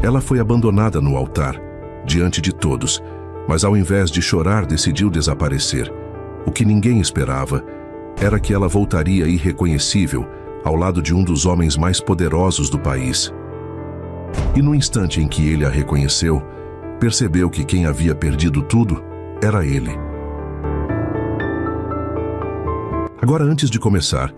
Ela foi abandonada no altar, diante de todos, mas ao invés de chorar, decidiu desaparecer. O que ninguém esperava era que ela voltaria irreconhecível ao lado de um dos homens mais poderosos do país. E no instante em que ele a reconheceu, percebeu que quem havia perdido tudo era ele. Agora, antes de começar,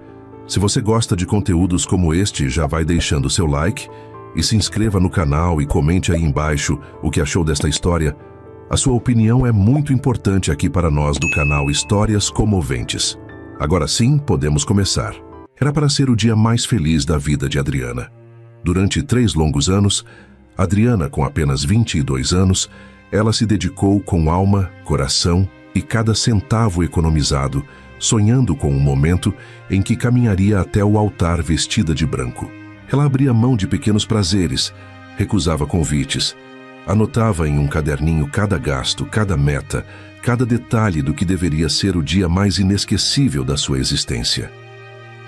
se você gosta de conteúdos como este, já vai deixando seu like e se inscreva no canal e comente aí embaixo o que achou desta história. A sua opinião é muito importante aqui para nós do canal Histórias Comoventes. Agora sim, podemos começar. Era para ser o dia mais feliz da vida de Adriana. Durante 3 longos anos, Adriana, com apenas 22 anos, ela se dedicou com alma, coração e cada centavo economizado, sonhando com um momento em que caminharia até o altar vestida de branco. Ela abria mão de pequenos prazeres, recusava convites, anotava em um caderninho cada gasto, cada meta, cada detalhe do que deveria ser o dia mais inesquecível da sua existência.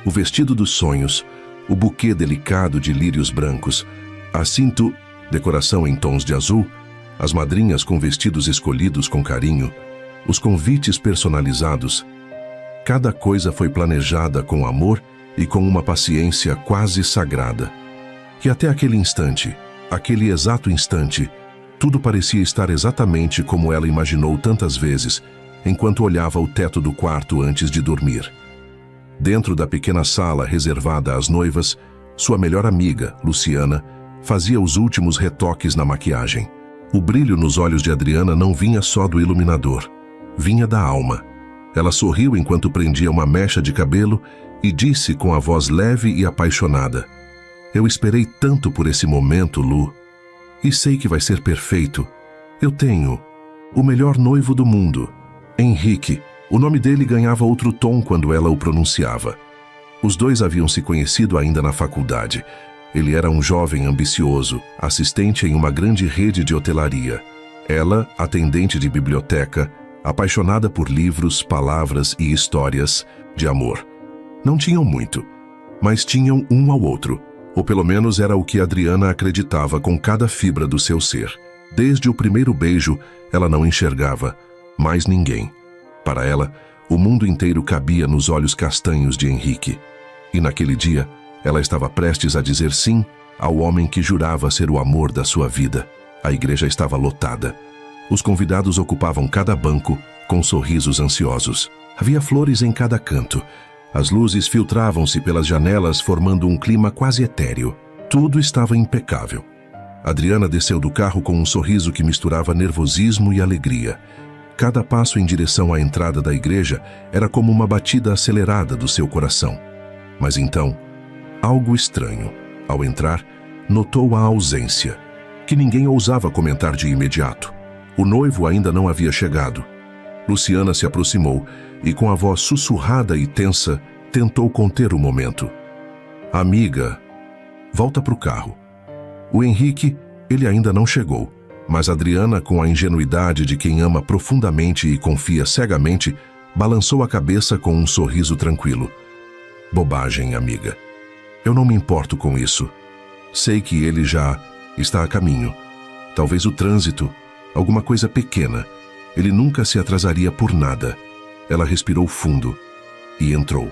O vestido dos sonhos, o buquê delicado de lírios brancos, a cinto, decoração em tons de azul, as madrinhas com vestidos escolhidos com carinho, os convites personalizados. Cada coisa foi planejada com amor e com uma paciência quase sagrada. E até aquele instante, aquele exato instante, tudo parecia estar exatamente como ela imaginou tantas vezes, enquanto olhava o teto do quarto antes de dormir. Dentro da pequena sala reservada às noivas, sua melhor amiga, Luciana, fazia os últimos retoques na maquiagem. O brilho nos olhos de Adriana não vinha só do iluminador, vinha da alma. Ela sorriu enquanto prendia uma mecha de cabelo e disse com a voz leve e apaixonada: "Eu esperei tanto por esse momento, Lu, e sei que vai ser perfeito. Eu tenho o melhor noivo do mundo, Henrique." O nome dele ganhava outro tom quando ela o pronunciava. Os dois haviam se conhecido ainda na faculdade. Ele era um jovem ambicioso, assistente em uma grande rede de hotelaria. Ela, atendente de biblioteca, apaixonada por livros, palavras e histórias de amor. Não tinham muito, mas tinham um ao outro, ou pelo menos era o que Adriana acreditava com cada fibra do seu ser. Desde o primeiro beijo, ela não enxergava mais ninguém. Para ela, o mundo inteiro cabia nos olhos castanhos de Henrique. E naquele dia, ela estava prestes a dizer sim ao homem que jurava ser o amor da sua vida. A igreja estava lotada. Os convidados ocupavam cada banco, com sorrisos ansiosos. Havia flores em cada canto. As luzes filtravam-se pelas janelas, formando um clima quase etéreo. Tudo estava impecável. Adriana desceu do carro com um sorriso que misturava nervosismo e alegria. Cada passo em direção à entrada da igreja era como uma batida acelerada do seu coração. Mas então, algo estranho. Ao entrar, notou a ausência, que ninguém ousava comentar de imediato. O noivo ainda não havia chegado. Luciana se aproximou e, com a voz sussurrada e tensa, tentou conter o momento. "Amiga, volta para o carro." O Henrique, ele ainda não chegou. Mas Adriana, com a ingenuidade de quem ama profundamente e confia cegamente, balançou a cabeça com um sorriso tranquilo. "Bobagem, amiga. Eu não me importo com isso. Sei que ele já está a caminho. Talvez o trânsito, alguma coisa pequena. Ele nunca se atrasaria por nada." Ela respirou fundo e entrou.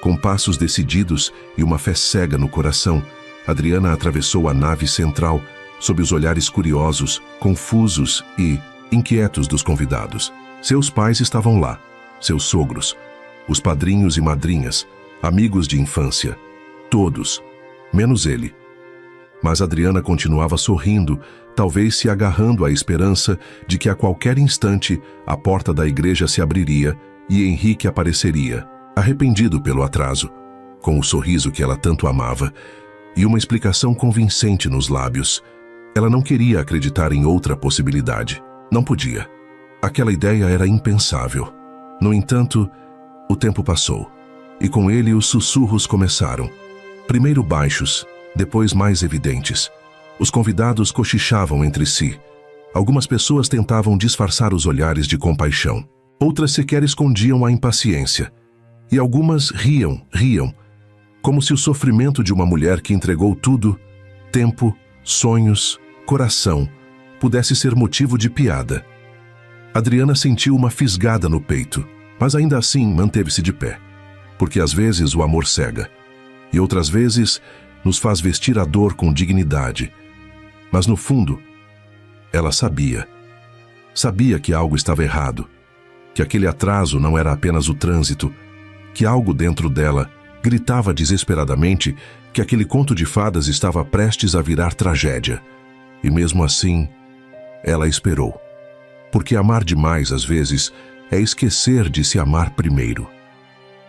Com passos decididos e uma fé cega no coração, Adriana atravessou a nave central, sob os olhares curiosos, confusos e inquietos dos convidados. Seus pais estavam lá, seus sogros, os padrinhos e madrinhas, amigos de infância, todos, menos ele. Mas Adriana continuava sorrindo, talvez se agarrando à esperança de que a qualquer instante a porta da igreja se abriria e Henrique apareceria, arrependido pelo atraso, com o sorriso que ela tanto amava e uma explicação convincente nos lábios. Ela não queria acreditar em outra possibilidade. Não podia. Aquela ideia era impensável. No entanto, o tempo passou, e com ele os sussurros começaram. Primeiro baixos, depois mais evidentes. Os convidados cochichavam entre si. Algumas pessoas tentavam disfarçar os olhares de compaixão. Outras sequer escondiam a impaciência. E algumas riam, como se o sofrimento de uma mulher que entregou tudo, tempo, sonhos, coração, pudesse ser motivo de piada. Adriana sentiu uma fisgada no peito, mas ainda assim manteve-se de pé, porque às vezes o amor cega, e outras vezes nos faz vestir a dor com dignidade. Mas no fundo, ela sabia que algo estava errado, que aquele atraso não era apenas o trânsito, que algo dentro dela gritava desesperadamente que aquele conto de fadas estava prestes a virar tragédia. E mesmo assim, ela esperou. Porque amar demais, às vezes, é esquecer de se amar primeiro.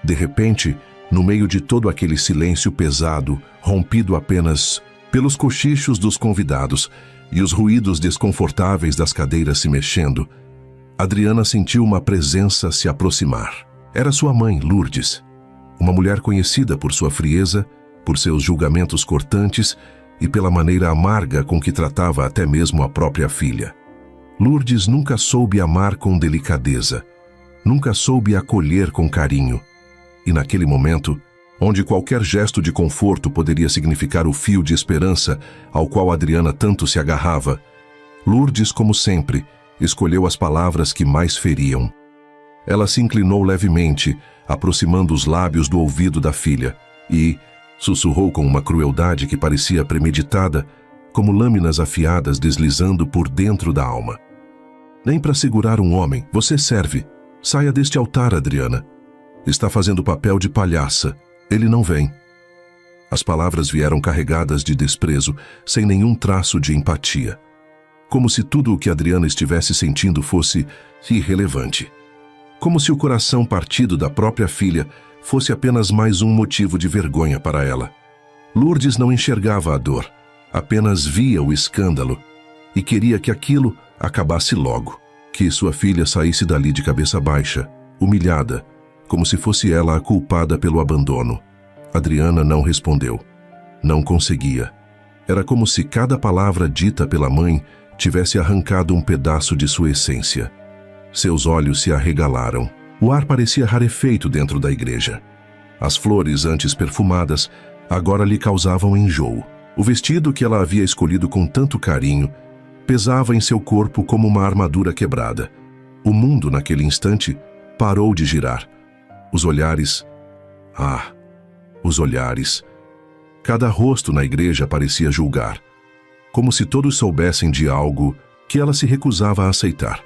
De repente, no meio de todo aquele silêncio pesado, rompido apenas pelos cochichos dos convidados e os ruídos desconfortáveis das cadeiras se mexendo, Adriana sentiu uma presença se aproximar. Era sua mãe, Lourdes, uma mulher conhecida por sua frieza, por seus julgamentos cortantes e pela maneira amarga com que tratava até mesmo a própria filha. Lourdes nunca soube amar com delicadeza, nunca soube acolher com carinho. E naquele momento, onde qualquer gesto de conforto poderia significar o fio de esperança ao qual Adriana tanto se agarrava, Lourdes, como sempre, escolheu as palavras que mais feriam. Ela se inclinou levemente, aproximando os lábios do ouvido da filha, e sussurrou com uma crueldade que parecia premeditada, como lâminas afiadas deslizando por dentro da alma. Nem para segurar um homem você serve. Saia deste altar, Adriana. Está fazendo papel de palhaça. Ele não vem. As palavras vieram carregadas de desprezo, sem nenhum traço de empatia. Como se tudo o que Adriana estivesse sentindo fosse irrelevante. Como se o coração partido da própria filha fosse apenas mais um motivo de vergonha para ela. Lourdes não enxergava a dor, apenas via o escândalo e queria que aquilo acabasse logo, que sua filha saísse dali de cabeça baixa, humilhada, como se fosse ela a culpada pelo abandono. Adriana não respondeu. Não conseguia. Era como se cada palavra dita pela mãe tivesse arrancado um pedaço de sua essência. Seus olhos se arregalaram. O ar parecia rarefeito dentro da igreja. As flores, antes perfumadas, agora lhe causavam enjoo. O vestido que ela havia escolhido com tanto carinho pesava em seu corpo como uma armadura quebrada. O mundo, naquele instante, parou de girar. Os olhares... os olhares. Cada rosto na igreja parecia julgar, como se todos soubessem de algo que ela se recusava a aceitar.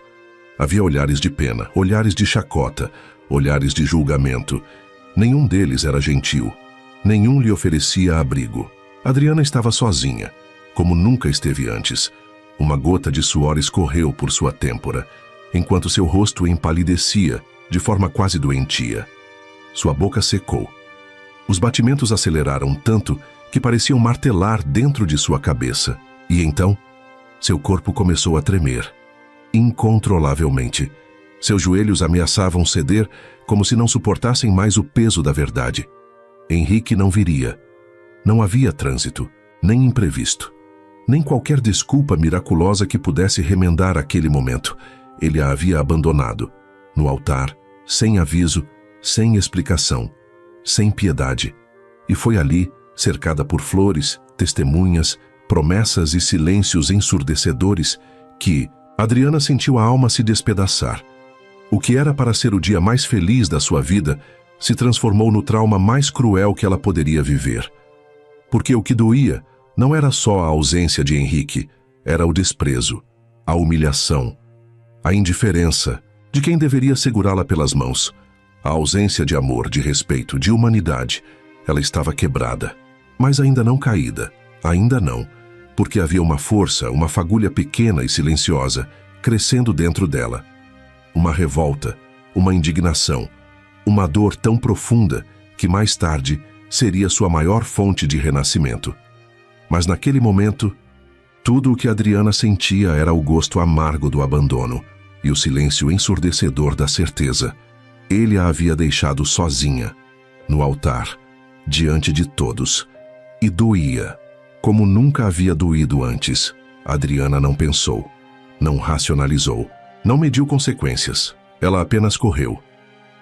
Havia olhares de pena, olhares de chacota, olhares de julgamento. Nenhum deles era gentil. Nenhum lhe oferecia abrigo. Adriana estava sozinha, como nunca esteve antes. Uma gota de suor escorreu por sua têmpora, enquanto seu rosto empalidecia, de forma quase doentia. Sua boca secou. Os batimentos aceleraram tanto que pareciam martelar dentro de sua cabeça. E então, seu corpo começou a tremer. Incontrolavelmente. Seus joelhos ameaçavam ceder como se não suportassem mais o peso da verdade. Henrique não viria. Não havia trânsito, nem imprevisto, nem qualquer desculpa miraculosa que pudesse remendar aquele momento. Ele a havia abandonado, no altar, sem aviso, sem explicação, sem piedade. E foi ali, cercada por flores, testemunhas, promessas e silêncios ensurdecedores, que Adriana sentiu a alma se despedaçar. O que era para ser o dia mais feliz da sua vida se transformou no trauma mais cruel que ela poderia viver. Porque o que doía não era só a ausência de Henrique, era o desprezo, a humilhação, a indiferença de quem deveria segurá-la pelas mãos. A ausência de amor, de respeito, de humanidade. Ela estava quebrada, mas ainda não caída. Ainda não, porque havia uma força, uma fagulha pequena e silenciosa, crescendo dentro dela. Uma revolta, uma indignação, uma dor tão profunda que mais tarde seria sua maior fonte de renascimento. Mas naquele momento, tudo o que Adriana sentia era o gosto amargo do abandono e o silêncio ensurdecedor da certeza. Ele a havia deixado sozinha, no altar, diante de todos. E doía, como nunca havia doído antes. Adriana não pensou, não racionalizou, não mediu consequências. Ela apenas correu.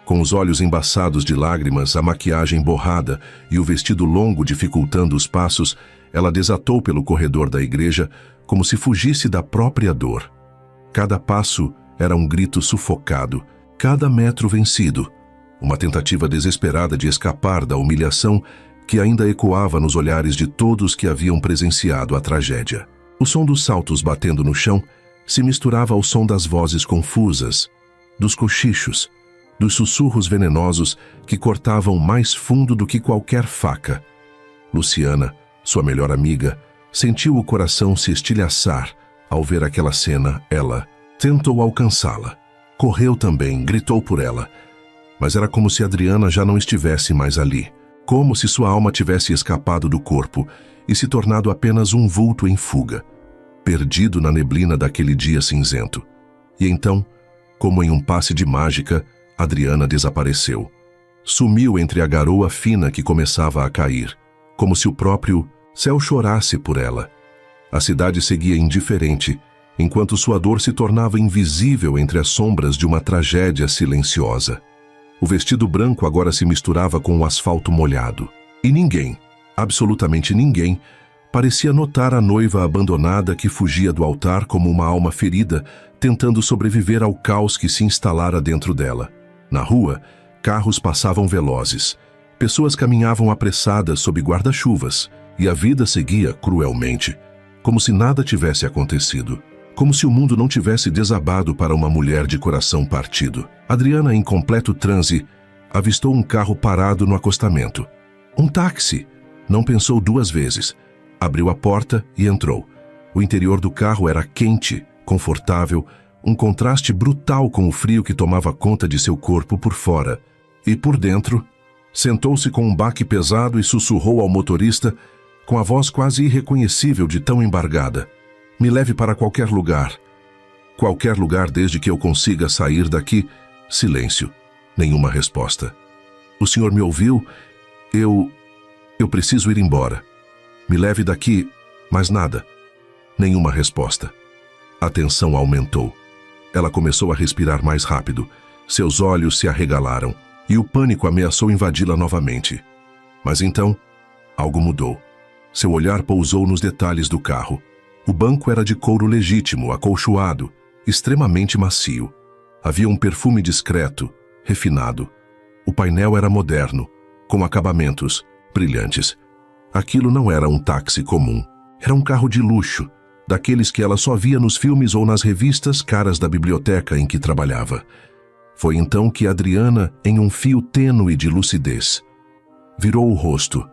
Com os olhos embaçados de lágrimas, a maquiagem borrada e o vestido longo dificultando os passos, ela desatou pelo corredor da igreja como se fugisse da própria dor. Cada passo era um grito sufocado, cada metro vencido, uma tentativa desesperada de escapar da humilhação que ainda ecoava nos olhares de todos que haviam presenciado a tragédia. O som dos saltos batendo no chão se misturava ao som das vozes confusas, dos cochichos, dos sussurros venenosos que cortavam mais fundo do que qualquer faca. Luciana, sua melhor amiga, sentiu o coração se estilhaçar ao ver aquela cena. Ela tentou alcançá-la. Correu também, gritou por ela. Mas era como se Adriana já não estivesse mais ali. Como se sua alma tivesse escapado do corpo e se tornado apenas um vulto em fuga, perdido na neblina daquele dia cinzento. E então, como em um passe de mágica, Adriana desapareceu. Sumiu entre a garoa fina que começava a cair, como se o próprio céu chorasse por ela. A cidade seguia indiferente, enquanto sua dor se tornava invisível entre as sombras de uma tragédia silenciosa. O vestido branco agora se misturava com o asfalto molhado. E ninguém, absolutamente ninguém, parecia notar a noiva abandonada que fugia do altar como uma alma ferida, tentando sobreviver ao caos que se instalara dentro dela. Na rua, carros passavam velozes. Pessoas caminhavam apressadas sob guarda-chuvas, e a vida seguia cruelmente, como se nada tivesse acontecido. Como se o mundo não tivesse desabado para uma mulher de coração partido. Adriana, em completo transe, avistou um carro parado no acostamento. Um táxi! Não pensou duas vezes. Abriu a porta e entrou. O interior do carro era quente, confortável, um contraste brutal com o frio que tomava conta de seu corpo por fora. E por dentro, sentou-se com um baque pesado e sussurrou ao motorista, com a voz quase irreconhecível de tão embargada: "Me leve para qualquer lugar. Qualquer lugar desde que eu consiga sair daqui." Silêncio. Nenhuma resposta. "O senhor me ouviu? Eu preciso ir embora. Me leve daqui." Mais nada. Nenhuma resposta. A tensão aumentou. Ela começou a respirar mais rápido. Seus olhos se arregalaram e o pânico ameaçou invadi-la novamente. Mas então, algo mudou. Seu olhar pousou nos detalhes do carro. O banco era de couro legítimo, acolchoado, extremamente macio. Havia um perfume discreto, refinado. O painel era moderno, com acabamentos brilhantes. Aquilo não era um táxi comum. Era um carro de luxo, daqueles que ela só via nos filmes ou nas revistas caras da biblioteca em que trabalhava. Foi então que Adriana, em um fio tênue de lucidez, virou o rosto.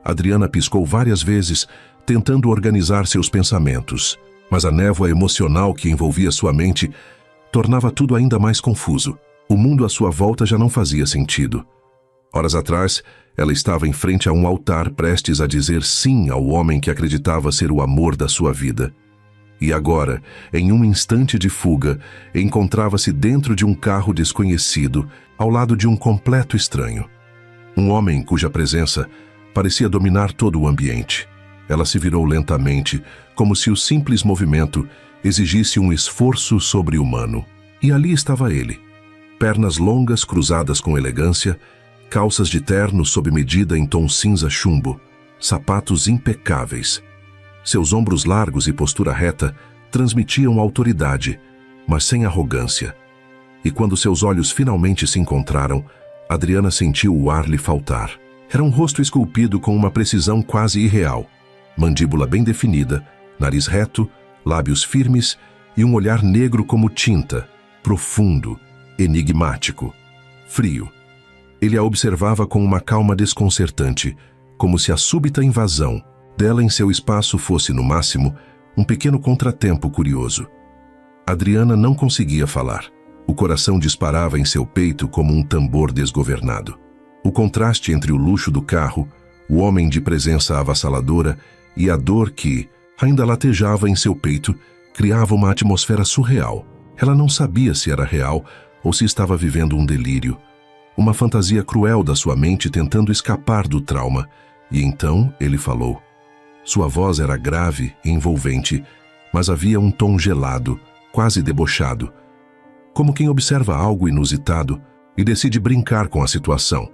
Adriana piscou várias vezes, tentando organizar seus pensamentos, mas a névoa emocional que envolvia sua mente tornava tudo ainda mais confuso. O mundo à sua volta já não fazia sentido. Horas atrás, ela estava em frente a um altar prestes a dizer sim ao homem que acreditava ser o amor da sua vida. E agora, em um instante de fuga, encontrava-se dentro de um carro desconhecido, ao lado de um completo estranho. Um homem cuja presença parecia dominar todo o ambiente. Ela se virou lentamente, como se o simples movimento exigisse um esforço sobre-humano. E ali estava ele. Pernas longas cruzadas com elegância, calças de terno sob medida em tom cinza chumbo, sapatos impecáveis. Seus ombros largos e postura reta transmitiam autoridade, mas sem arrogância. E quando seus olhos finalmente se encontraram, Adriana sentiu o ar lhe faltar. Era um rosto esculpido com uma precisão quase irreal. Mandíbula bem definida, nariz reto, lábios firmes e um olhar negro como tinta, profundo, enigmático, frio. Ele a observava com uma calma desconcertante, como se a súbita invasão dela em seu espaço fosse, no máximo, um pequeno contratempo curioso. Adriana não conseguia falar. O coração disparava em seu peito como um tambor desgovernado. O contraste entre o luxo do carro, o homem de presença avassaladora e a dor que ainda latejava em seu peito criava uma atmosfera surreal. Ela não sabia se era real ou se estava vivendo um delírio. Uma fantasia cruel da sua mente tentando escapar do trauma. E então ele falou. Sua voz era grave e envolvente, mas havia um tom gelado, quase debochado, como quem observa algo inusitado e decide brincar com a situação.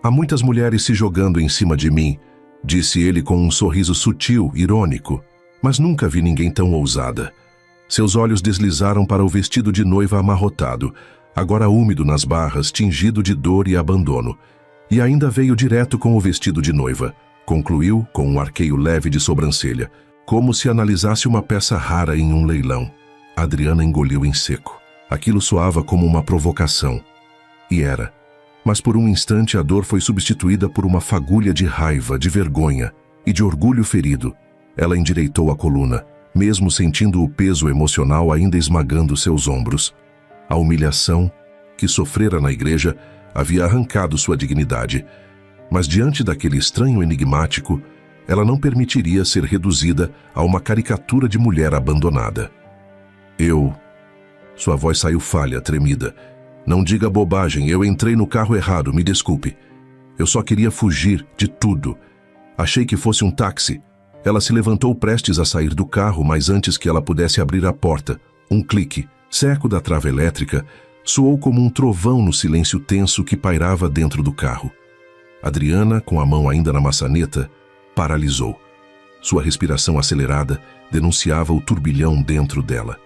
"Há muitas mulheres se jogando em cima de mim, disse ele com um sorriso sutil, irônico. Mas nunca vi ninguém tão ousada. Seus olhos deslizaram para o vestido de noiva amarrotado, agora úmido nas barras, tingido de dor e abandono. E ainda veio direto com o vestido de noiva. Concluiu com um arqueio leve de sobrancelha, como se analisasse uma peça rara em um leilão. Adriana engoliu em seco. Aquilo soava como uma provocação. E era. Mas por um instante a dor foi substituída por uma fagulha de raiva, de vergonha e de orgulho ferido. Ela endireitou a coluna, mesmo sentindo o peso emocional ainda esmagando seus ombros. A humilhação que sofrera na igreja havia arrancado sua dignidade, mas diante daquele estranho enigmático, ela não permitiria ser reduzida a uma caricatura de mulher abandonada. Sua voz saiu falha, tremida. Não diga bobagem, eu entrei no carro errado, me desculpe. Eu só queria fugir de tudo. Achei que fosse um táxi. Ela se levantou prestes a sair do carro, mas antes que ela pudesse abrir a porta, um clique, seco da trava elétrica, soou como um trovão no silêncio tenso que pairava dentro do carro. Adriana, com a mão ainda na maçaneta, paralisou. Sua respiração acelerada denunciava o turbilhão dentro dela.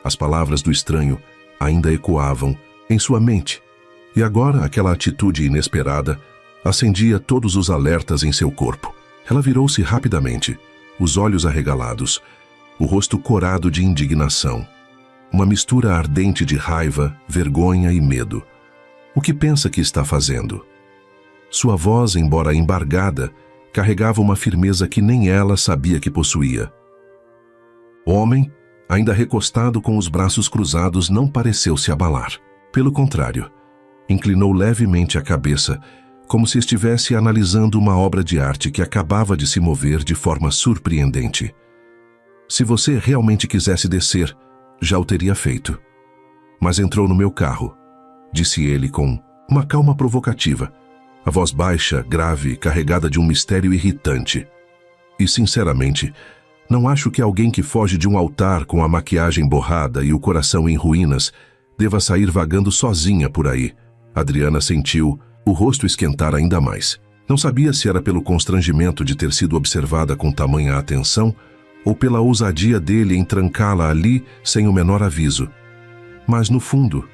As palavras do estranho ainda ecoavam em sua mente, e agora aquela atitude inesperada acendia todos os alertas em seu corpo. Ela virou-se rapidamente, os olhos arregalados, o rosto corado de indignação. Uma mistura ardente de raiva, vergonha e medo. O que pensa que está fazendo? Sua voz, embora embargada, carregava uma firmeza que nem ela sabia que possuía. O homem, ainda recostado com os braços cruzados, não pareceu se abalar. Pelo contrário, inclinou levemente a cabeça, como se estivesse analisando uma obra de arte que acabava de se mover de forma surpreendente. Se você realmente quisesse descer, já o teria feito. Mas entrou no meu carro, disse ele com uma calma provocativa, a voz baixa, grave, carregada de um mistério irritante. E, sinceramente, não acho que alguém que foge de um altar com a maquiagem borrada e o coração em ruínas deva sair vagando sozinha por aí. Adriana sentiu o rosto esquentar ainda mais. Não sabia se era pelo constrangimento de ter sido observada com tamanha atenção ou pela ousadia dele em trancá-la ali sem o menor aviso. Mas no fundo,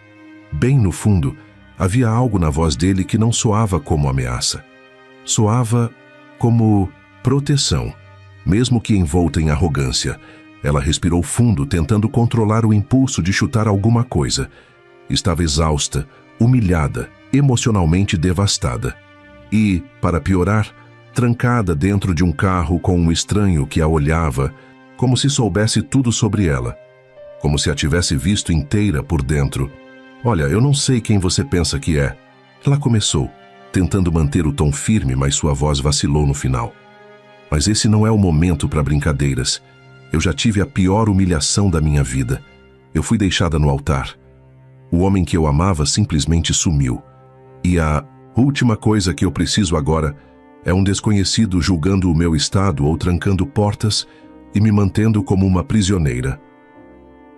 bem no fundo, havia algo na voz dele que não soava como ameaça. Soava como proteção, mesmo que envolta em arrogância. Ela respirou fundo, tentando controlar o impulso de chutar alguma coisa. Estava exausta, humilhada, emocionalmente devastada. E, para piorar, trancada dentro de um carro com um estranho que a olhava, como se soubesse tudo sobre ela, como se a tivesse visto inteira por dentro. Olha, eu não sei quem você pensa que é. Ela começou, tentando manter o tom firme, mas sua voz vacilou no final. Mas esse não é o momento para brincadeiras. Eu já tive a pior humilhação da minha vida. Eu fui deixada no altar. O homem que eu amava simplesmente sumiu. E a última coisa que eu preciso agora é um desconhecido julgando o meu estado ou trancando portas e me mantendo como uma prisioneira.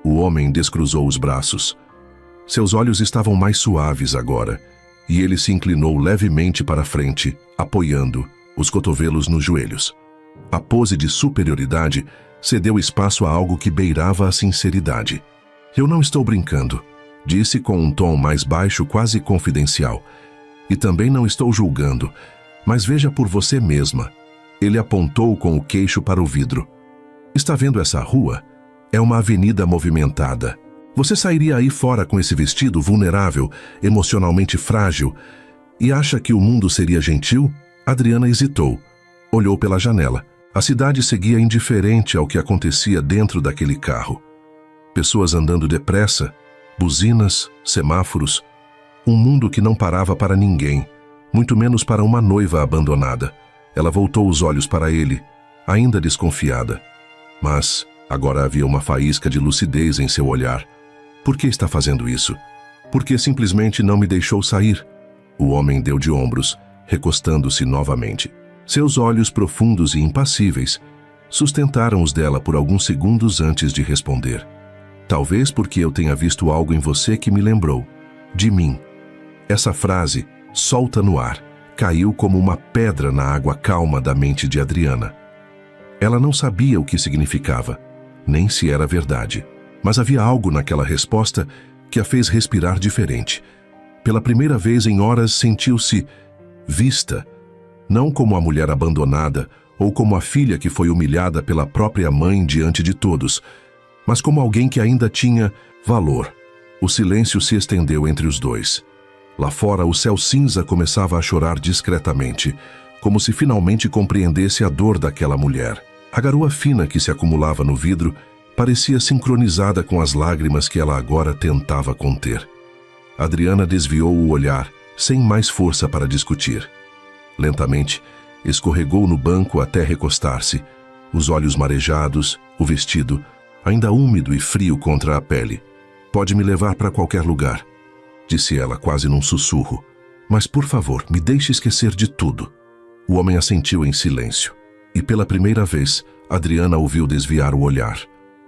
O homem descruzou os braços. Seus olhos estavam mais suaves agora, e ele se inclinou levemente para a frente, apoiando os cotovelos nos joelhos. A pose de superioridade cedeu espaço a algo que beirava a sinceridade. Eu não estou brincando, disse com um tom mais baixo, quase confidencial. E também não estou julgando, mas veja por você mesma. Ele apontou com o queixo para o vidro. Está vendo essa rua? É uma avenida movimentada. Você sairia aí fora com esse vestido vulnerável, emocionalmente frágil, e acha que o mundo seria gentil? Adriana hesitou. Olhou pela janela. A cidade seguia indiferente ao que acontecia dentro daquele carro. Pessoas andando depressa, buzinas, semáforos. Um mundo que não parava para ninguém, muito menos para uma noiva abandonada. Ela voltou os olhos para ele, ainda desconfiada. Mas agora havia uma faísca de lucidez em seu olhar. Por que está fazendo isso? Por que simplesmente não me deixou sair? O homem deu de ombros, recostando-se novamente. Seus olhos profundos e impassíveis sustentaram os dela por alguns segundos antes de responder. Talvez porque eu tenha visto algo em você que me lembrou. De mim. Essa frase, solta no ar, caiu como uma pedra na água calma da mente de Adriana. Ela não sabia o que significava, nem se era verdade. Mas havia algo naquela resposta que a fez respirar diferente. Pela primeira vez em horas sentiu-se vista, não como a mulher abandonada ou como a filha que foi humilhada pela própria mãe diante de todos, mas como alguém que ainda tinha valor. O silêncio se estendeu entre os dois. Lá fora, o céu cinza começava a chorar discretamente, como se finalmente compreendesse a dor daquela mulher. A garoa fina que se acumulava no vidro parecia sincronizada com as lágrimas que ela agora tentava conter. Adriana desviou o olhar, sem mais força para discutir. Lentamente, escorregou no banco até recostar-se, os olhos marejados, o vestido, ainda úmido e frio contra a pele. "Pode me levar para qualquer lugar", disse ela quase num sussurro. "Mas, por favor, me deixe esquecer de tudo." O homem assentiu em silêncio. E pela primeira vez, Adriana ouviu desviar o olhar,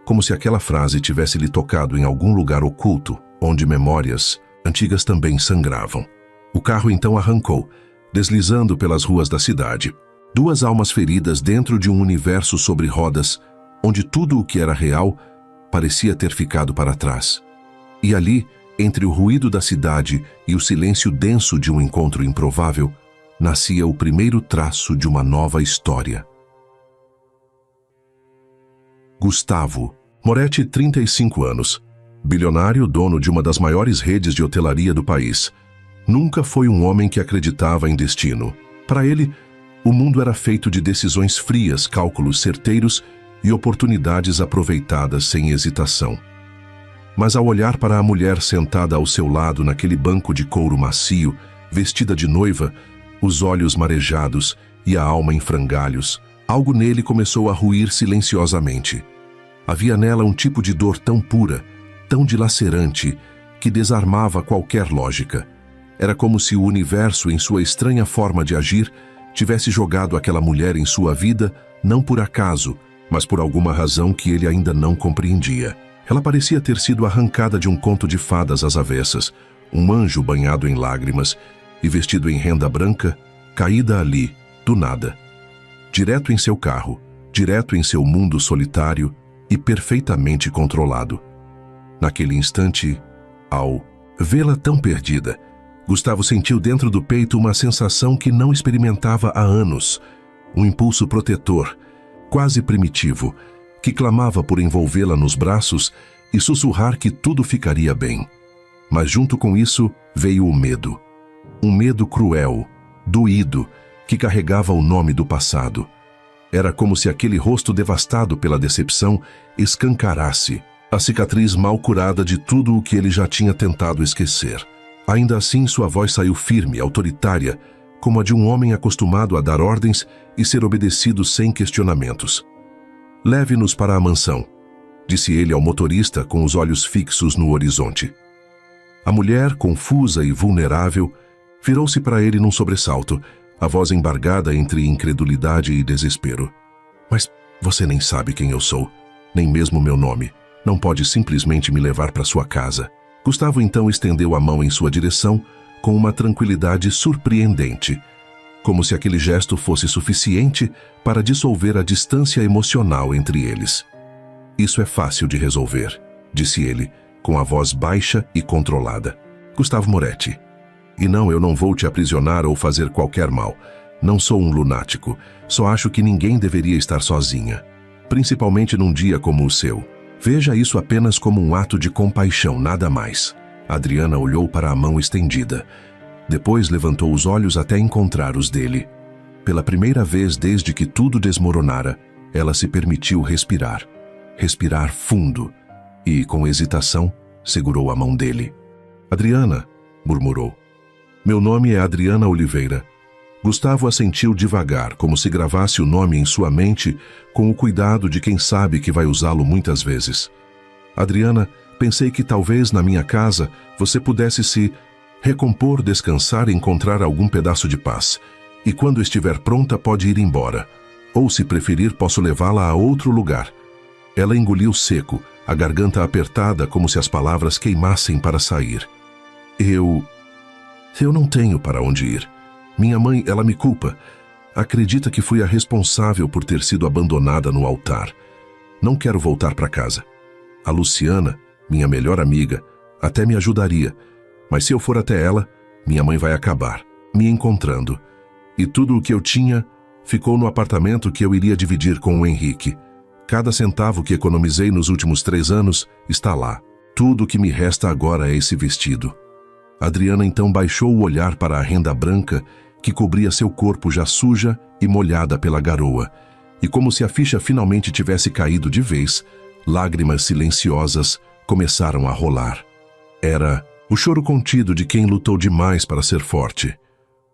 como se aquela frase tivesse lhe tocado em algum lugar oculto, onde memórias antigas também sangravam. O carro então arrancou, deslizando pelas ruas da cidade. Duas almas feridas dentro de um universo sobre rodas, onde tudo o que era real parecia ter ficado para trás. E ali, entre o ruído da cidade e o silêncio denso de um encontro improvável, nascia o primeiro traço de uma nova história. Gustavo Moretti, 35 anos, bilionário, dono de uma das maiores redes de hotelaria do país. Nunca foi um homem que acreditava em destino. Para ele, o mundo era feito de decisões frias, cálculos certeiros e oportunidades aproveitadas sem hesitação. Mas ao olhar para a mulher sentada ao seu lado naquele banco de couro macio, vestida de noiva, os olhos marejados e a alma em frangalhos, algo nele começou a ruir silenciosamente. Havia nela um tipo de dor tão pura, tão dilacerante, que desarmava qualquer lógica. Era como se o universo, em sua estranha forma de agir, tivesse jogado aquela mulher em sua vida, não por acaso, mas por alguma razão que ele ainda não compreendia. Ela parecia ter sido arrancada de um conto de fadas às avessas, um anjo banhado em lágrimas e vestido em renda branca, caída ali, do nada. Direto em seu carro, direto em seu mundo solitário e perfeitamente controlado. Naquele instante, ao vê-la tão perdida, Gustavo sentiu dentro do peito uma sensação que não experimentava há anos, um impulso protetor, quase primitivo, que clamava por envolvê-la nos braços e sussurrar que tudo ficaria bem. Mas junto com isso veio o medo. Um medo cruel, doído, que carregava o nome do passado. Era como se aquele rosto devastado pela decepção escancarasse a cicatriz mal curada de tudo o que ele já tinha tentado esquecer. Ainda assim, sua voz saiu firme, autoritária, como a de um homem acostumado a dar ordens e ser obedecido sem questionamentos. "Leve-nos para a mansão", disse ele ao motorista com os olhos fixos no horizonte. A mulher, confusa e vulnerável, virou-se para ele num sobressalto, a voz embargada entre incredulidade e desespero. "Mas você nem sabe quem eu sou, nem mesmo meu nome. Não pode simplesmente me levar para sua casa." Gustavo então estendeu a mão em sua direção com uma tranquilidade surpreendente, como se aquele gesto fosse suficiente para dissolver a distância emocional entre eles. "Isso é fácil de resolver", disse ele, com a voz baixa e controlada. "Gustavo Moretti. E não, eu não vou te aprisionar ou fazer qualquer mal. Não sou um lunático. Só acho que ninguém deveria estar sozinha, principalmente num dia como o seu. Veja isso apenas como um ato de compaixão, nada mais." Adriana olhou para a mão estendida. Depois levantou os olhos até encontrar os dele. Pela primeira vez desde que tudo desmoronara, ela se permitiu respirar. Respirar fundo e, com hesitação, segurou a mão dele. "Adriana", murmurou. "Meu nome é Adriana Oliveira." Gustavo assentiu devagar, como se gravasse o nome em sua mente com o cuidado de quem sabe que vai usá-lo muitas vezes. "Adriana, pensei que talvez na minha casa você pudesse se recompor, descansar e encontrar algum pedaço de paz. E quando estiver pronta pode ir embora. Ou, se preferir, posso levá-la a outro lugar." Ela engoliu seco, a garganta apertada como se as palavras queimassem para sair. Eu não tenho para onde ir. Minha mãe, ela me culpa. Acredita que fui a responsável por ter sido abandonada no altar. Não quero voltar para casa. A Luciana, minha melhor amiga, até me ajudaria, mas se eu for até ela, minha mãe vai acabar me encontrando. E tudo o que eu tinha ficou no apartamento que eu iria dividir com o Henrique. Cada centavo que economizei nos últimos 3 anos está lá. Tudo o que me resta agora é esse vestido. Adriana então baixou o olhar para a renda branca que cobria seu corpo já suja e molhada pela garoa, e como se a ficha finalmente tivesse caído de vez, lágrimas silenciosas começaram a rolar. Era o choro contido de quem lutou demais para ser forte.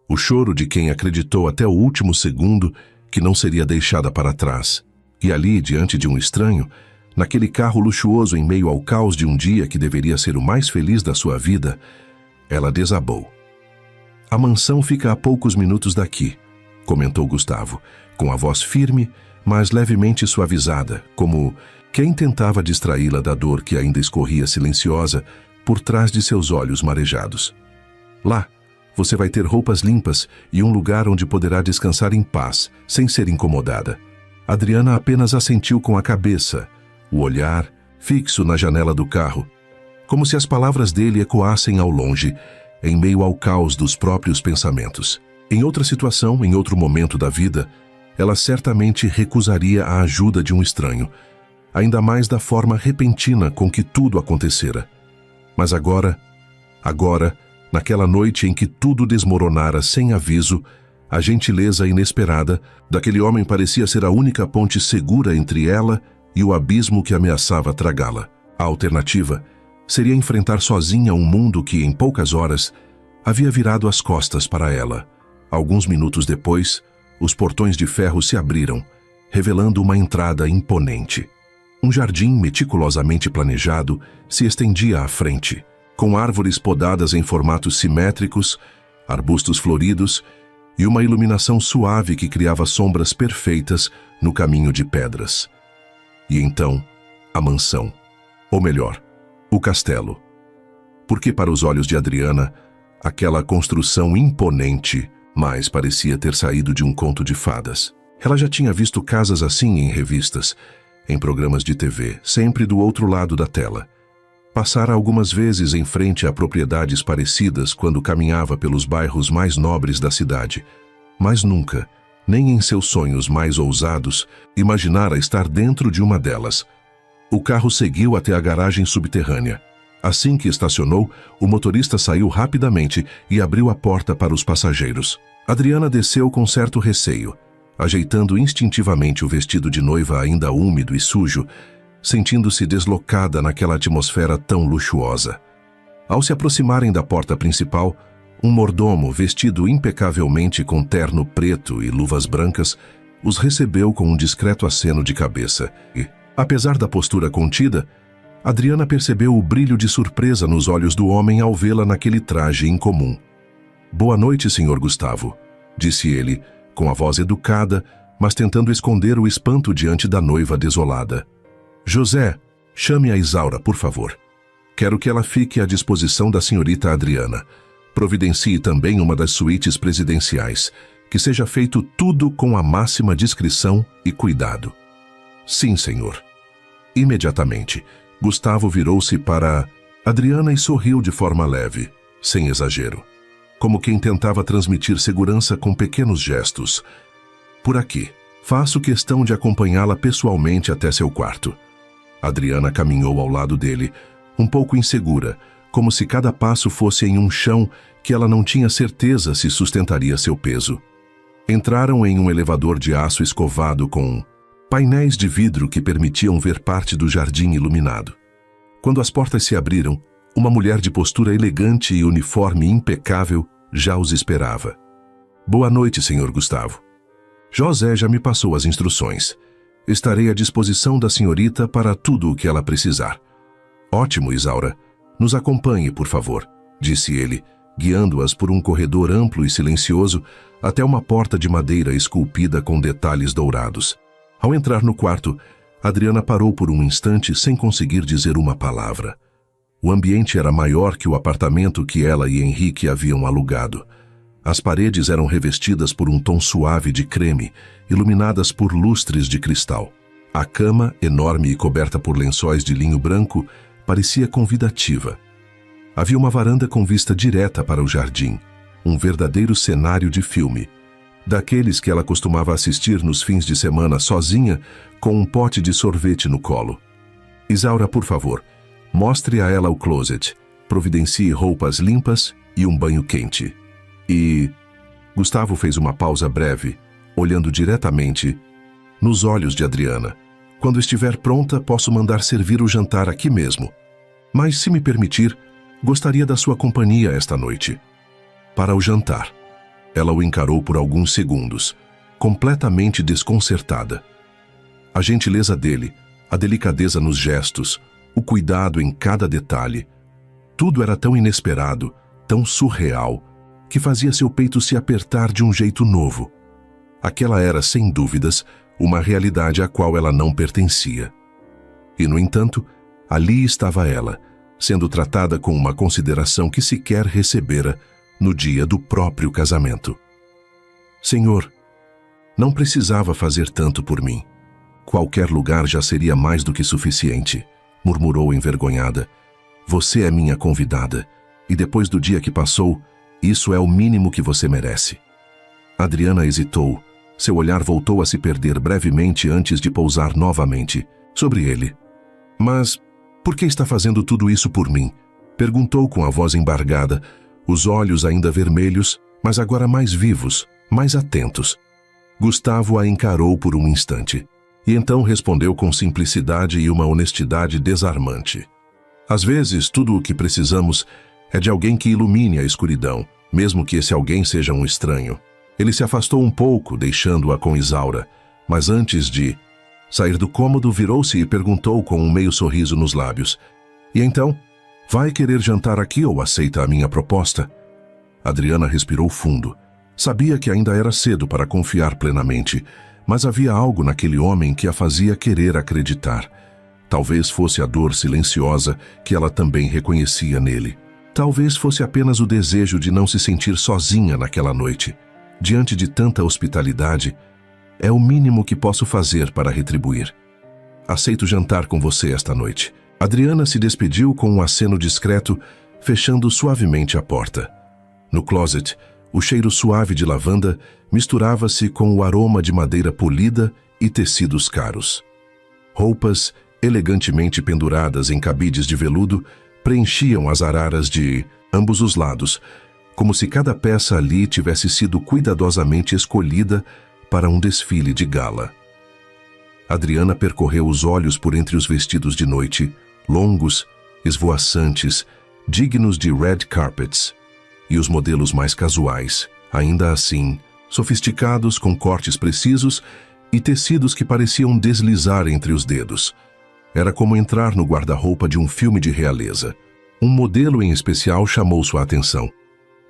O choro de quem acreditou até o último segundo que não seria deixada para trás. E ali, diante de um estranho, naquele carro luxuoso em meio ao caos de um dia que deveria ser o mais feliz da sua vida, ela desabou. A mansão fica a poucos minutos daqui, comentou Gustavo, com a voz firme, mas levemente suavizada, como quem tentava distraí-la da dor que ainda escorria silenciosa por trás de seus olhos marejados. Lá, você vai ter roupas limpas e um lugar onde poderá descansar em paz, sem ser incomodada. Adriana apenas assentiu com a cabeça, o olhar fixo na janela do carro, como se as palavras dele ecoassem ao longe, em meio ao caos dos próprios pensamentos. Em outra situação, em outro momento da vida, ela certamente recusaria a ajuda de um estranho, ainda mais da forma repentina com que tudo acontecera. Mas agora, naquela noite em que tudo desmoronara sem aviso, a gentileza inesperada daquele homem parecia ser a única ponte segura entre ela e o abismo que ameaçava tragá-la. A alternativa seria enfrentar sozinha um mundo que, em poucas horas, havia virado as costas para ela. Alguns minutos depois, os portões de ferro se abriram, revelando uma entrada imponente. Um jardim meticulosamente planejado se estendia à frente, com árvores podadas em formatos simétricos, arbustos floridos e uma iluminação suave que criava sombras perfeitas no caminho de pedras. E então, a mansão. Ou melhor, o castelo. Porque para os olhos de Adriana, aquela construção imponente mais parecia ter saído de um conto de fadas. Ela já tinha visto casas assim em revistas, em programas de TV, sempre do outro lado da tela. Passara algumas vezes em frente a propriedades parecidas quando caminhava pelos bairros mais nobres da cidade, mas nunca, nem em seus sonhos mais ousados, imaginara estar dentro de uma delas. O carro seguiu até a garagem subterrânea. Assim que estacionou, o motorista saiu rapidamente e abriu a porta para os passageiros. Adriana desceu com certo receio, ajeitando instintivamente o vestido de noiva ainda úmido e sujo, sentindo-se deslocada naquela atmosfera tão luxuosa. Ao se aproximarem da porta principal, um mordomo vestido impecavelmente com terno preto e luvas brancas os recebeu com um discreto aceno de cabeça e, apesar da postura contida, Adriana percebeu o brilho de surpresa nos olhos do homem ao vê-la naquele traje incomum. "Boa noite, Sr. Gustavo", disse ele, com a voz educada, mas tentando esconder o espanto diante da noiva desolada. "José, chame a Isaura, por favor. Quero que ela fique à disposição da senhorita Adriana. Providencie também uma das suítes presidenciais. Que seja feito tudo com a máxima discrição e cuidado." "Sim, senhor." Imediatamente, Gustavo virou-se para Adriana e sorriu de forma leve, sem exagero, como quem tentava transmitir segurança com pequenos gestos. "Por aqui. Faço questão de acompanhá-la pessoalmente até seu quarto." Adriana caminhou ao lado dele, um pouco insegura, como se cada passo fosse em um chão que ela não tinha certeza se sustentaria seu peso. Entraram em um elevador de aço escovado com painéis de vidro que permitiam ver parte do jardim iluminado. Quando as portas se abriram, uma mulher de postura elegante e uniforme impecável já os esperava. "Boa noite, Sr. Gustavo. José já me passou as instruções. Estarei à disposição da senhorita para tudo o que ela precisar." "Ótimo, Isaura. Nos acompanhe, por favor", disse ele, guiando-as por um corredor amplo e silencioso até uma porta de madeira esculpida com detalhes dourados. Ao entrar no quarto, Adriana parou por um instante sem conseguir dizer uma palavra. O ambiente era maior que o apartamento que ela e Henrique haviam alugado. As paredes eram revestidas por um tom suave de creme, iluminadas por lustres de cristal. A cama, enorme e coberta por lençóis de linho branco, parecia convidativa. Havia uma varanda com vista direta para o jardim, um verdadeiro cenário de filme, daqueles que ela costumava assistir nos fins de semana sozinha, com um pote de sorvete no colo. Isaura, por favor, mostre a ela o closet, providencie roupas limpas e um banho quente. E... Gustavo fez uma pausa breve, olhando diretamente nos olhos de Adriana. Quando estiver pronta, posso mandar servir o jantar aqui mesmo. Mas, se me permitir, gostaria da sua companhia esta noite. Para o jantar. Ela o encarou por alguns segundos, completamente desconcertada. A gentileza dele, a delicadeza nos gestos, o cuidado em cada detalhe. Tudo era tão inesperado, tão surreal, que fazia seu peito se apertar de um jeito novo. Aquela era, sem dúvidas, uma realidade à qual ela não pertencia. E, no entanto, ali estava ela, sendo tratada com uma consideração que sequer recebera no dia do próprio casamento. Senhor, não precisava fazer tanto por mim. Qualquer lugar já seria mais do que suficiente, murmurou envergonhada. Você é minha convidada, e depois do dia que passou, isso é o mínimo que você merece. Adriana hesitou. Seu olhar voltou a se perder brevemente antes de pousar novamente sobre ele. Mas por que está fazendo tudo isso por mim? Perguntou com a voz embargada, os olhos ainda vermelhos, mas agora mais vivos, mais atentos. Gustavo a encarou por um instante, e então respondeu com simplicidade e uma honestidade desarmante. Às vezes, tudo o que precisamos é de alguém que ilumine a escuridão, mesmo que esse alguém seja um estranho. Ele se afastou um pouco, deixando-a com Isaura, mas antes de sair do cômodo, virou-se e perguntou com um meio sorriso nos lábios. E então, vai querer jantar aqui ou aceita a minha proposta? Adriana respirou fundo. Sabia que ainda era cedo para confiar plenamente, mas havia algo naquele homem que a fazia querer acreditar. Talvez fosse a dor silenciosa que ela também reconhecia nele. Talvez fosse apenas o desejo de não se sentir sozinha naquela noite. Diante de tanta hospitalidade, é o mínimo que posso fazer para retribuir. Aceito jantar com você esta noite. Adriana se despediu com um aceno discreto, fechando suavemente a porta. No closet, o cheiro suave de lavanda misturava-se com o aroma de madeira polida e tecidos caros. Roupas, elegantemente penduradas em cabides de veludo, preenchiam as araras de ambos os lados, como se cada peça ali tivesse sido cuidadosamente escolhida para um desfile de gala. Adriana percorreu os olhos por entre os vestidos de noite, longos, esvoaçantes, dignos de red carpets, e os modelos mais casuais, ainda assim, sofisticados com cortes precisos e tecidos que pareciam deslizar entre os dedos. Era como entrar no guarda-roupa de um filme de realeza. Um modelo em especial chamou sua atenção.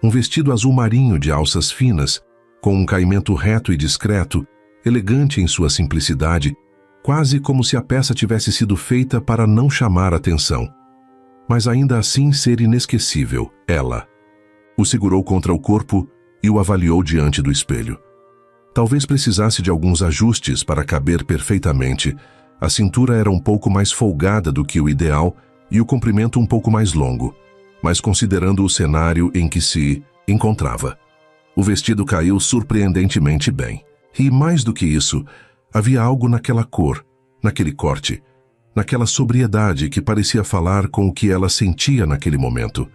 Um vestido azul marinho de alças finas, com um caimento reto e discreto, elegante em sua simplicidade, quase como se a peça tivesse sido feita para não chamar atenção. Mas ainda assim ser inesquecível, ela. O segurou contra o corpo e o avaliou diante do espelho. Talvez precisasse de alguns ajustes para caber perfeitamente. A cintura era um pouco mais folgada do que o ideal e o comprimento um pouco mais longo, mas considerando o cenário em que se encontrava, o vestido caiu surpreendentemente bem. E mais do que isso, havia algo naquela cor, naquele corte, naquela sobriedade que parecia falar com o que ela sentia naquele momento.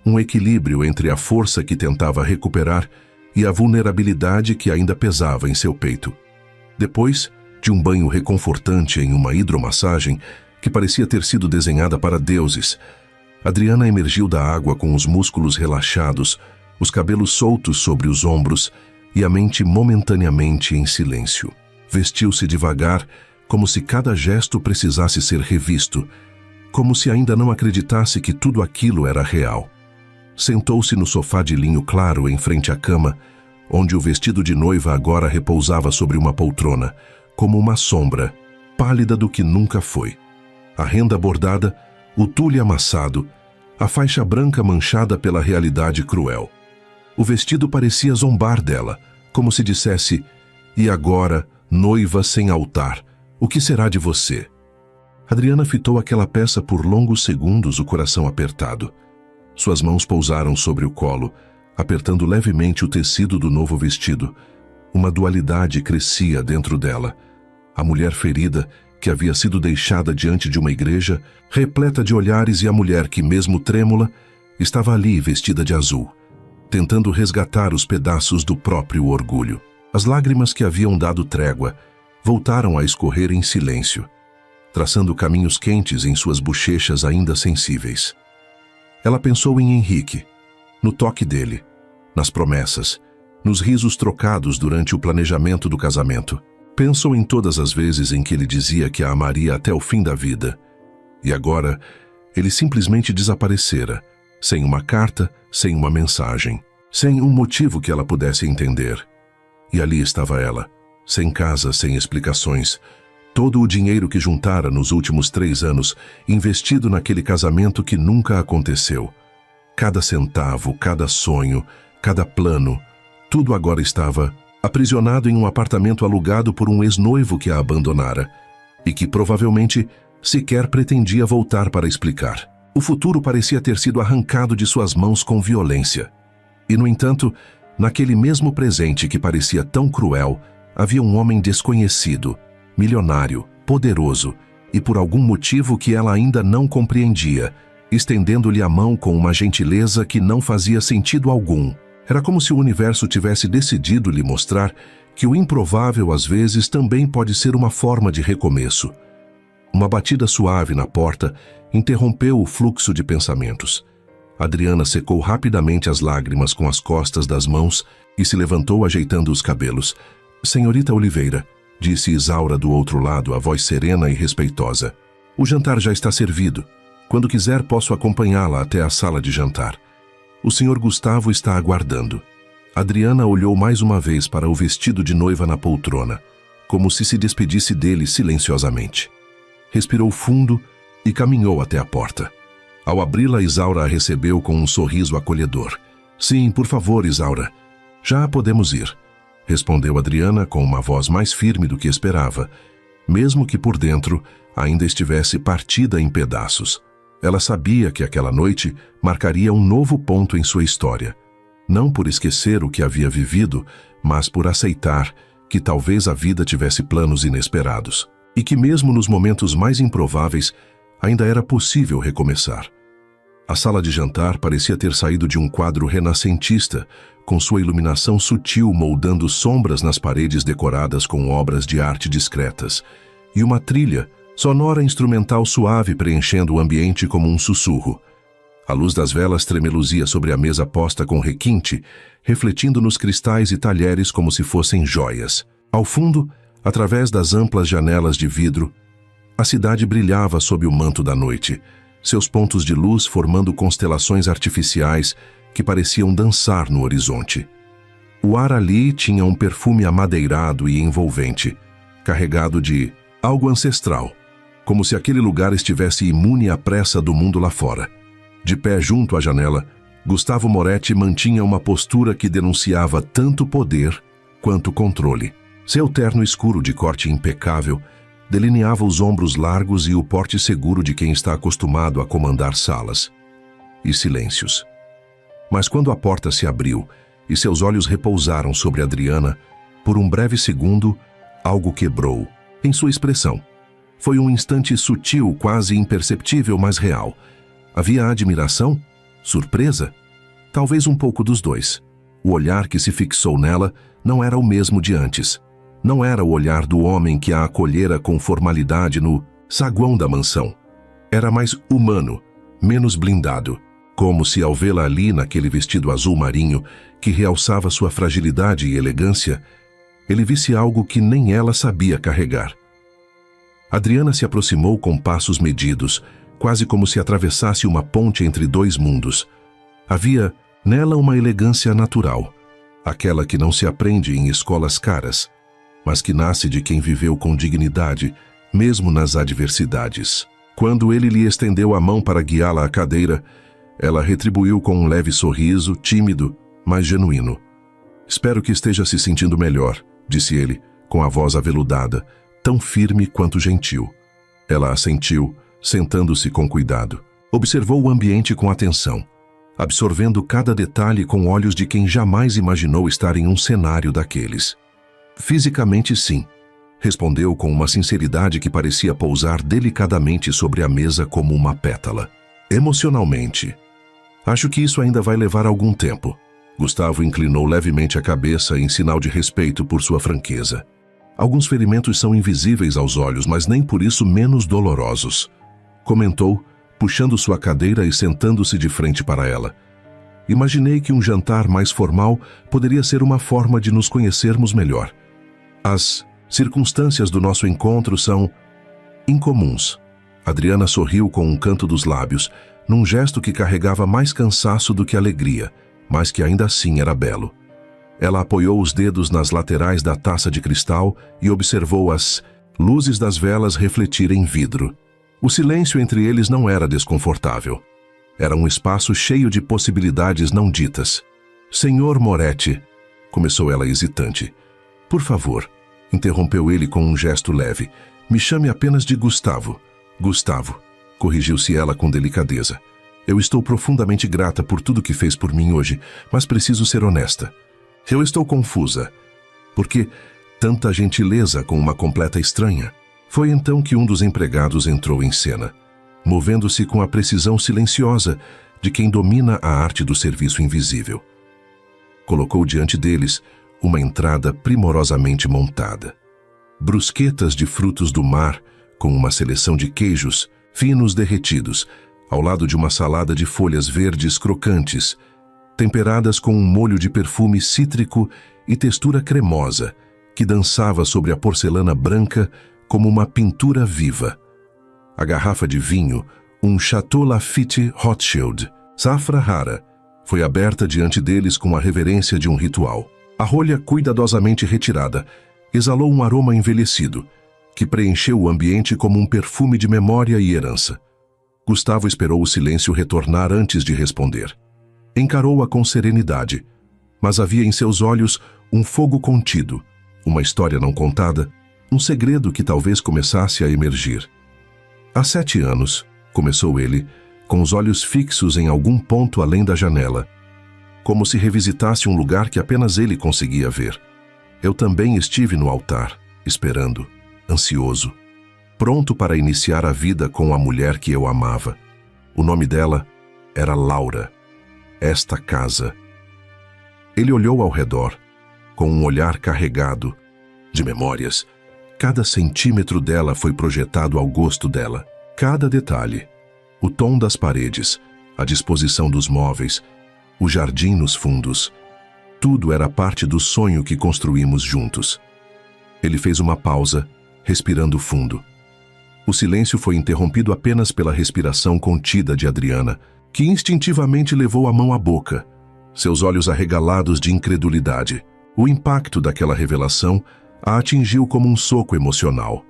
Um equilíbrio entre a força que tentava recuperar e a vulnerabilidade que ainda pesava em seu peito. Depois de um banho reconfortante em uma hidromassagem que parecia ter sido desenhada para deuses, Adriana emergiu da água com os músculos relaxados, os cabelos soltos sobre os ombros e a mente momentaneamente em silêncio. Vestiu-se devagar, como se cada gesto precisasse ser revisto, como se ainda não acreditasse que tudo aquilo era real. Sentou-se no sofá de linho claro em frente à cama, onde o vestido de noiva agora repousava sobre uma poltrona, como uma sombra, pálida do que nunca foi. A renda bordada, o tule amassado, a faixa branca manchada pela realidade cruel. O vestido parecia zombar dela, como se dissesse: "E agora, noiva sem altar, o que será de você?" Adriana fitou aquela peça por longos segundos, o coração apertado. Suas mãos pousaram sobre o colo, apertando levemente o tecido do novo vestido. Uma dualidade crescia dentro dela. A mulher ferida, que havia sido deixada diante de uma igreja, repleta de olhares, e a mulher que, mesmo trêmula, estava ali vestida de azul, tentando resgatar os pedaços do próprio orgulho. As lágrimas que haviam dado trégua voltaram a escorrer em silêncio, traçando caminhos quentes em suas bochechas ainda sensíveis. Ela pensou em Henrique, no toque dele, nas promessas, nos risos trocados durante o planejamento do casamento. Pensou em todas as vezes em que ele dizia que a amaria até o fim da vida. E agora, ele simplesmente desaparecera, sem uma carta, sem uma mensagem, sem um motivo que ela pudesse entender. E ali estava ela, sem casa, sem explicações. Todo o dinheiro que juntara nos últimos 3 anos, investido naquele casamento que nunca aconteceu. Cada centavo, cada sonho, cada plano, tudo agora estava aprisionado em um apartamento alugado por um ex-noivo que a abandonara e que provavelmente sequer pretendia voltar para explicar. O futuro parecia ter sido arrancado de suas mãos com violência. E, no entanto, naquele mesmo presente que parecia tão cruel, havia um homem desconhecido, milionário, poderoso, e por algum motivo que ela ainda não compreendia, estendendo-lhe a mão com uma gentileza que não fazia sentido algum. Era como se o universo tivesse decidido lhe mostrar que o improvável às vezes também pode ser uma forma de recomeço. Uma batida suave na porta interrompeu o fluxo de pensamentos. Adriana secou rapidamente as lágrimas com as costas das mãos e se levantou ajeitando os cabelos. "Senhorita Oliveira", disse Isaura do outro lado, a voz serena e respeitosa. "O jantar já está servido. Quando quiser, posso acompanhá-la até a sala de jantar. O senhor Gustavo está aguardando." Adriana olhou mais uma vez para o vestido de noiva na poltrona, como se despedisse dele silenciosamente. Respirou fundo e caminhou até a porta. Ao abri-la, Isaura a recebeu com um sorriso acolhedor. "Sim, por favor, Isaura. Já podemos ir", respondeu Adriana com uma voz mais firme do que esperava, mesmo que por dentro ainda estivesse partida em pedaços. Ela sabia que aquela noite marcaria um novo ponto em sua história. Não por esquecer o que havia vivido, mas por aceitar que talvez a vida tivesse planos inesperados. E que mesmo nos momentos mais improváveis, ainda era possível recomeçar. A sala de jantar parecia ter saído de um quadro renascentista, com sua iluminação sutil moldando sombras nas paredes decoradas com obras de arte discretas, e uma trilha sonora instrumental suave preenchendo o ambiente como um sussurro. A luz das velas tremeluzia sobre a mesa posta com requinte, refletindo nos cristais e talheres como se fossem joias. Ao fundo, através das amplas janelas de vidro, a cidade brilhava sob o manto da noite, seus pontos de luz formando constelações artificiais que pareciam dançar no horizonte. O ar ali tinha um perfume amadeirado e envolvente, carregado de algo ancestral, como se aquele lugar estivesse imune à pressa do mundo lá fora. De pé junto à janela, Gustavo Moretti mantinha uma postura que denunciava tanto poder quanto controle. Seu terno escuro de corte impecável delineava os ombros largos e o porte seguro de quem está acostumado a comandar salas e silêncios. Mas quando a porta se abriu e seus olhos repousaram sobre Adriana, por um breve segundo, algo quebrou em sua expressão. Foi um instante sutil, quase imperceptível, mas real. Havia admiração? Surpresa? Talvez um pouco dos dois. O olhar que se fixou nela não era o mesmo de antes. Não era o olhar do homem que a acolhera com formalidade no saguão da mansão. Era mais humano, menos blindado, como se ao vê-la ali naquele vestido azul marinho que realçava sua fragilidade e elegância, ele visse algo que nem ela sabia carregar. Adriana se aproximou com passos medidos, quase como se atravessasse uma ponte entre dois mundos. Havia nela uma elegância natural, aquela que não se aprende em escolas caras, mas que nasce de quem viveu com dignidade, mesmo nas adversidades. Quando ele lhe estendeu a mão para guiá-la à cadeira, ela retribuiu com um leve sorriso, tímido, mais genuíno. Espero que esteja se sentindo melhor, disse ele, com a voz aveludada, tão firme quanto gentil. Ela assentiu, sentando-se com cuidado. Observou o ambiente com atenção, absorvendo cada detalhe com olhos de quem jamais imaginou estar em um cenário daqueles. Fisicamente, sim, respondeu com uma sinceridade que parecia pousar delicadamente sobre a mesa como uma pétala. Emocionalmente, acho que isso ainda vai levar algum tempo. Gustavo inclinou levemente a cabeça em sinal de respeito por sua franqueza. Alguns ferimentos são invisíveis aos olhos, mas nem por isso menos dolorosos, comentou, puxando sua cadeira e sentando-se de frente para ela. Imaginei que um jantar mais formal poderia ser uma forma de nos conhecermos melhor. As circunstâncias do nosso encontro são incomuns. Adriana sorriu com um canto dos lábios, num gesto que carregava mais cansaço do que alegria, mas que ainda assim era belo. Ela apoiou os dedos nas laterais da taça de cristal e observou as luzes das velas refletir em vidro. O silêncio entre eles não era desconfortável. Era um espaço cheio de possibilidades não ditas. Senhor Moretti, começou ela hesitante. Por favor, interrompeu ele com um gesto leve. Me chame apenas de Gustavo. Gustavo, corrigiu-se ela com delicadeza. Eu estou profundamente grata por tudo que fez por mim hoje, mas preciso ser honesta. Eu estou confusa. Por que tanta gentileza com uma completa estranha? Foi então que um dos empregados entrou em cena, movendo-se com a precisão silenciosa de quem domina a arte do serviço invisível. Colocou diante deles uma entrada primorosamente montada. Brusquetas de frutos do mar, com uma seleção de queijos finos derretidos, ao lado de uma salada de folhas verdes crocantes, temperadas com um molho de perfume cítrico e textura cremosa, que dançava sobre a porcelana branca como uma pintura viva. A garrafa de vinho, um Chateau Lafite Rothschild, safra rara, foi aberta diante deles com a reverência de um ritual. A rolha cuidadosamente retirada exalou um aroma envelhecido, que preencheu o ambiente como um perfume de memória e herança. Gustavo esperou o silêncio retornar antes de responder. Encarou-a com serenidade, mas havia em seus olhos um fogo contido, uma história não contada, um segredo que talvez começasse a emergir. Há 7 anos, começou ele, com os olhos fixos em algum ponto além da janela, como se revisitasse um lugar que apenas ele conseguia ver. Eu também estive no altar, esperando, ansioso, pronto para iniciar a vida com a mulher que eu amava. O nome dela era Laura. Esta casa. Ele olhou ao redor, com um olhar carregado de memórias. Cada centímetro dela foi projetado ao gosto dela. Cada detalhe, o tom das paredes, a disposição dos móveis, o jardim nos fundos, tudo era parte do sonho que construímos juntos. Ele fez uma pausa, respirando fundo. O silêncio foi interrompido apenas pela respiração contida de Adriana, que instintivamente levou a mão à boca, seus olhos arregalados de incredulidade. O impacto daquela revelação a atingiu como um soco emocional.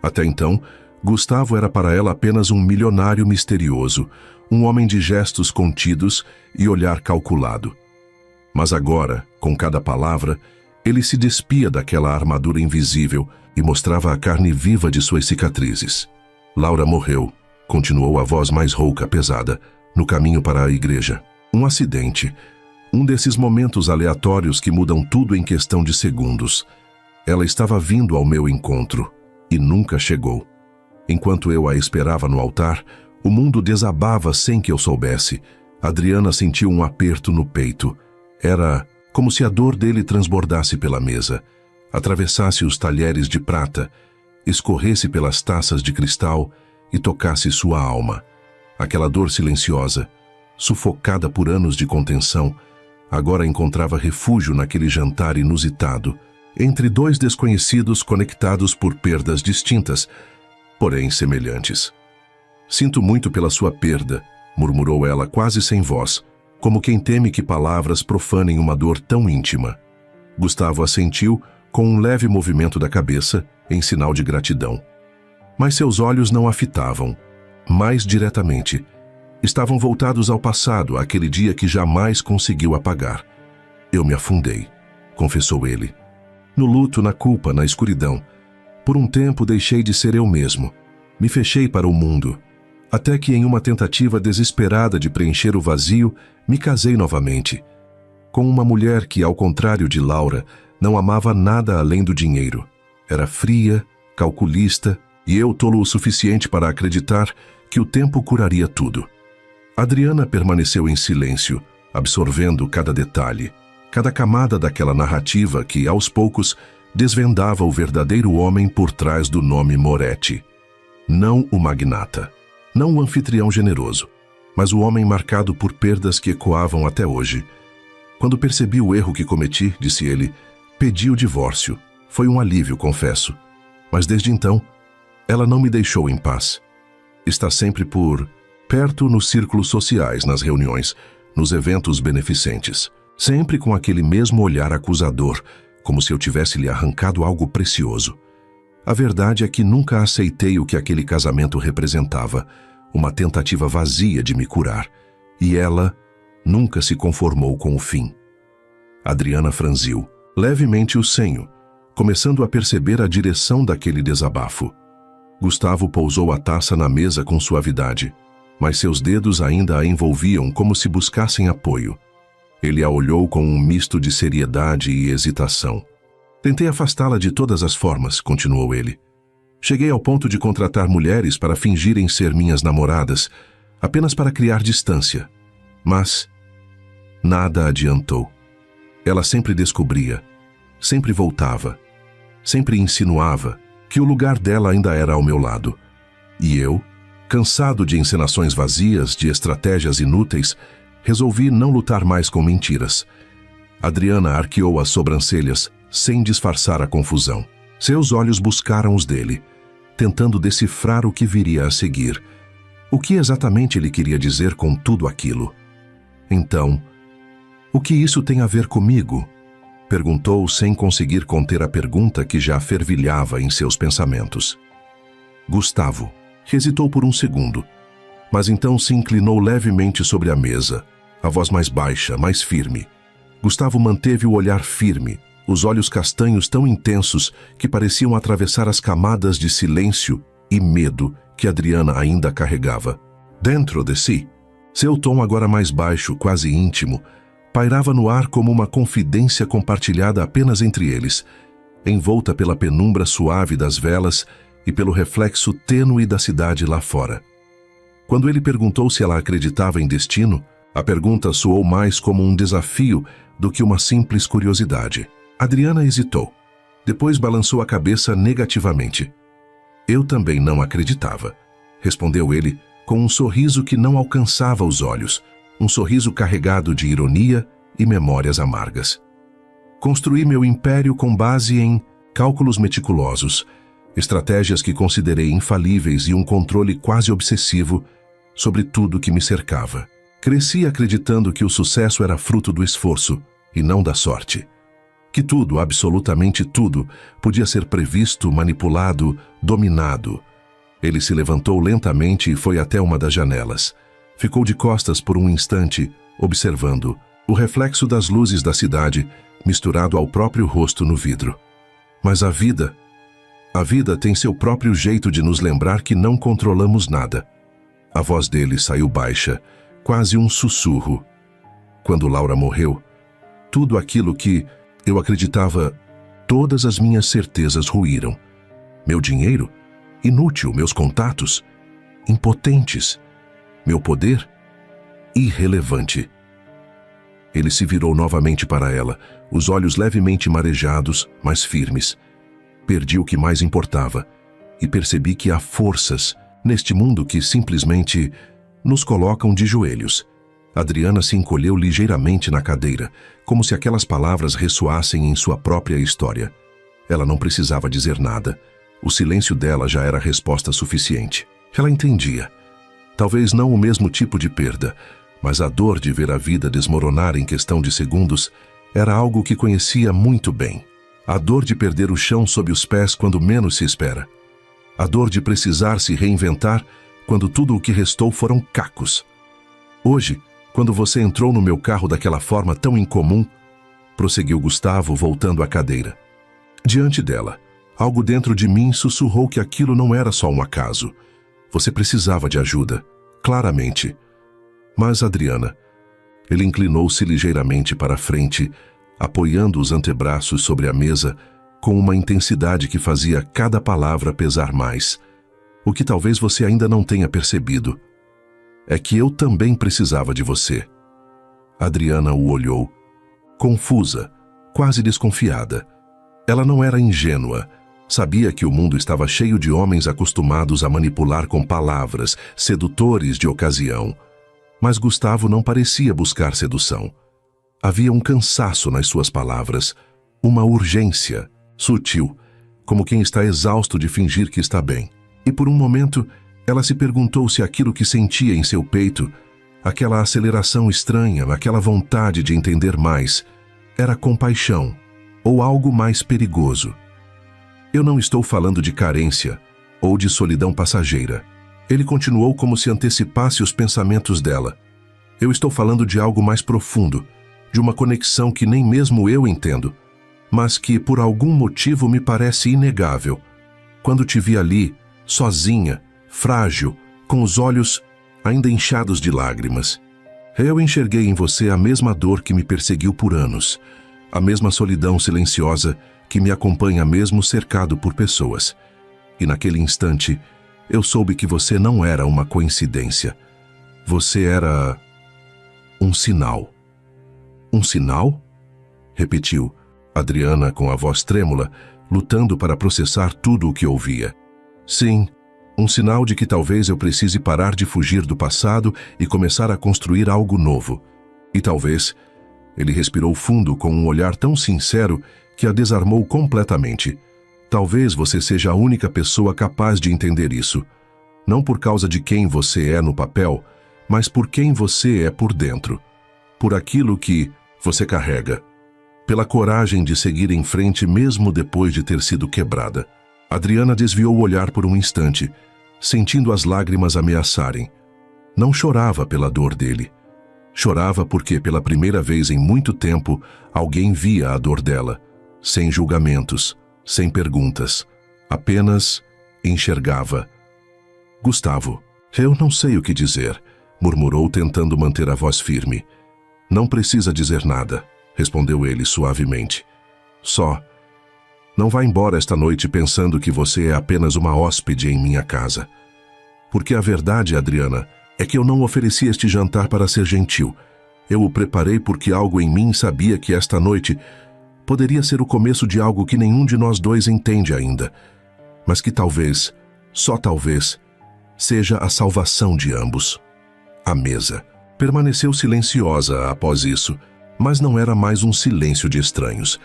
Até então, Gustavo era para ela apenas um milionário misterioso, um homem de gestos contidos e olhar calculado. Mas agora, com cada palavra, ele se despia daquela armadura invisível e mostrava a carne viva de suas cicatrizes. Laura morreu, continuou a voz mais rouca, pesada, no caminho para a igreja. Um acidente, um desses momentos aleatórios que mudam tudo em questão de segundos. Ela estava vindo ao meu encontro e nunca chegou. Enquanto eu a esperava no altar, o mundo desabava sem que eu soubesse. Adriana sentiu um aperto no peito. Era como se a dor dele transbordasse pela mesa, atravessasse os talheres de prata, escorresse pelas taças de cristal e tocasse sua alma. Aquela dor silenciosa, sufocada por anos de contenção, agora encontrava refúgio naquele jantar inusitado, entre 2 desconhecidos conectados por perdas distintas, porém semelhantes. Sinto muito pela sua perda, murmurou ela quase sem voz, como quem teme que palavras profanem uma dor tão íntima. Gustavo assentiu com um leve movimento da cabeça, em sinal de gratidão. Mas seus olhos não a fitavam. Mais diretamente, estavam voltados ao passado, àquele dia que jamais conseguiu apagar. Eu me afundei, confessou ele. No luto, na culpa, na escuridão. Por um tempo deixei de ser eu mesmo. Me fechei para o mundo. Até que, em uma tentativa desesperada de preencher o vazio, me casei novamente. Com uma mulher que, ao contrário de Laura, não amava nada além do dinheiro. Era fria, calculista, e eu tolo o suficiente para acreditar que o tempo curaria tudo. Adriana permaneceu em silêncio, absorvendo cada detalhe, cada camada daquela narrativa que, aos poucos, desvendava o verdadeiro homem por trás do nome Moretti. Não o magnata, não o anfitrião generoso, mas o homem marcado por perdas que ecoavam até hoje. Quando percebi o erro que cometi, disse ele, pedi o divórcio. Foi um alívio, confesso. Mas desde então, ela não me deixou em paz. Está sempre por perto nos círculos sociais, nas reuniões, nos eventos beneficentes. Sempre com aquele mesmo olhar acusador, como se eu tivesse lhe arrancado algo precioso. A verdade é que nunca aceitei o que aquele casamento representava, uma tentativa vazia de me curar. E ela nunca se conformou com o fim. Adriana franziu levemente o senho, começando a perceber a direção daquele desabafo. Gustavo pousou a taça na mesa com suavidade, mas seus dedos ainda a envolviam como se buscassem apoio. Ele a olhou com um misto de seriedade e hesitação. Tentei afastá-la de todas as formas, continuou ele. Cheguei ao ponto de contratar mulheres para fingirem ser minhas namoradas, apenas para criar distância. Mas nada adiantou. Ela sempre descobria, sempre voltava, sempre insinuava que o lugar dela ainda era ao meu lado. E eu, cansado de encenações vazias, de estratégias inúteis, resolvi não lutar mais com mentiras. Adriana arqueou as sobrancelhas, sem disfarçar a confusão. Seus olhos buscaram os dele, tentando decifrar o que viria a seguir. O que exatamente ele queria dizer com tudo aquilo? Então, o que isso tem a ver comigo? Perguntou sem conseguir conter a pergunta que já fervilhava em seus pensamentos. Gustavo hesitou por um segundo, mas então se inclinou levemente sobre a mesa, a voz mais baixa, mais firme. Gustavo manteve o olhar firme, os olhos castanhos tão intensos que pareciam atravessar as camadas de silêncio e medo que Adriana ainda carregava. Dentro de si, seu tom agora mais baixo, quase íntimo, pairava no ar como uma confidência compartilhada apenas entre eles, envolta pela penumbra suave das velas e pelo reflexo tênue da cidade lá fora. Quando ele perguntou se ela acreditava em destino, a pergunta soou mais como um desafio do que uma simples curiosidade. Adriana hesitou. Depois balançou a cabeça negativamente. Eu também não acreditava, respondeu ele com um sorriso que não alcançava os olhos, um sorriso carregado de ironia e memórias amargas. Construí meu império com base em cálculos meticulosos, estratégias que considerei infalíveis e um controle quase obsessivo sobre tudo que me cercava. Cresci acreditando que o sucesso era fruto do esforço e não da sorte. Que tudo, absolutamente tudo, podia ser previsto, manipulado, dominado. Ele se levantou lentamente e foi até uma das janelas. Ficou de costas por um instante, observando o reflexo das luzes da cidade, misturado ao próprio rosto no vidro. Mas a vida tem seu próprio jeito de nos lembrar que não controlamos nada. A voz dele saiu baixa, quase um sussurro. Quando Laura morreu, tudo aquilo que eu acreditava, todas as minhas certezas ruíram. Meu dinheiro? Inútil. Meus contatos? Impotentes. Meu poder? Irrelevante. Ele se virou novamente para ela, os olhos levemente marejados, mas firmes. Perdi o que mais importava e percebi que há forças neste mundo que simplesmente nos colocam de joelhos. Adriana se encolheu ligeiramente na cadeira, como se aquelas palavras ressoassem em sua própria história. Ela não precisava dizer nada. O silêncio dela já era resposta suficiente. Ela entendia. Talvez não o mesmo tipo de perda, mas a dor de ver a vida desmoronar em questão de segundos era algo que conhecia muito bem. A dor de perder o chão sob os pés quando menos se espera. A dor de precisar se reinventar quando tudo o que restou foram cacos. Hoje, quando você entrou no meu carro daquela forma tão incomum, prosseguiu Gustavo, voltando à cadeira. Diante dela, algo dentro de mim sussurrou que aquilo não era só um acaso. Você precisava de ajuda, claramente. Mas, Adriana... Ele inclinou-se ligeiramente para a frente, apoiando os antebraços sobre a mesa, com uma intensidade que fazia cada palavra pesar mais. O que talvez você ainda não tenha percebido é que eu também precisava de você. Adriana o olhou, confusa, quase desconfiada. Ela não era ingênua. Sabia que o mundo estava cheio de homens acostumados a manipular com palavras, sedutores de ocasião. Mas Gustavo não parecia buscar sedução. Havia um cansaço nas suas palavras, uma urgência, sutil, como quem está exausto de fingir que está bem. E por um momento, ela se perguntou se aquilo que sentia em seu peito, aquela aceleração estranha, aquela vontade de entender mais, era compaixão ou algo mais perigoso. Eu não estou falando de carência ou de solidão passageira. Ele continuou como se antecipasse os pensamentos dela. Eu estou falando de algo mais profundo, de uma conexão que nem mesmo eu entendo, mas que por algum motivo me parece inegável. Quando te vi ali, sozinha, frágil, com os olhos ainda inchados de lágrimas, eu enxerguei em você a mesma dor que me perseguiu por anos, a mesma solidão silenciosa que me acompanha mesmo cercado por pessoas. E naquele instante, eu soube que você não era uma coincidência. Você era um sinal. Um sinal? Repetiu Adriana com a voz trêmula, lutando para processar tudo o que ouvia. Sim, um sinal de que talvez eu precise parar de fugir do passado e começar a construir algo novo. E talvez... Ele respirou fundo com um olhar tão sincero que a desarmou completamente. Talvez você seja a única pessoa capaz de entender isso. Não por causa de quem você é no papel, mas por quem você é por dentro. Por aquilo que você carrega. Pela coragem de seguir em frente mesmo depois de ter sido quebrada. Adriana desviou o olhar por um instante, sentindo as lágrimas ameaçarem. Não chorava pela dor dele. Chorava porque, pela primeira vez em muito tempo, alguém via a dor dela, sem julgamentos, sem perguntas, apenas enxergava. Gustavo, eu não sei o que dizer, murmurou tentando manter a voz firme. Não precisa dizer nada, respondeu ele suavemente. Só, não vá embora esta noite pensando que você é apenas uma hóspede em minha casa. Porque a verdade, Adriana, é que eu não ofereci este jantar para ser gentil. Eu o preparei porque algo em mim sabia que esta noite poderia ser o começo de algo que nenhum de nós dois entende ainda, mas que talvez, só talvez, seja a salvação de ambos. A mesa permaneceu silenciosa após isso, mas não era mais um silêncio de estranhos.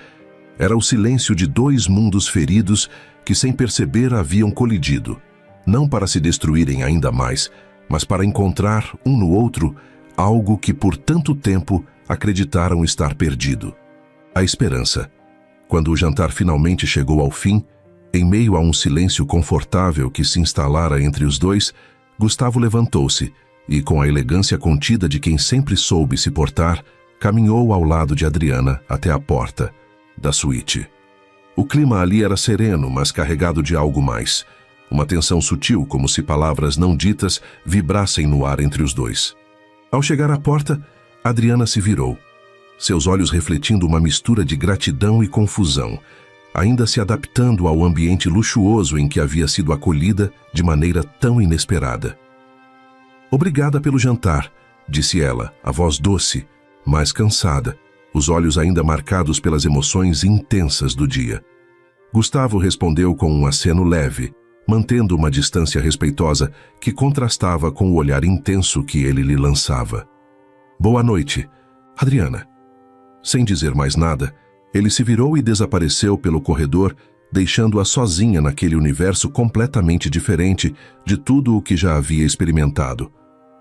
Era o silêncio de dois mundos feridos que, sem perceber, haviam colidido, não para se destruírem ainda mais, mas para encontrar um no outro algo que por tanto tempo acreditaram estar perdido. A esperança. Quando o jantar finalmente chegou ao fim, em meio a um silêncio confortável que se instalara entre os dois, Gustavo levantou-se e, com a elegância contida de quem sempre soube se portar, caminhou ao lado de Adriana até a porta da suíte. O clima ali era sereno, mas carregado de algo mais. Uma tensão sutil, como se palavras não ditas vibrassem no ar entre os dois. Ao chegar à porta, Adriana se virou, seus olhos refletindo uma mistura de gratidão e confusão, ainda se adaptando ao ambiente luxuoso em que havia sido acolhida de maneira tão inesperada. Obrigada pelo jantar, disse ela, a voz doce, mas cansada, os olhos ainda marcados pelas emoções intensas do dia. Gustavo respondeu com um aceno leve, mantendo uma distância respeitosa que contrastava com o olhar intenso que ele lhe lançava. Boa noite, Adriana. Sem dizer mais nada, ele se virou e desapareceu pelo corredor, deixando-a sozinha naquele universo completamente diferente de tudo o que já havia experimentado.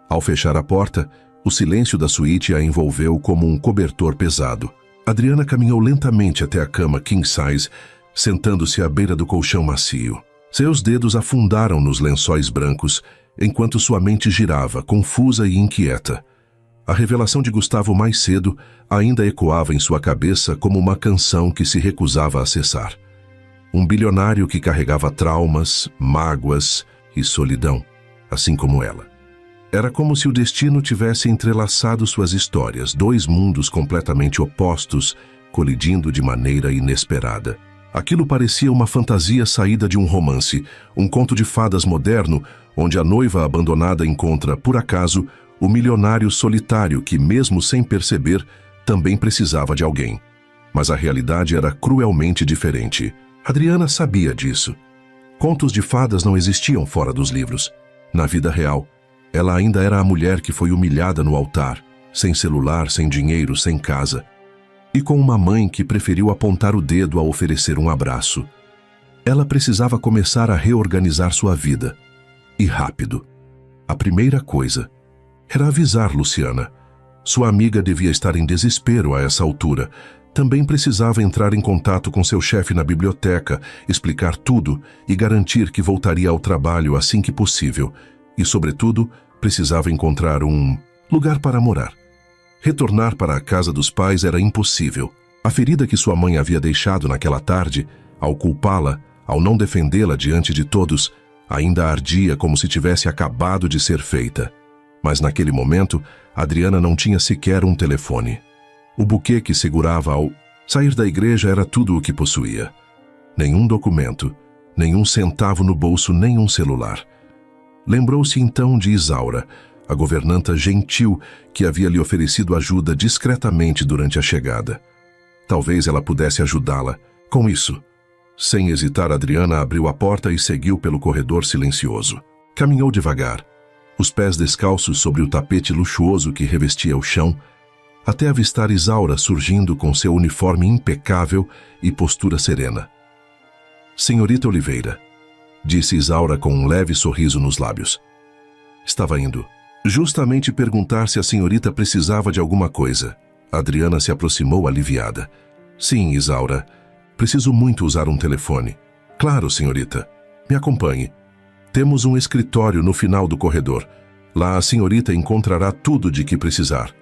Ao fechar a porta, o silêncio da suíte a envolveu como um cobertor pesado. Adriana caminhou lentamente até a cama king size, sentando-se à beira do colchão macio. Seus dedos afundaram nos lençóis brancos, enquanto sua mente girava, confusa e inquieta. A revelação de Gustavo mais cedo ainda ecoava em sua cabeça como uma canção que se recusava a cessar. Um bilionário que carregava traumas, mágoas e solidão, assim como ela. Era como se o destino tivesse entrelaçado suas histórias, dois mundos completamente opostos, colidindo de maneira inesperada. Aquilo parecia uma fantasia saída de um romance, um conto de fadas moderno, onde a noiva abandonada encontra, por acaso, o milionário solitário que, mesmo sem perceber, também precisava de alguém. Mas a realidade era cruelmente diferente. Adriana sabia disso. Contos de fadas não existiam fora dos livros. Na vida real, ela ainda era a mulher que foi humilhada no altar, sem celular, sem dinheiro, sem casa. E com uma mãe que preferiu apontar o dedo a oferecer um abraço. Ela precisava começar a reorganizar sua vida. E rápido. A primeira coisa era avisar Luciana. Sua amiga devia estar em desespero a essa altura. Também precisava entrar em contato com seu chefe na biblioteca, explicar tudo e garantir que voltaria ao trabalho assim que possível. E, sobretudo, precisava encontrar um lugar para morar. Retornar para a casa dos pais era impossível. A ferida que sua mãe havia deixado naquela tarde, ao culpá-la, ao não defendê-la diante de todos, ainda ardia como se tivesse acabado de ser feita. Mas naquele momento, Adriana não tinha sequer um telefone. O buquê que segurava ao sair da igreja era tudo o que possuía. Nenhum documento, nenhum centavo no bolso, nenhum celular. Lembrou-se então de Isaura, a governanta gentil que havia lhe oferecido ajuda discretamente durante a chegada. Talvez ela pudesse ajudá-la. Com isso, sem hesitar, Adriana abriu a porta e seguiu pelo corredor silencioso. Caminhou devagar, os pés descalços sobre o tapete luxuoso que revestia o chão, até avistar Isaura surgindo com seu uniforme impecável e postura serena. "Senhorita Oliveira", disse Isaura com um leve sorriso nos lábios. Estava indo justamente perguntar se a senhorita precisava de alguma coisa. Adriana se aproximou aliviada. "Sim, Isaura. Preciso muito usar um telefone." "Claro, senhorita. Me acompanhe. Temos um escritório no final do corredor. Lá a senhorita encontrará tudo de que precisar."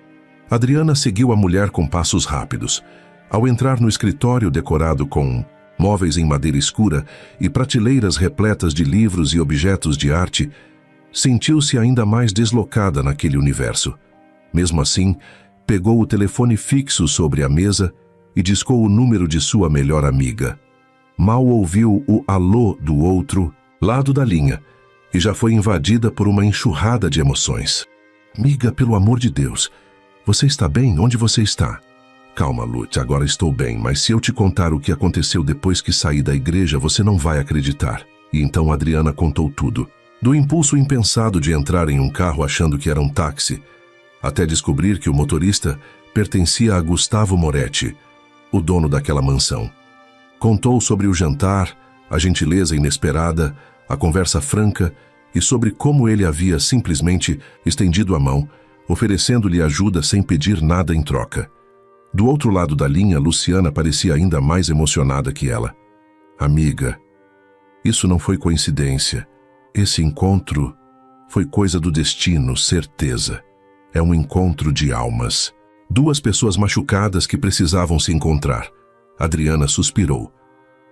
Adriana seguiu a mulher com passos rápidos. Ao entrar no escritório decorado com móveis em madeira escura e prateleiras repletas de livros e objetos de arte, sentiu-se ainda mais deslocada naquele universo. Mesmo assim, pegou o telefone fixo sobre a mesa e discou o número de sua melhor amiga. Mal ouviu o alô do outro lado da linha e já foi invadida por uma enxurrada de emoções. "Amiga, pelo amor de Deus, você está bem? Onde você está?" "Calma, Lute, agora estou bem, mas se eu te contar o que aconteceu depois que saí da igreja, você não vai acreditar." E então Adriana contou tudo. Do impulso impensado de entrar em um carro achando que era um táxi, até descobrir que o motorista pertencia a Gustavo Moretti, o dono daquela mansão. Contou sobre o jantar, a gentileza inesperada, a conversa franca e sobre como ele havia simplesmente estendido a mão, oferecendo-lhe ajuda sem pedir nada em troca. Do outro lado da linha, Luciana parecia ainda mais emocionada que ela. "Amiga, isso não foi coincidência. Esse encontro foi coisa do destino, certeza. É um encontro de almas. Duas pessoas machucadas que precisavam se encontrar." Adriana suspirou.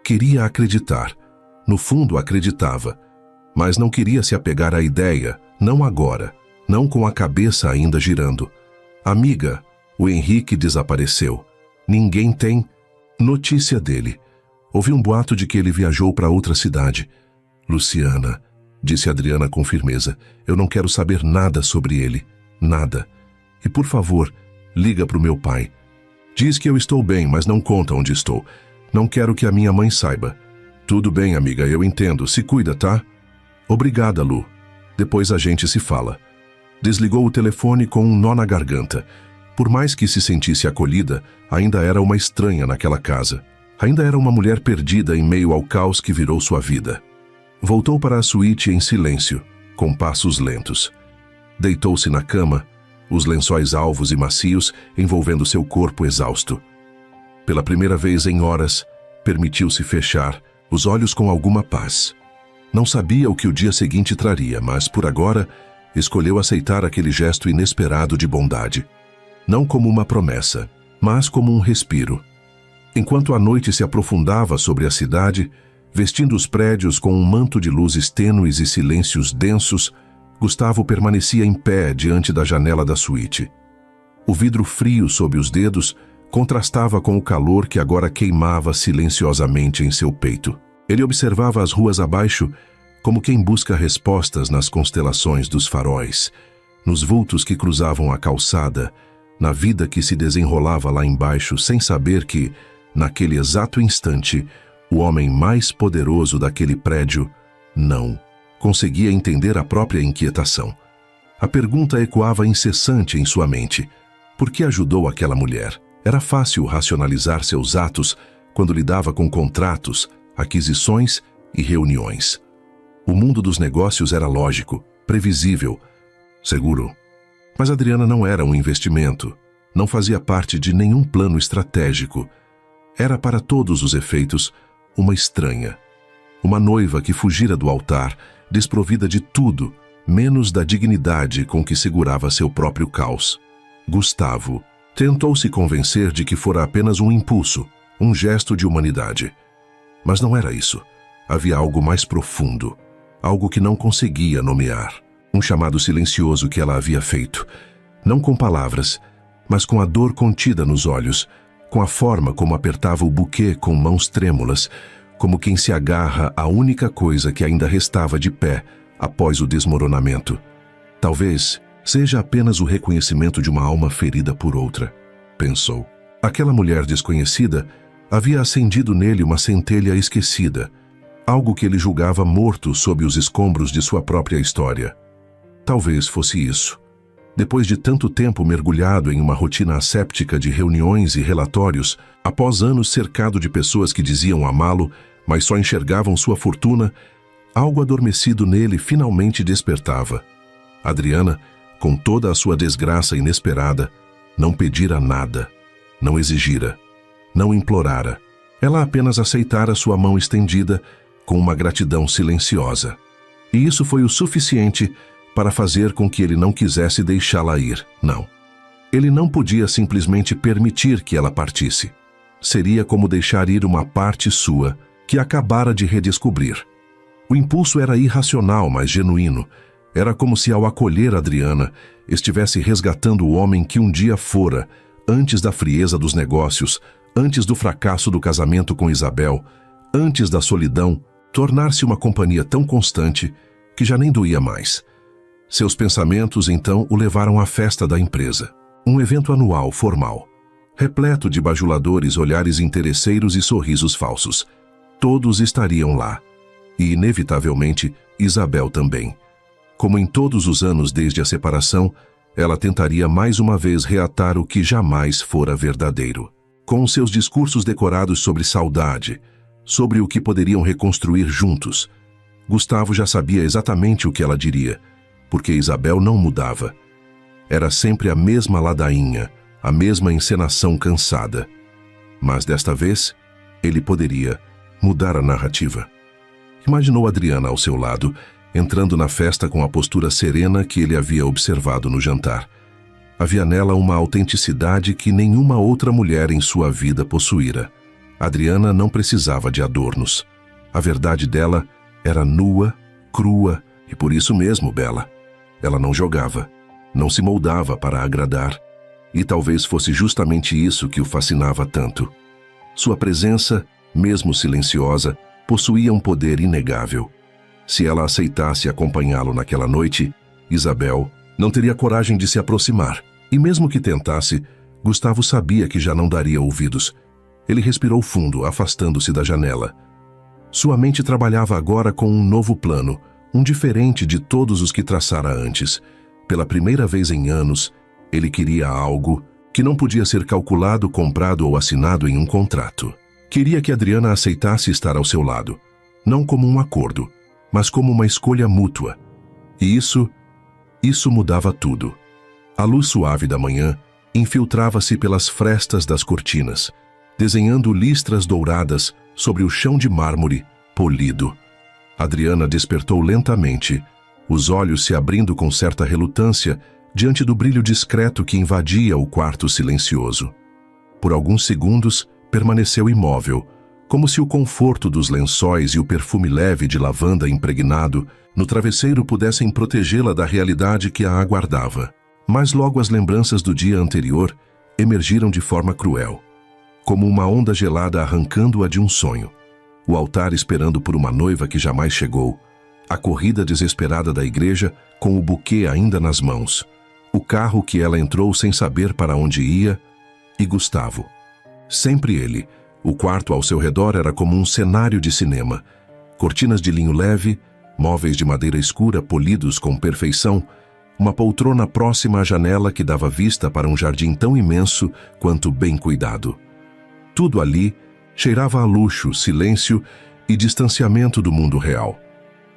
Queria acreditar. No fundo, acreditava. Mas não queria se apegar à ideia, não agora, não com a cabeça ainda girando. "Amiga, o Henrique desapareceu. Ninguém tem notícia dele. Ouvi um boato de que ele viajou para outra cidade." "Luciana", disse Adriana com firmeza, "eu não quero saber nada sobre ele. Nada. E por favor, liga para o meu pai. Diz que eu estou bem, mas não conta onde estou. Não quero que a minha mãe saiba." "Tudo bem, amiga, eu entendo. Se cuida, tá?" "Obrigada, Lu. Depois a gente se fala." Desligou o telefone com um nó na garganta. Por mais que se sentisse acolhida, ainda era uma estranha naquela casa. Ainda era uma mulher perdida em meio ao caos que virou sua vida. Voltou para a suíte em silêncio, com passos lentos. Deitou-se na cama, os lençóis alvos e macios envolvendo seu corpo exausto. Pela primeira vez em horas, permitiu-se fechar os olhos com alguma paz. Não sabia o que o dia seguinte traria, mas por agora escolheu aceitar aquele gesto inesperado de bondade. Não como uma promessa, mas como um respiro. Enquanto a noite se aprofundava sobre a cidade, vestindo os prédios com um manto de luzes tênues e silêncios densos, Gustavo permanecia em pé diante da janela da suíte. O vidro frio sob os dedos contrastava com o calor que agora queimava silenciosamente em seu peito. Ele observava as ruas abaixo como quem busca respostas nas constelações dos faróis, nos vultos que cruzavam a calçada, na vida que se desenrolava lá embaixo sem saber que, naquele exato instante, o homem mais poderoso daquele prédio não conseguia entender a própria inquietação. A pergunta ecoava incessante em sua mente. Por que ajudou aquela mulher? Era fácil racionalizar seus atos quando lidava com contratos, aquisições e reuniões. O mundo dos negócios era lógico, previsível, seguro. Mas Adriana não era um investimento, não fazia parte de nenhum plano estratégico. Era, para todos os efeitos, uma estranha. Uma noiva que fugira do altar, desprovida de tudo, menos da dignidade com que segurava seu próprio caos. Gustavo tentou se convencer de que fora apenas um impulso, um gesto de humanidade. Mas não era isso. Havia algo mais profundo, algo que não conseguia nomear. Um chamado silencioso que ela havia feito, não com palavras, mas com a dor contida nos olhos, com a forma como apertava o buquê com mãos trêmulas, como quem se agarra à única coisa que ainda restava de pé após o desmoronamento. Talvez seja apenas o reconhecimento de uma alma ferida por outra, pensou. Aquela mulher desconhecida havia acendido nele uma centelha esquecida, algo que ele julgava morto sob os escombros de sua própria história. Talvez fosse isso. Depois de tanto tempo mergulhado em uma rotina asséptica de reuniões e relatórios, após anos cercado de pessoas que diziam amá-lo, mas só enxergavam sua fortuna, algo adormecido nele finalmente despertava. Adriana, com toda a sua desgraça inesperada, não pedira nada, não exigira, não implorara. Ela apenas aceitara sua mão estendida com uma gratidão silenciosa. E isso foi o suficiente para fazer com que ele não quisesse deixá-la ir, não. Ele não podia simplesmente permitir que ela partisse. Seria como deixar ir uma parte sua que acabara de redescobrir. O impulso era irracional, mas genuíno. Era como se, ao acolher Adriana, estivesse resgatando o homem que um dia fora, antes da frieza dos negócios, antes do fracasso do casamento com Isabel, antes da solidão, tornar-se uma companhia tão constante que já nem doía mais. Seus pensamentos, então, o levaram à festa da empresa. Um evento anual, formal, repleto de bajuladores, olhares interesseiros e sorrisos falsos. Todos estariam lá. E, inevitavelmente, Isabel também. Como em todos os anos desde a separação, ela tentaria mais uma vez reatar o que jamais fora verdadeiro. Com seus discursos decorados sobre saudade, sobre o que poderiam reconstruir juntos, Gustavo já sabia exatamente o que ela diria, porque Isabel não mudava. Era sempre a mesma ladainha, a mesma encenação cansada. Mas desta vez, ele poderia mudar a narrativa. Imaginou Adriana ao seu lado, entrando na festa com a postura serena que ele havia observado no jantar. Havia nela uma autenticidade que nenhuma outra mulher em sua vida possuíra. Adriana não precisava de adornos. A verdade dela era nua, crua e por isso mesmo bela. Ela não jogava, não se moldava para agradar, e talvez fosse justamente isso que o fascinava tanto. Sua presença, mesmo silenciosa, possuía um poder inegável. Se ela aceitasse acompanhá-lo naquela noite, Isabel não teria coragem de se aproximar, e mesmo que tentasse, Gustavo sabia que já não daria ouvidos. Ele respirou fundo, afastando-se da janela. Sua mente trabalhava agora com um novo plano, um diferente de todos os que traçara antes. Pela primeira vez em anos, ele queria algo que não podia ser calculado, comprado ou assinado em um contrato. Queria que Adriana aceitasse estar ao seu lado, não como um acordo, mas como uma escolha mútua. E isso mudava tudo. A luz suave da manhã infiltrava-se pelas frestas das cortinas, desenhando listras douradas sobre o chão de mármore polido. Adriana despertou lentamente, os olhos se abrindo com certa relutância diante do brilho discreto que invadia o quarto silencioso. Por alguns segundos, permaneceu imóvel, como se o conforto dos lençóis e o perfume leve de lavanda impregnado no travesseiro pudessem protegê-la da realidade que a aguardava. Mas logo as lembranças do dia anterior emergiram de forma cruel, como uma onda gelada arrancando-a de um sonho. O altar esperando por uma noiva que jamais chegou, a corrida desesperada da igreja com o buquê ainda nas mãos, o carro que ela entrou sem saber para onde ia, e Gustavo. Sempre ele. O quarto ao seu redor era como um cenário de cinema. Cortinas de linho leve, móveis de madeira escura polidos com perfeição, uma poltrona próxima à janela que dava vista para um jardim tão imenso quanto bem cuidado. Tudo ali cheirava a luxo, silêncio e distanciamento do mundo real.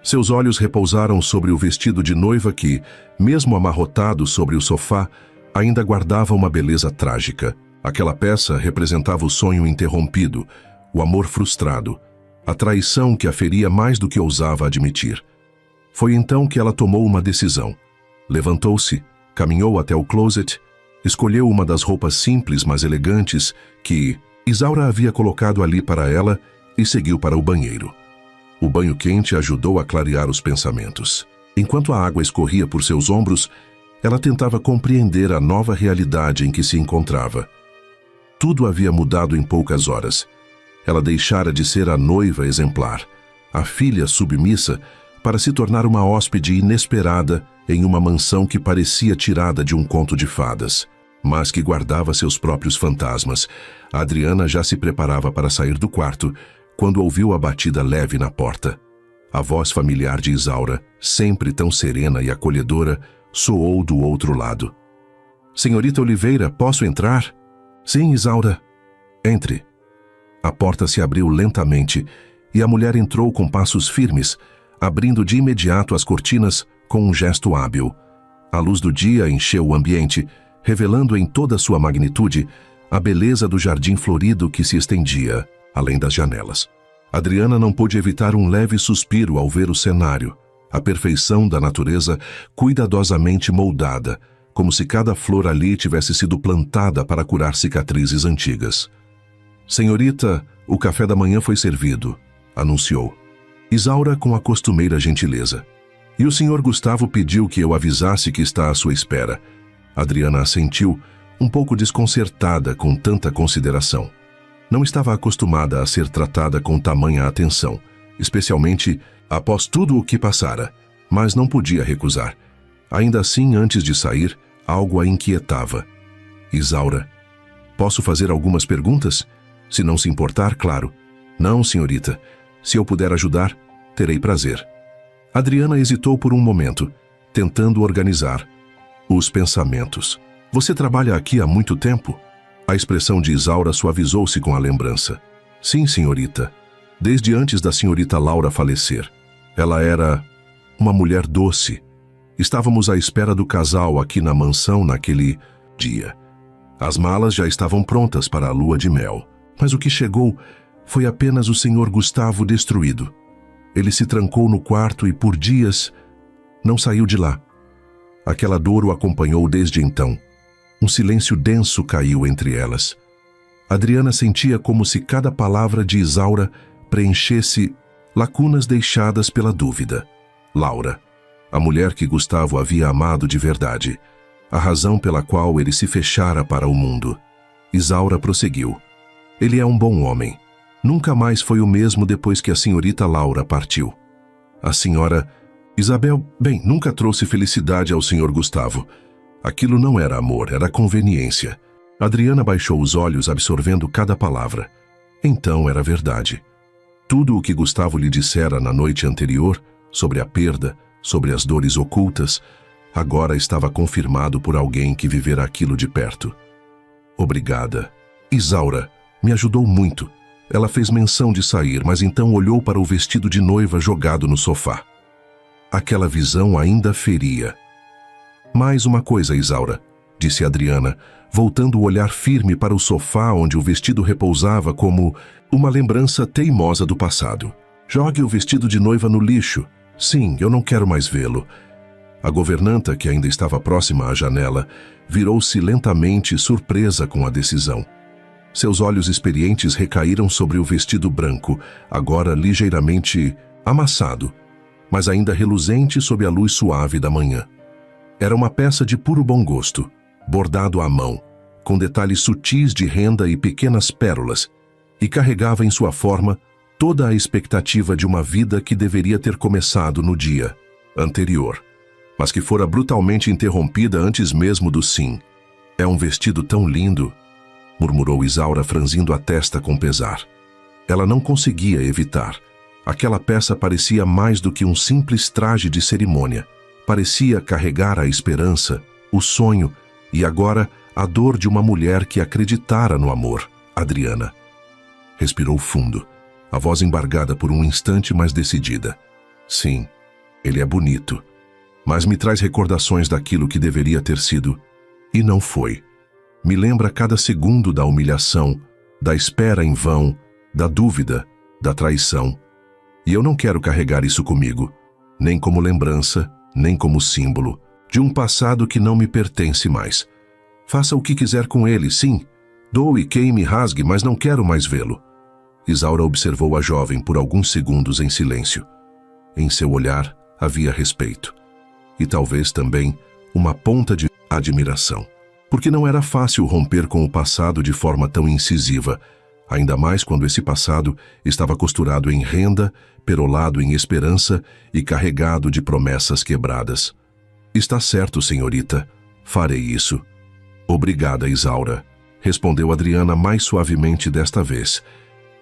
Seus olhos repousaram sobre o vestido de noiva que, mesmo amarrotado sobre o sofá, ainda guardava uma beleza trágica. Aquela peça representava o sonho interrompido, o amor frustrado, a traição que a feria mais do que ousava admitir. Foi então que ela tomou uma decisão. Levantou-se, caminhou até o closet, escolheu uma das roupas simples mas elegantes que Isaura havia colocado ali para ela e seguiu para o banheiro. O banho quente ajudou a clarear os pensamentos. Enquanto a água escorria por seus ombros, ela tentava compreender a nova realidade em que se encontrava. Tudo havia mudado em poucas horas. Ela deixara de ser a noiva exemplar, a filha submissa, para se tornar uma hóspede inesperada em uma mansão que parecia tirada de um conto de fadas, mas que guardava seus próprios fantasmas. A Adriana já se preparava para sair do quarto, quando ouviu a batida leve na porta. A voz familiar de Isaura, sempre tão serena e acolhedora, soou do outro lado. "Senhorita Oliveira, posso entrar?" "Sim, Isaura." "Entre." A porta se abriu lentamente e a mulher entrou com passos firmes, abrindo de imediato as cortinas com um gesto hábil. A luz do dia encheu o ambiente, revelando em toda sua magnitude a beleza do jardim florido que se estendia, além das janelas. Adriana não pôde evitar um leve suspiro ao ver o cenário, a perfeição da natureza cuidadosamente moldada, como se cada flor ali tivesse sido plantada para curar cicatrizes antigas. "Senhorita, o café da manhã foi servido", anunciou Isaura com a costumeira gentileza. "E o senhor Gustavo pediu que eu avisasse que está à sua espera." Adriana assentiu, um pouco desconcertada com tanta consideração. Não estava acostumada a ser tratada com tamanha atenção, especialmente após tudo o que passara, mas não podia recusar. Ainda assim, antes de sair, algo a inquietava. "Isaura, posso fazer algumas perguntas? Se não se importar, claro." "Não, senhorita. Se eu puder ajudar, terei prazer." Adriana hesitou por um momento, tentando organizar os pensamentos. "Você trabalha aqui há muito tempo?" A expressão de Isaura suavizou-se com a lembrança. "Sim, senhorita. Desde antes da senhorita Laura falecer. Ela era uma mulher doce. Estávamos à espera do casal aqui na mansão naquele dia. As malas já estavam prontas para a lua de mel. Mas o que chegou foi apenas o senhor Gustavo destruído. Ele se trancou no quarto e por dias não saiu de lá. Aquela dor o acompanhou desde então. Um silêncio denso caiu entre elas. Adriana sentia como se cada palavra de Isaura preenchesse lacunas deixadas pela dúvida. Laura, a mulher que Gustavo havia amado de verdade, a razão pela qual ele se fechara para o mundo. Isaura prosseguiu. "Ele é um bom homem. Nunca mais foi o mesmo depois que a senhorita Laura partiu. A senhora Isabel, bem, nunca trouxe felicidade ao senhor Gustavo. Aquilo não era amor, era conveniência." Adriana baixou os olhos, absorvendo cada palavra. Então era verdade. Tudo o que Gustavo lhe dissera na noite anterior, sobre a perda, sobre as dores ocultas, agora estava confirmado por alguém que vivera aquilo de perto. "Obrigada. Isaura me ajudou muito." Ela fez menção de sair, mas então olhou para o vestido de noiva jogado no sofá. Aquela visão ainda feria. "Mais uma coisa, Isaura", disse Adriana, voltando o olhar firme para o sofá onde o vestido repousava como uma lembrança teimosa do passado. "Jogue o vestido de noiva no lixo. Sim, eu não quero mais vê-lo. A governanta, que ainda estava próxima à janela, virou-se lentamente, surpresa com a decisão. Seus olhos experientes recaíram sobre o vestido branco, agora ligeiramente amassado, mas ainda reluzente sob a luz suave da manhã. Era uma peça de puro bom gosto, bordado à mão, com detalhes sutis de renda e pequenas pérolas, e carregava em sua forma toda a expectativa de uma vida que deveria ter começado no dia anterior, mas que fora brutalmente interrompida antes mesmo do sim. "É um vestido tão lindo", murmurou Isaura, franzindo a testa com pesar. Ela não conseguia evitar. Aquela peça parecia mais do que um simples traje de cerimônia. Parecia carregar a esperança, o sonho e agora a dor de uma mulher que acreditara no amor, Adriana. Respirou fundo, a voz embargada por um instante, mais decidida. "Sim, ele é bonito, mas me traz recordações daquilo que deveria ter sido, e não foi. Me lembra cada segundo da humilhação, da espera em vão, da dúvida, da traição. E eu não quero carregar isso comigo, nem como lembrança, nem como símbolo, de um passado que não me pertence mais. Faça o que quiser com ele, sim. Doe, queime, rasgue, mas não quero mais vê-lo." Isaura observou a jovem por alguns segundos em silêncio. Em seu olhar havia respeito. E talvez também uma ponta de admiração. Porque não era fácil romper com o passado de forma tão incisiva, ainda mais quando esse passado estava costurado em renda, perolado em esperança e carregado de promessas quebradas. "Está certo, senhorita. Farei isso." "Obrigada, Isaura", respondeu Adriana mais suavemente desta vez.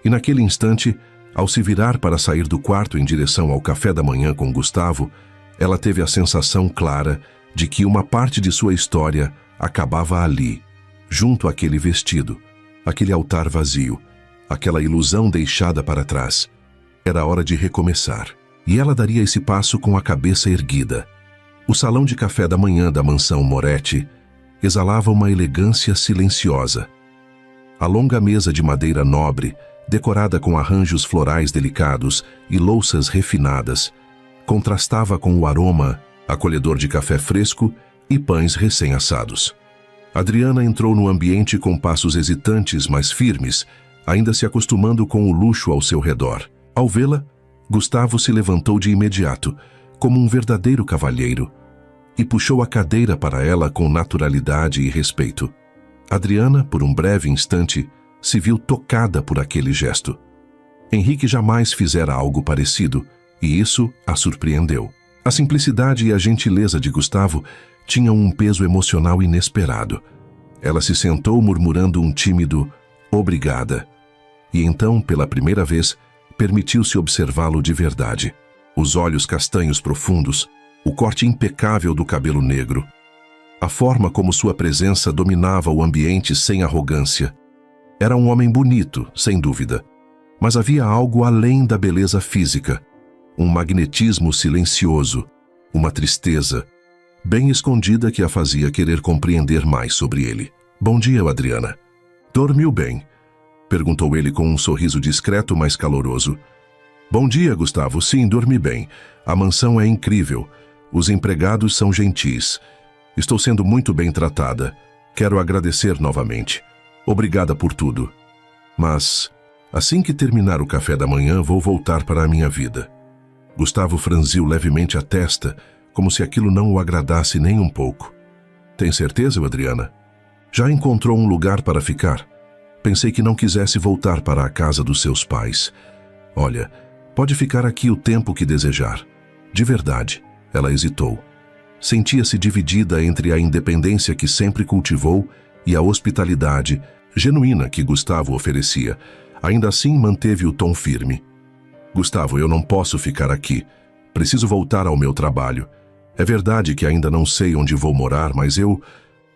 E naquele instante, ao se virar para sair do quarto em direção ao café da manhã com Gustavo, ela teve a sensação clara de que uma parte de sua história acabava ali, junto àquele vestido, aquele altar vazio, aquela ilusão deixada para trás. Era hora de recomeçar, e ela daria esse passo com a cabeça erguida. O salão de café da manhã da mansão Moretti exalava uma elegância silenciosa. A longa mesa de madeira nobre, decorada com arranjos florais delicados e louças refinadas, contrastava com o aroma acolhedor de café fresco e pães recém-assados. Adriana entrou no ambiente com passos hesitantes, mas firmes, ainda se acostumando com o luxo ao seu redor. Ao vê-la, Gustavo se levantou de imediato, como um verdadeiro cavalheiro, e puxou a cadeira para ela com naturalidade e respeito. Adriana, por um breve instante, se viu tocada por aquele gesto. Henrique jamais fizera algo parecido, e isso a surpreendeu. A simplicidade e a gentileza de Gustavo tinham um peso emocional inesperado. Ela se sentou murmurando um tímido "obrigada", e então, pela primeira vez, permitiu-se observá-lo de verdade. Os olhos castanhos profundos, o corte impecável do cabelo negro, a forma como sua presença dominava o ambiente sem arrogância. Era um homem bonito, sem dúvida, mas havia algo além da beleza física, um magnetismo silencioso, uma tristeza bem escondida que a fazia querer compreender mais sobre ele. "Bom dia, Adriana. Dormiu bem?" perguntou ele com um sorriso discreto, mas caloroso. "Bom dia, Gustavo. Sim, dormi bem. A mansão é incrível. Os empregados são gentis. Estou sendo muito bem tratada. Quero agradecer novamente. Obrigada por tudo. Mas, assim que terminar o café da manhã, vou voltar para a minha vida." Gustavo franziu levemente a testa, como se aquilo não o agradasse nem um pouco. "Tem certeza, Adriana? Já encontrou um lugar para ficar? Pensei que não quisesse voltar para a casa dos seus pais. Olha, pode ficar aqui o tempo que desejar. De verdade." Ela hesitou. Sentia-se dividida entre a independência que sempre cultivou e a hospitalidade genuína que Gustavo oferecia. Ainda assim, manteve o tom firme. "Gustavo, eu não posso ficar aqui. Preciso voltar ao meu trabalho. É verdade que ainda não sei onde vou morar, mas eu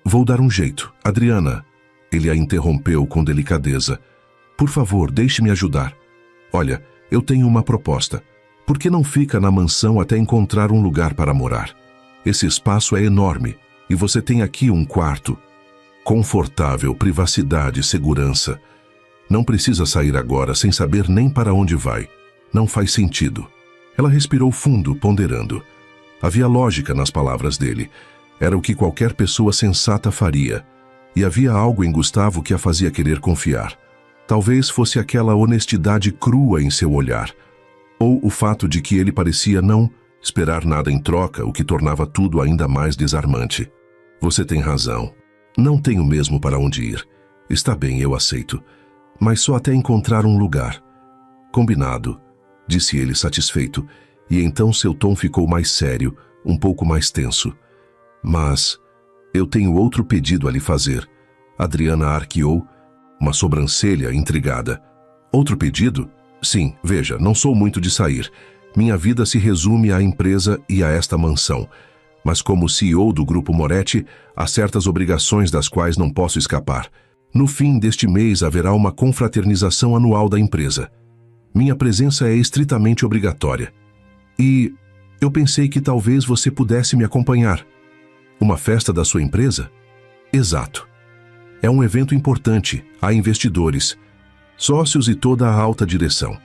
vou dar um jeito." "Adriana", ele a interrompeu com delicadeza. "Por favor, deixe-me ajudar. Olha, eu tenho uma proposta. Por que não fica na mansão até encontrar um lugar para morar? Esse espaço é enorme e você tem aqui um quarto. Confortável, privacidade, segurança. Não precisa sair agora sem saber nem para onde vai. Não faz sentido." Ela respirou fundo, ponderando. Havia lógica nas palavras dele. Era o que qualquer pessoa sensata faria. E havia algo em Gustavo que a fazia querer confiar. Talvez fosse aquela honestidade crua em seu olhar. Ou o fato de que ele parecia não esperar nada em troca, o que tornava tudo ainda mais desarmante. Você tem razão. Não tenho mesmo para onde ir. Está bem, eu aceito. Mas só até encontrar um lugar. Combinado, disse ele satisfeito, e então seu tom ficou mais sério, um pouco mais tenso. Mas eu tenho outro pedido a lhe fazer. Adriana arqueou, uma sobrancelha intrigada. Outro pedido? Sim, veja, não sou muito de sair. Minha vida se resume à empresa e a esta mansão. Mas como CEO do Grupo Moretti, há certas obrigações das quais não posso escapar. No fim deste mês haverá uma confraternização anual da empresa. Minha presença é estritamente obrigatória. E eu pensei que talvez você pudesse me acompanhar. Uma festa da sua empresa? Exato. É um evento importante, há investidores, sócios e toda a alta direção.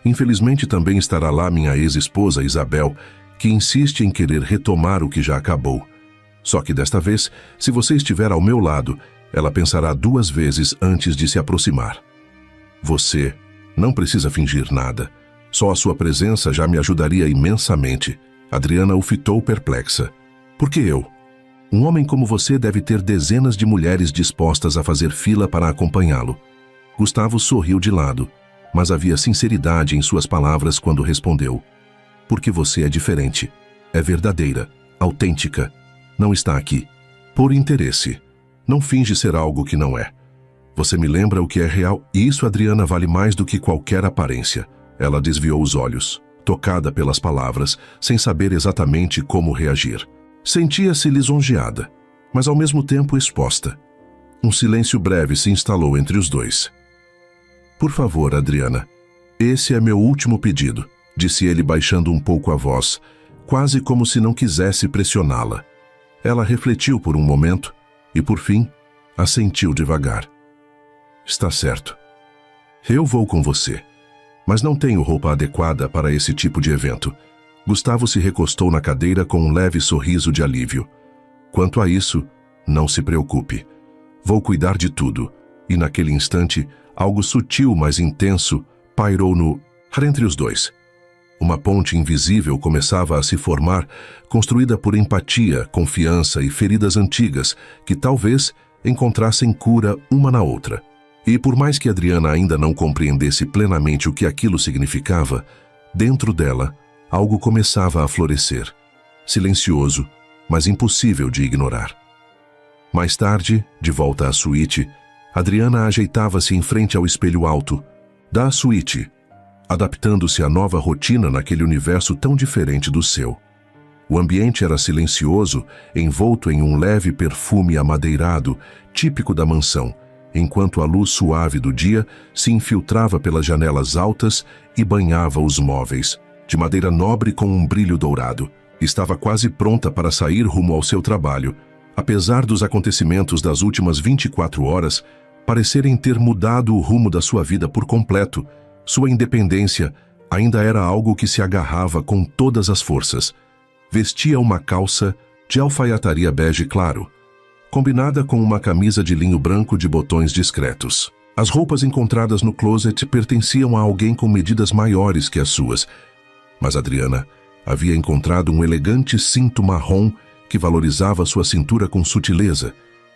Infelizmente também estará lá minha ex-esposa Isabel, que insiste em querer retomar o que já acabou. Só que desta vez, se você estiver ao meu lado, ela pensará 2 vezes antes de se aproximar. Você não precisa fingir nada. Só a sua presença já me ajudaria imensamente. Adriana o fitou perplexa. Por que eu? Um homem como você deve ter dezenas de mulheres dispostas a fazer fila para acompanhá-lo. Gustavo sorriu de lado, mas havia sinceridade em suas palavras quando respondeu. Porque você é diferente. É verdadeira, autêntica. Não está aqui por interesse. Não finge ser algo que não é. Você me lembra o que é real, e isso, Adriana, vale mais do que qualquer aparência. Ela desviou os olhos, tocada pelas palavras, sem saber exatamente como reagir. Sentia-se lisonjeada, mas ao mesmo tempo exposta. Um silêncio breve se instalou entre os dois. Por favor, Adriana, esse é meu último pedido, disse ele baixando um pouco a voz, quase como se não quisesse pressioná-la. Ela refletiu por um momento e, por fim, assentiu devagar. Está certo. Eu vou com você, mas não tenho roupa adequada para esse tipo de evento. Gustavo se recostou na cadeira com um leve sorriso de alívio. Quanto a isso, não se preocupe. Vou cuidar de tudo. E naquele instante, algo sutil, mas intenso, pairou no ar entre os dois. Uma ponte invisível começava a se formar, construída por empatia, confiança e feridas antigas, que talvez encontrassem cura uma na outra. E por mais que Adriana ainda não compreendesse plenamente o que aquilo significava, dentro dela, algo começava a florescer. Silencioso, mas impossível de ignorar. Mais tarde, de volta à suíte, Adriana ajeitava-se em frente ao espelho alto da suíte, adaptando-se à nova rotina naquele universo tão diferente do seu. O ambiente era silencioso, envolto em um leve perfume amadeirado, típico da mansão, enquanto a luz suave do dia se infiltrava pelas janelas altas e banhava os móveis, de madeira nobre com um brilho dourado. Estava quase pronta para sair rumo ao seu trabalho, apesar dos acontecimentos das últimas 24 horas parecerem ter mudado o rumo da sua vida por completo. Sua independência ainda era algo que se agarrava com todas as forças. Vestia uma calça de alfaiataria bege claro, combinada com uma camisa de linho branco de botões discretos. As roupas encontradas no closet pertenciam a alguém com medidas maiores que as suas, mas Adriana havia encontrado um elegante cinto marrom que valorizava sua cintura com sutileza,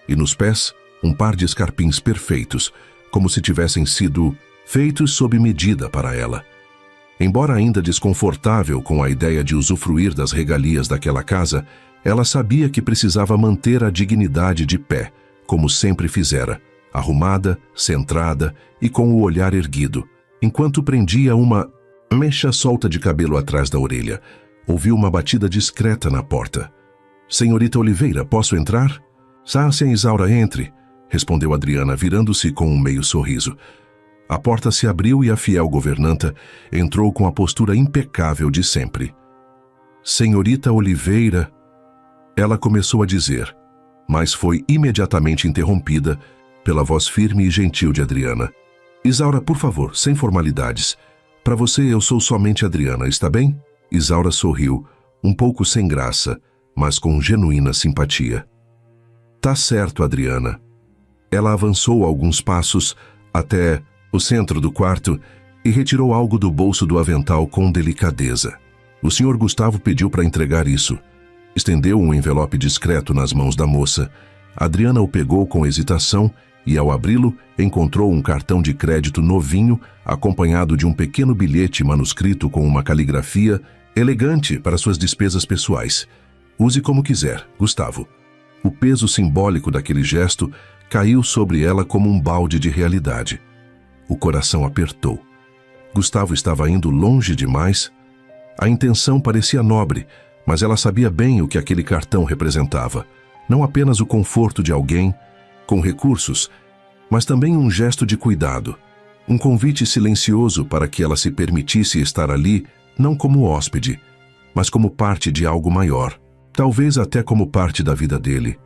e nos pés um par de escarpins perfeitos, como se tivessem sido feitos sob medida para ela. Embora ainda desconfortável com a ideia de usufruir das regalias daquela casa, ela sabia que precisava manter a dignidade de pé, como sempre fizera, arrumada, centrada e com o olhar erguido, enquanto prendia uma mecha solta de cabelo atrás da orelha. Ouviu uma batida discreta na porta. Senhorita Oliveira, posso entrar? Sem Isaura, entre, respondeu Adriana, virando-se com um meio sorriso. A porta se abriu e a fiel governanta entrou com a postura impecável de sempre. Senhorita Oliveira, ela começou a dizer, mas foi imediatamente interrompida pela voz firme e gentil de Adriana. Isaura, por favor, sem formalidades. Para você eu sou somente Adriana, está bem? Isaura sorriu, um pouco sem graça, mas com genuína simpatia. Tá certo, Adriana. Ela avançou alguns passos até o centro do quarto e retirou algo do bolso do avental com delicadeza. O Sr. Gustavo pediu para entregar isso. Estendeu um envelope discreto nas mãos da moça. Adriana o pegou com hesitação e, ao abri-lo, encontrou um cartão de crédito novinho, acompanhado de um pequeno bilhete manuscrito com uma caligrafia elegante para suas despesas pessoais. Use como quiser, Gustavo. O peso simbólico daquele gesto caiu sobre ela como um balde de realidade. O coração apertou. Gustavo estava indo longe demais. A intenção parecia nobre, mas ela sabia bem o que aquele cartão representava. Não apenas o conforto de alguém com recursos, mas também um gesto de cuidado. Um convite silencioso para que ela se permitisse estar ali, não como hóspede, mas como parte de algo maior. Talvez até como parte da vida dele.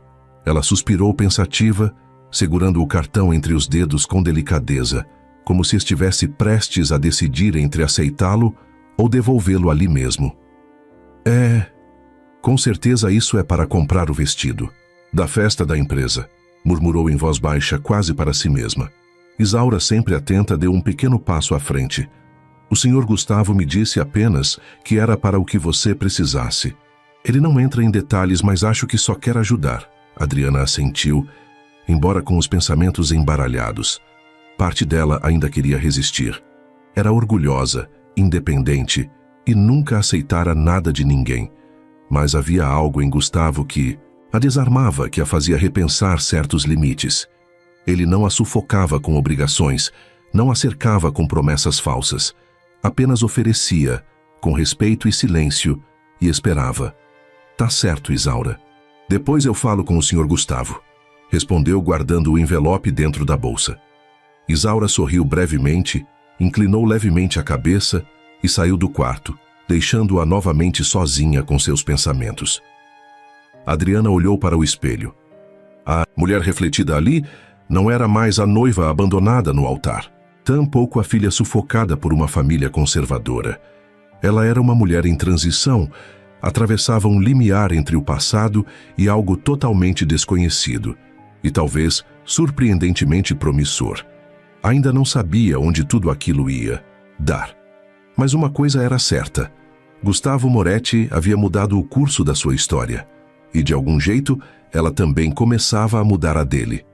Ela suspirou pensativa, segurando o cartão entre os dedos com delicadeza, como se estivesse prestes a decidir entre aceitá-lo ou devolvê-lo ali mesmo. Com certeza isso é para comprar o vestido. Da festa da empresa, murmurou em voz baixa quase para si mesma. Isaura, sempre atenta, deu um pequeno passo à frente. O Sr. Gustavo me disse apenas que era para o que você precisasse. Ele não entra em detalhes, mas acho que só quer ajudar. Adriana assentiu, embora com os pensamentos embaralhados. Parte dela ainda queria resistir. Era orgulhosa, independente e nunca aceitara nada de ninguém. Mas havia algo em Gustavo que a desarmava, que a fazia repensar certos limites. Ele não a sufocava com obrigações, não a cercava com promessas falsas. Apenas oferecia, com respeito e silêncio, e esperava. Tá certo, Isaura. Depois eu falo com o Sr. Gustavo, respondeu guardando o envelope dentro da bolsa. Isaura sorriu brevemente, inclinou levemente a cabeça e saiu do quarto, deixando-a novamente sozinha com seus pensamentos. Adriana olhou para o espelho. A mulher refletida ali não era mais a noiva abandonada no altar, tampouco a filha sufocada por uma família conservadora. Ela era uma mulher em transição, atravessava um limiar entre o passado e algo totalmente desconhecido, e talvez surpreendentemente promissor. Ainda não sabia onde tudo aquilo ia dar. Mas uma coisa era certa: Gustavo Moretti havia mudado o curso da sua história, e de algum jeito ela também começava a mudar a dele.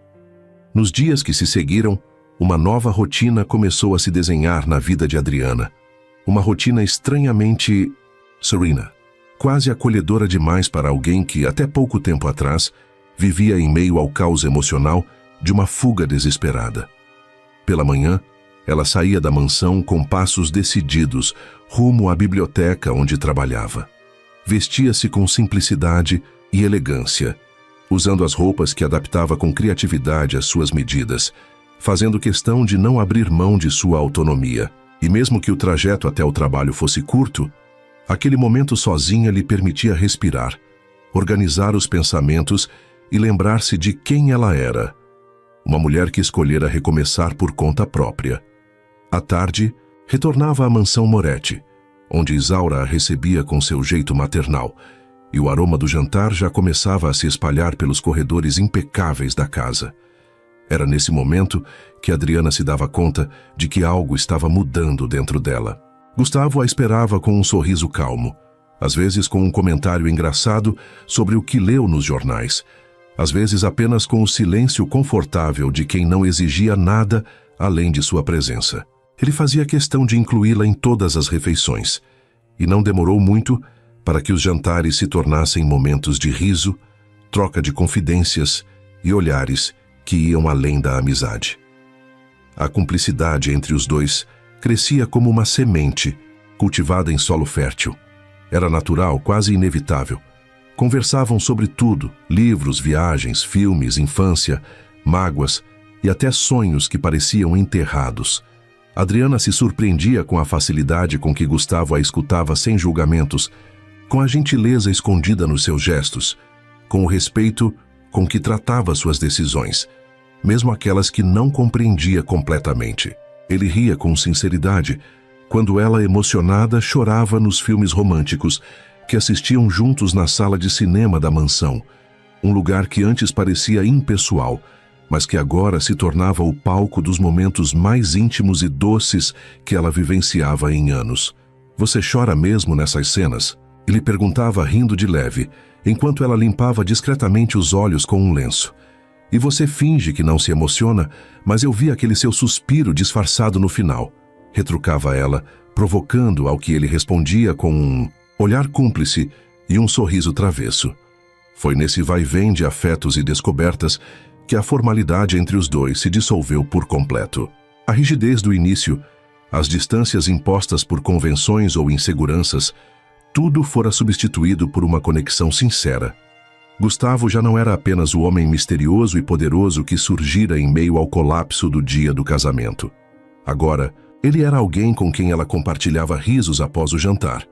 Nos dias que se seguiram, uma nova rotina começou a se desenhar na vida de Adriana. Uma rotina estranhamente serena, quase acolhedora demais para alguém que, até pouco tempo atrás, vivia em meio ao caos emocional de uma fuga desesperada. Pela manhã, ela saía da mansão com passos decididos, rumo à biblioteca onde trabalhava. Vestia-se com simplicidade e elegância, usando as roupas que adaptava com criatividade às suas medidas, fazendo questão de não abrir mão de sua autonomia. E mesmo que o trajeto até o trabalho fosse curto, aquele momento sozinha lhe permitia respirar, organizar os pensamentos e lembrar-se de quem ela era. Uma mulher que escolhera recomeçar por conta própria. À tarde, retornava à mansão Moretti, onde Isaura a recebia com seu jeito maternal, e o aroma do jantar já começava a se espalhar pelos corredores impecáveis da casa. Era nesse momento que Adriana se dava conta de que algo estava mudando dentro dela. Gustavo a esperava com um sorriso calmo, às vezes com um comentário engraçado sobre o que leu nos jornais, às vezes apenas com o silêncio confortável de quem não exigia nada além de sua presença. Ele fazia questão de incluí-la em todas as refeições, e não demorou muito para que os jantares se tornassem momentos de riso, troca de confidências e olhares que iam além da amizade. A cumplicidade entre os dois crescia como uma semente, cultivada em solo fértil. Era natural, quase inevitável. Conversavam sobre tudo: livros, viagens, filmes, infância, mágoas e até sonhos que pareciam enterrados. Adriana se surpreendia com a facilidade com que Gustavo a escutava sem julgamentos, com a gentileza escondida nos seus gestos, com o respeito com que tratava suas decisões, mesmo aquelas que não compreendia completamente. Ele ria com sinceridade, quando ela, emocionada, chorava nos filmes românticos, que assistiam juntos na sala de cinema da mansão, um lugar que antes parecia impessoal, mas que agora se tornava o palco dos momentos mais íntimos e doces que ela vivenciava em anos. "Você chora mesmo nessas cenas?" Ele perguntava rindo de leve, enquanto ela limpava discretamente os olhos com um lenço. "E você finge que não se emociona, mas eu vi aquele seu suspiro disfarçado no final", retrucava ela, provocando ao que ele respondia com um olhar cúmplice e um sorriso travesso. Foi nesse vai-vem de afetos e descobertas que a formalidade entre os dois se dissolveu por completo. A rigidez do início, as distâncias impostas por convenções ou inseguranças, tudo fora substituído por uma conexão sincera. Gustavo já não era apenas o homem misterioso e poderoso que surgira em meio ao colapso do dia do casamento. Agora, ele era alguém com quem ela compartilhava risos após o jantar.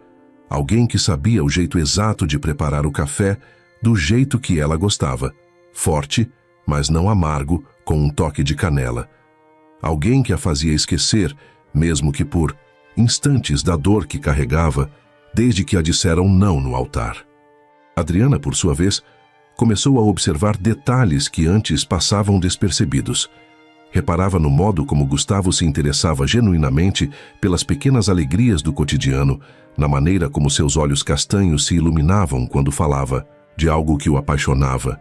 Alguém que sabia o jeito exato de preparar o café do jeito que ela gostava. Forte, mas não amargo, com um toque de canela. Alguém que a fazia esquecer, mesmo que por instantes, da dor que carregava, desde que a disseram não no altar. Adriana, por sua vez, começou a observar detalhes que antes passavam despercebidos. Reparava no modo como Gustavo se interessava genuinamente pelas pequenas alegrias do cotidiano, na maneira como seus olhos castanhos se iluminavam quando falava de algo que o apaixonava,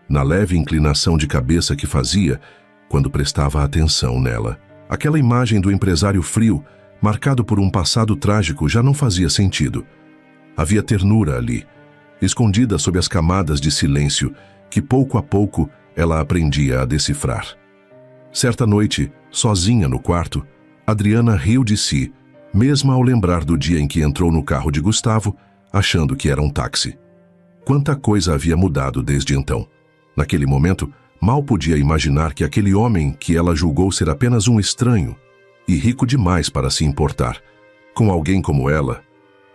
na leve inclinação de cabeça que fazia quando prestava atenção nela. Aquela imagem do empresário frio, marcado por um passado trágico, já não fazia sentido. Havia ternura ali, escondida sob as camadas de silêncio que pouco a pouco ela aprendia a decifrar. Certa noite, sozinha no quarto, Adriana riu de si, mesmo ao lembrar do dia em que entrou no carro de Gustavo, achando que era um táxi. Quanta coisa havia mudado desde então. Naquele momento, mal podia imaginar que aquele homem que ela julgou ser apenas um estranho, e rico demais para se importar, com alguém como ela,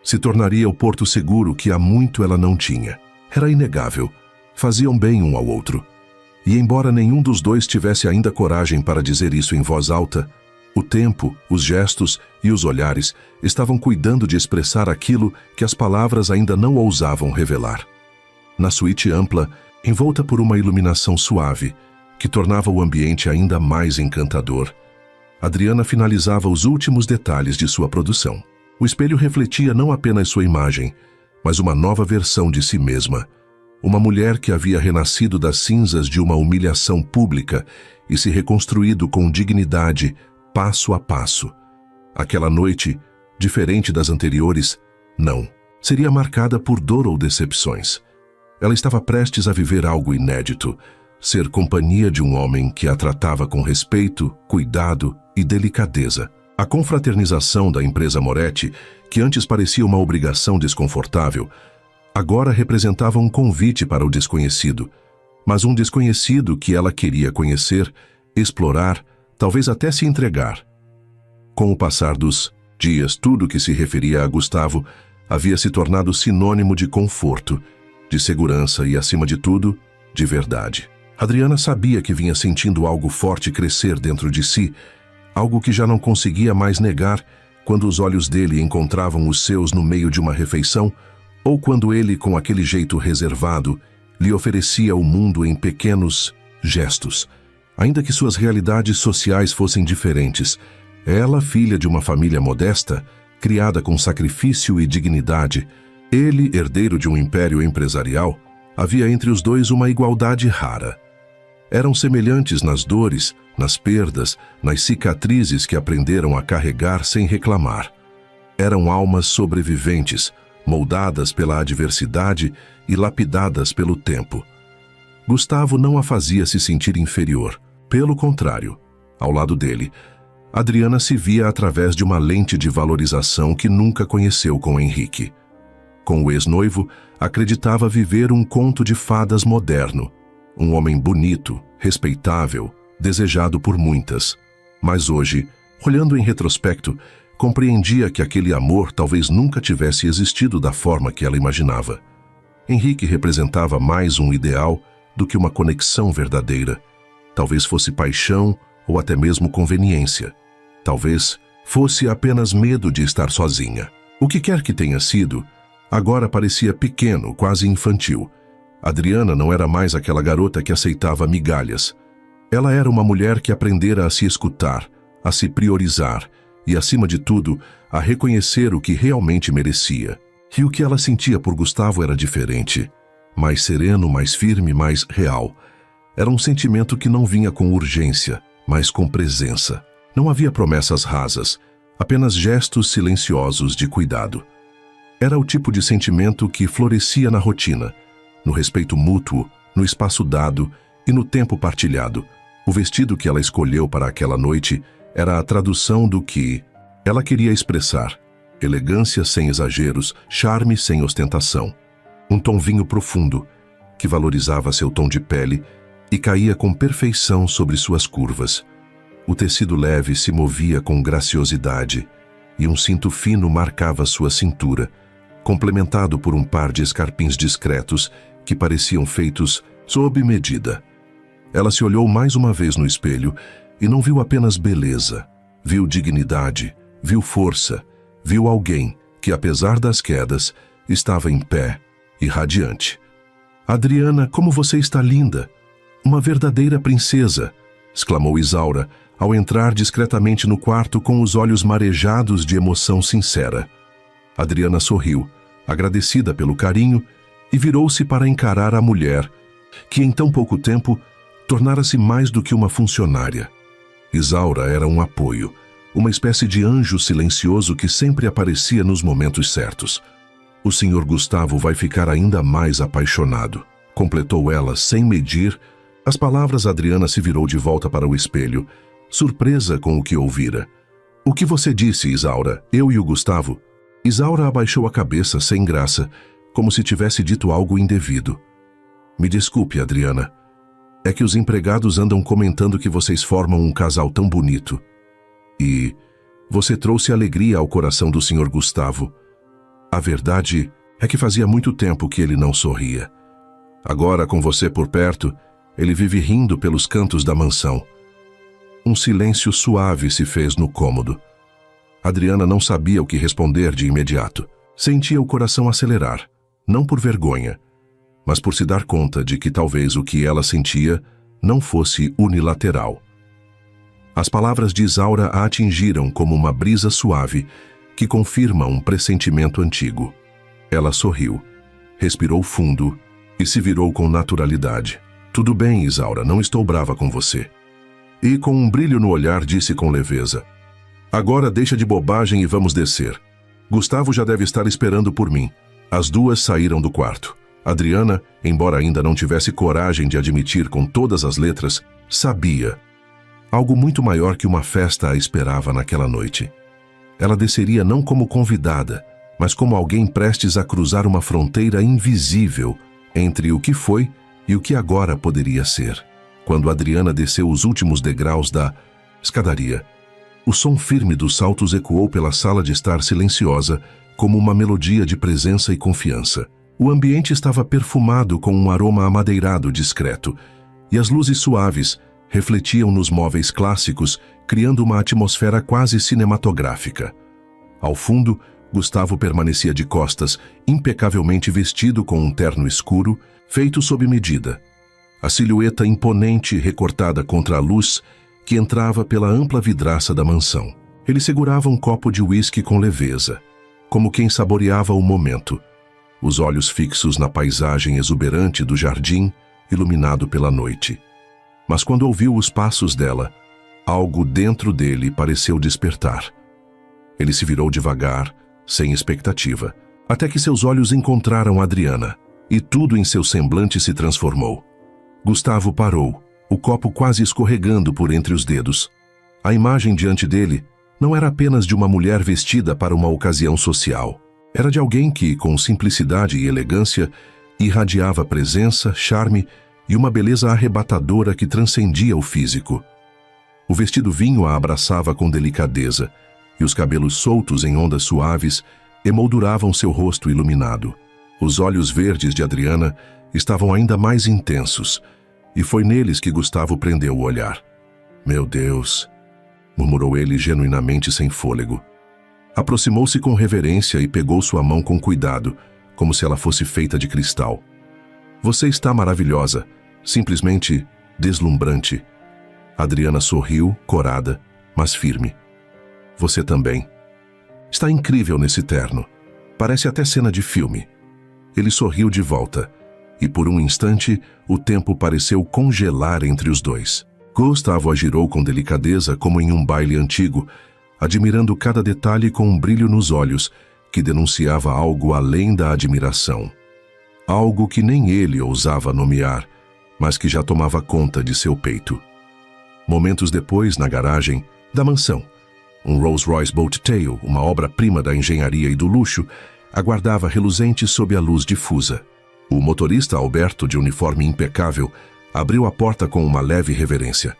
se tornaria o porto seguro que há muito ela não tinha. Era inegável. Faziam bem um ao outro. E embora nenhum dos dois tivesse ainda coragem para dizer isso em voz alta, o tempo, os gestos e os olhares estavam cuidando de expressar aquilo que as palavras ainda não ousavam revelar. Na suíte ampla, envolta por uma iluminação suave, que tornava o ambiente ainda mais encantador, Adriana finalizava os últimos detalhes de sua produção. O espelho refletia não apenas sua imagem, mas uma nova versão de si mesma. Uma mulher que havia renascido das cinzas de uma humilhação pública e se reconstruído com dignidade, passo a passo. Aquela noite, diferente das anteriores, não. Seria marcada por dor ou decepções. Ela estava prestes a viver algo inédito, ser companhia de um homem que a tratava com respeito, cuidado e delicadeza. A confraternização da empresa Moretti, que antes parecia uma obrigação desconfortável, agora representava um convite para o desconhecido, mas um desconhecido que ela queria conhecer, explorar, talvez até se entregar. Com o passar dos dias, tudo que se referia a Gustavo havia se tornado sinônimo de conforto, de segurança e, acima de tudo, de verdade. Adriana sabia que vinha sentindo algo forte crescer dentro de si, algo que já não conseguia mais negar quando os olhos dele encontravam os seus no meio de uma refeição ou quando ele, com aquele jeito reservado, lhe oferecia o mundo em pequenos gestos. Ainda que suas realidades sociais fossem diferentes, ela, filha de uma família modesta, criada com sacrifício e dignidade, ele, herdeiro de um império empresarial, havia entre os dois uma igualdade rara. Eram semelhantes nas dores, nas perdas, nas cicatrizes que aprenderam a carregar sem reclamar. Eram almas sobreviventes, moldadas pela adversidade e lapidadas pelo tempo. Gustavo não a fazia se sentir inferior. Pelo contrário, ao lado dele, Adriana se via através de uma lente de valorização que nunca conheceu com Henrique. Com o ex-noivo, acreditava viver um conto de fadas moderno. Um homem bonito, respeitável, desejado por muitas. Mas hoje, olhando em retrospecto, compreendia que aquele amor talvez nunca tivesse existido da forma que ela imaginava. Henrique representava mais um ideal do que uma conexão verdadeira. Talvez fosse paixão ou até mesmo conveniência. Talvez fosse apenas medo de estar sozinha. O que quer que tenha sido, Agora parecia pequeno, quase infantil. Adriana não era mais aquela garota que aceitava migalhas. Ela era uma mulher que aprendera a se escutar, a se priorizar e, acima de tudo, a reconhecer o que realmente merecia. E o que ela sentia por Gustavo era diferente. Mais sereno, mais firme, mais real. Era um sentimento que não vinha com urgência, mas com presença. Não havia promessas rasas, apenas gestos silenciosos de cuidado. Era o tipo de sentimento que florescia na rotina, no respeito mútuo, no espaço dado e no tempo partilhado. O vestido que ela escolheu para aquela noite era a tradução do que ela queria expressar: elegância sem exageros, charme sem ostentação. Um tom vinho profundo, que valorizava seu tom de pele e caía com perfeição sobre suas curvas. O tecido leve se movia com graciosidade e um cinto fino marcava sua cintura, complementado por um par de escarpins discretos que pareciam feitos sob medida. Ela se olhou mais uma vez no espelho e não viu apenas beleza, viu dignidade, viu força, viu alguém que, apesar das quedas, estava em pé e radiante. "Adriana, como você está linda! Uma verdadeira princesa!", exclamou Isaura, ao entrar discretamente no quarto com os olhos marejados de emoção sincera. Adriana sorriu, agradecida pelo carinho, e virou-se para encarar a mulher, que em tão pouco tempo tornara-se mais do que uma funcionária. Isaura era um apoio, uma espécie de anjo silencioso que sempre aparecia nos momentos certos. "O senhor Gustavo vai ficar ainda mais apaixonado", completou ela sem medir. As palavras. Adriana se virou de volta para o espelho, surpresa com o que ouvira. "O que você disse, Isaura? Eu e o Gustavo?" Isaura abaixou a cabeça sem graça, como se tivesse dito algo indevido. "Me desculpe, Adriana. É que os empregados andam comentando que vocês formam um casal tão bonito. E você trouxe alegria ao coração do senhor Gustavo. A verdade é que fazia muito tempo que ele não sorria. Agora, com você por perto, ele vive rindo pelos cantos da mansão." Um silêncio suave se fez no cômodo. Adriana não sabia o que responder de imediato. Sentia o coração acelerar, não por vergonha, mas por se dar conta de que talvez o que ela sentia não fosse unilateral. As palavras de Isaura a atingiram como uma brisa suave que confirma um pressentimento antigo. Ela sorriu, respirou fundo e se virou com naturalidade. "Tudo bem, Isaura, não estou brava com você." E, com um brilho no olhar, disse com leveza: "Agora deixa de bobagem e vamos descer. Gustavo já deve estar esperando por mim." As duas saíram do quarto. Adriana, embora ainda não tivesse coragem de admitir com todas as letras, sabia. Algo muito maior que uma festa a esperava naquela noite. Ela desceria não como convidada, mas como alguém prestes a cruzar uma fronteira invisível entre o que foi e o que agora poderia ser. Quando Adriana desceu os últimos degraus da escadaria, o som firme dos saltos ecoou pela sala de estar silenciosa, como uma melodia de presença e confiança. O ambiente estava perfumado com um aroma amadeirado discreto, e as luzes suaves refletiam nos móveis clássicos, criando uma atmosfera quase cinematográfica. Ao fundo, Gustavo permanecia de costas, impecavelmente vestido com um terno escuro, feito sob medida. A silhueta imponente recortada contra a luz que entrava pela ampla vidraça da mansão. Ele segurava um copo de uísque com leveza, como quem saboreava o momento, os olhos fixos na paisagem exuberante do jardim, iluminado pela noite. Mas quando ouviu os passos dela, algo dentro dele pareceu despertar. Ele se virou devagar, sem expectativa, até que seus olhos encontraram Adriana, e tudo em seu semblante se transformou. Gustavo parou, o copo quase escorregando por entre os dedos. A imagem diante dele não era apenas de uma mulher vestida para uma ocasião social. Era de alguém que, com simplicidade e elegância, irradiava presença, charme e uma beleza arrebatadora que transcendia o físico. O vestido vinho a abraçava com delicadeza, e os cabelos soltos em ondas suaves emolduravam seu rosto iluminado. Os olhos verdes de Adriana estavam ainda mais intensos, e foi neles que Gustavo prendeu o olhar. "Meu Deus!", murmurou ele genuinamente sem fôlego. Aproximou-se com reverência e pegou sua mão com cuidado, como se ela fosse feita de cristal. Você está maravilhosa, simplesmente deslumbrante. Adriana sorriu, corada, mas firme. Você também. Está incrível nesse terno. Parece até cena de filme. Ele sorriu de volta, e por um instante o tempo pareceu congelar entre os dois. Gustavo a girou com delicadeza como em um baile antigo, admirando cada detalhe com um brilho nos olhos que denunciava algo além da admiração. Algo que nem ele ousava nomear, mas que já tomava conta de seu peito. Momentos depois, na garagem da mansão, um Rolls-Royce Boat Tail, uma obra-prima da engenharia e do luxo, aguardava reluzente sob a luz difusa. O motorista Alberto, de uniforme impecável, abriu a porta com uma leve reverência.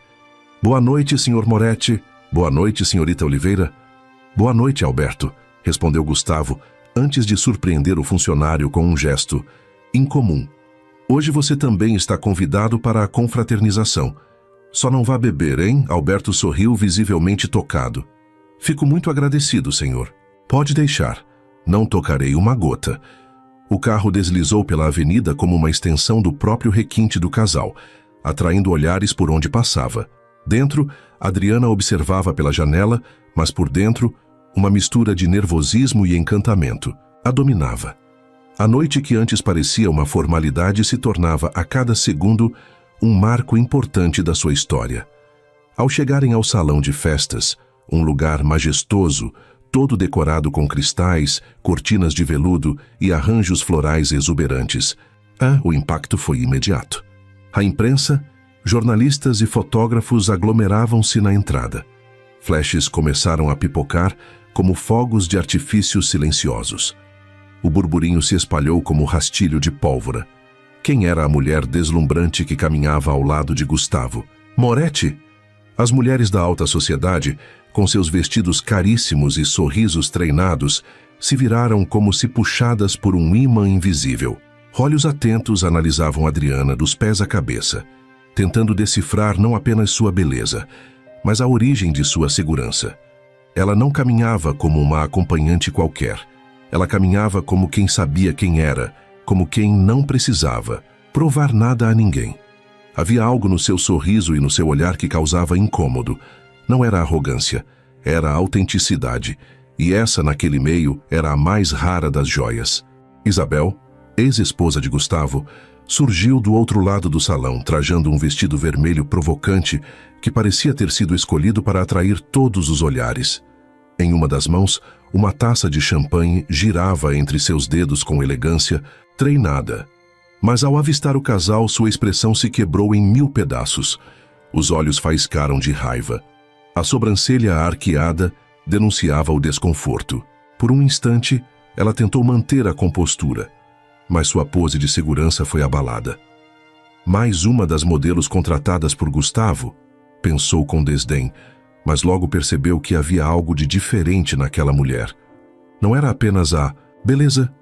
Boa noite, Sr. Moretti. Boa noite, Srta. Oliveira. Boa noite, Alberto, respondeu Gustavo, antes de surpreender o funcionário com um gesto incomum. Hoje você também está convidado para a confraternização. Só não vá beber, hein? Alberto sorriu, visivelmente tocado. Fico muito agradecido, senhor. Pode deixar. Não tocarei uma gota. O carro deslizou pela avenida como uma extensão do próprio requinte do casal, atraindo olhares por onde passava. Dentro, Adriana observava pela janela, mas por dentro, uma mistura de nervosismo e encantamento a dominava. A noite que antes parecia uma formalidade se tornava a cada segundo um marco importante da sua história. Ao chegarem ao salão de festas, um lugar majestoso, todo decorado com cristais, cortinas de veludo e arranjos florais exuberantes, o impacto foi imediato. A imprensa, jornalistas e fotógrafos aglomeravam-se na entrada. Flashes começaram a pipocar como fogos de artifício silenciosos. O burburinho se espalhou como rastilho de pólvora. Quem era a mulher deslumbrante que caminhava ao lado de Gustavo? Moretti? As mulheres da alta sociedade, com seus vestidos caríssimos e sorrisos treinados, se viraram como se puxadas por um ímã invisível. Olhos atentos analisavam Adriana dos pés à cabeça, tentando decifrar não apenas sua beleza, mas a origem de sua segurança. Ela não caminhava como uma acompanhante qualquer. Ela caminhava como quem sabia quem era, como quem não precisava provar nada a ninguém. Havia algo no seu sorriso e no seu olhar que causava incômodo. Não era arrogância, era autenticidade, e essa, naquele meio, era a mais rara das joias. Isabel, ex-esposa de Gustavo, surgiu do outro lado do salão, trajando um vestido vermelho provocante que parecia ter sido escolhido para atrair todos os olhares. Em uma das mãos, uma taça de champanhe girava entre seus dedos com elegância, treinada. Mas ao avistar o casal, sua expressão se quebrou em 1000 pedaços. Os olhos faiscaram de raiva. A sobrancelha arqueada denunciava o desconforto. Por um instante, ela tentou manter a compostura, mas sua pose de segurança foi abalada. Mais uma das modelos contratadas por Gustavo, pensou com desdém, mas logo percebeu que havia algo de diferente naquela mulher. Não era apenas a beleza,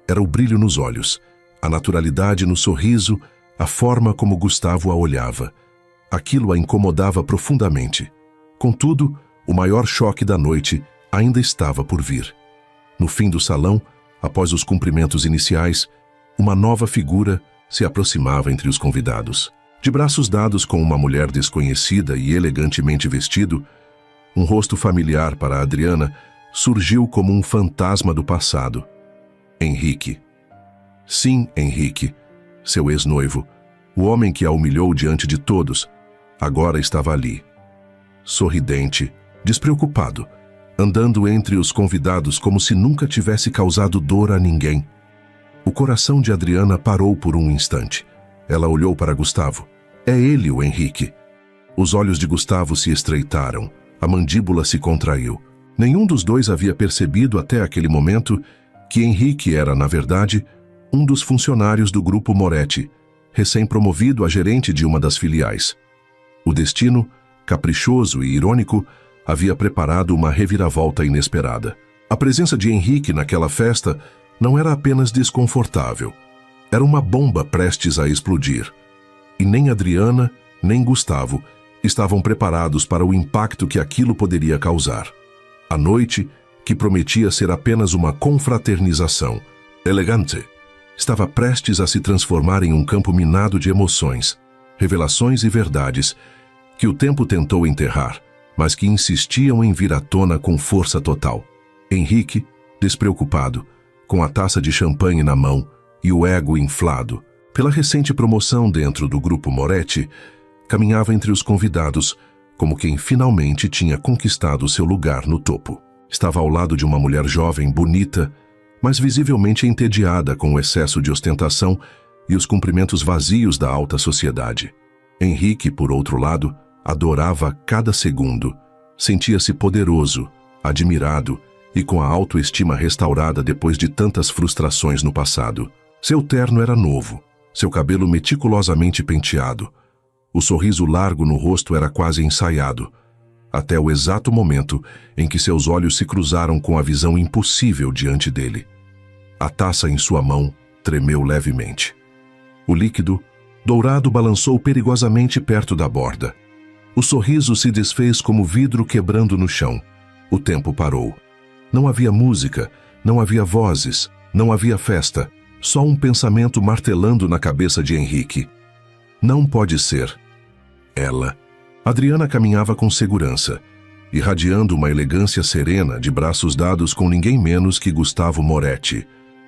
era o brilho nos olhos, a naturalidade no sorriso, a forma como Gustavo a olhava. Aquilo a incomodava profundamente. Contudo, o maior choque da noite ainda estava por vir. No fim do salão, após os cumprimentos iniciais, uma nova figura se aproximava entre os convidados. De braços dados com uma mulher desconhecida e elegantemente vestido, um rosto familiar para Adriana surgiu como um fantasma do passado. Henrique. Sim, Henrique, seu ex-noivo, o homem que a humilhou diante de todos, agora estava ali. Sorridente, despreocupado, andando entre os convidados como se nunca tivesse causado dor a ninguém. O coração de Adriana parou por um instante. Ela olhou para Gustavo. É ele, o Henrique. Os olhos de Gustavo se estreitaram. A mandíbula se contraiu. Nenhum dos dois havia percebido até aquele momento que Henrique era, na verdade, um dos funcionários do Grupo Moretti, recém-promovido a gerente de uma das filiais. O destino, caprichoso e irônico, havia preparado uma reviravolta inesperada. A presença de Henrique naquela festa não era apenas desconfortável. Era uma bomba prestes a explodir. E nem Adriana, nem Gustavo estavam preparados para o impacto que aquilo poderia causar. A noite, que prometia ser apenas uma confraternização, Elegante estava prestes a se transformar em um campo minado de emoções, revelações e verdades que o tempo tentou enterrar, mas que insistiam em vir à tona com força total. Henrique, despreocupado, com a taça de champanhe na mão e o ego inflado pela recente promoção dentro do grupo Moretti, caminhava entre os convidados como quem finalmente tinha conquistado seu lugar no topo. Estava ao lado de uma mulher jovem, bonita, mas visivelmente entediada com o excesso de ostentação e os cumprimentos vazios da alta sociedade. Henrique, por outro lado, adorava cada segundo. Sentia-se poderoso, admirado e com a autoestima restaurada depois de tantas frustrações no passado. Seu terno era novo, seu cabelo meticulosamente penteado. O sorriso largo no rosto era quase ensaiado, até o exato momento em que seus olhos se cruzaram com a visão impossível diante dele. A taça em sua mão tremeu levemente. O líquido dourado balançou perigosamente perto da borda. O sorriso se desfez como vidro quebrando no chão. O tempo parou. Não havia música, não havia vozes, não havia festa, só um pensamento martelando na cabeça de Henrique. Não pode ser. Ela. Adriana caminhava com segurança, irradiando uma elegância serena de braços dados com ninguém menos que Gustavo Moretti,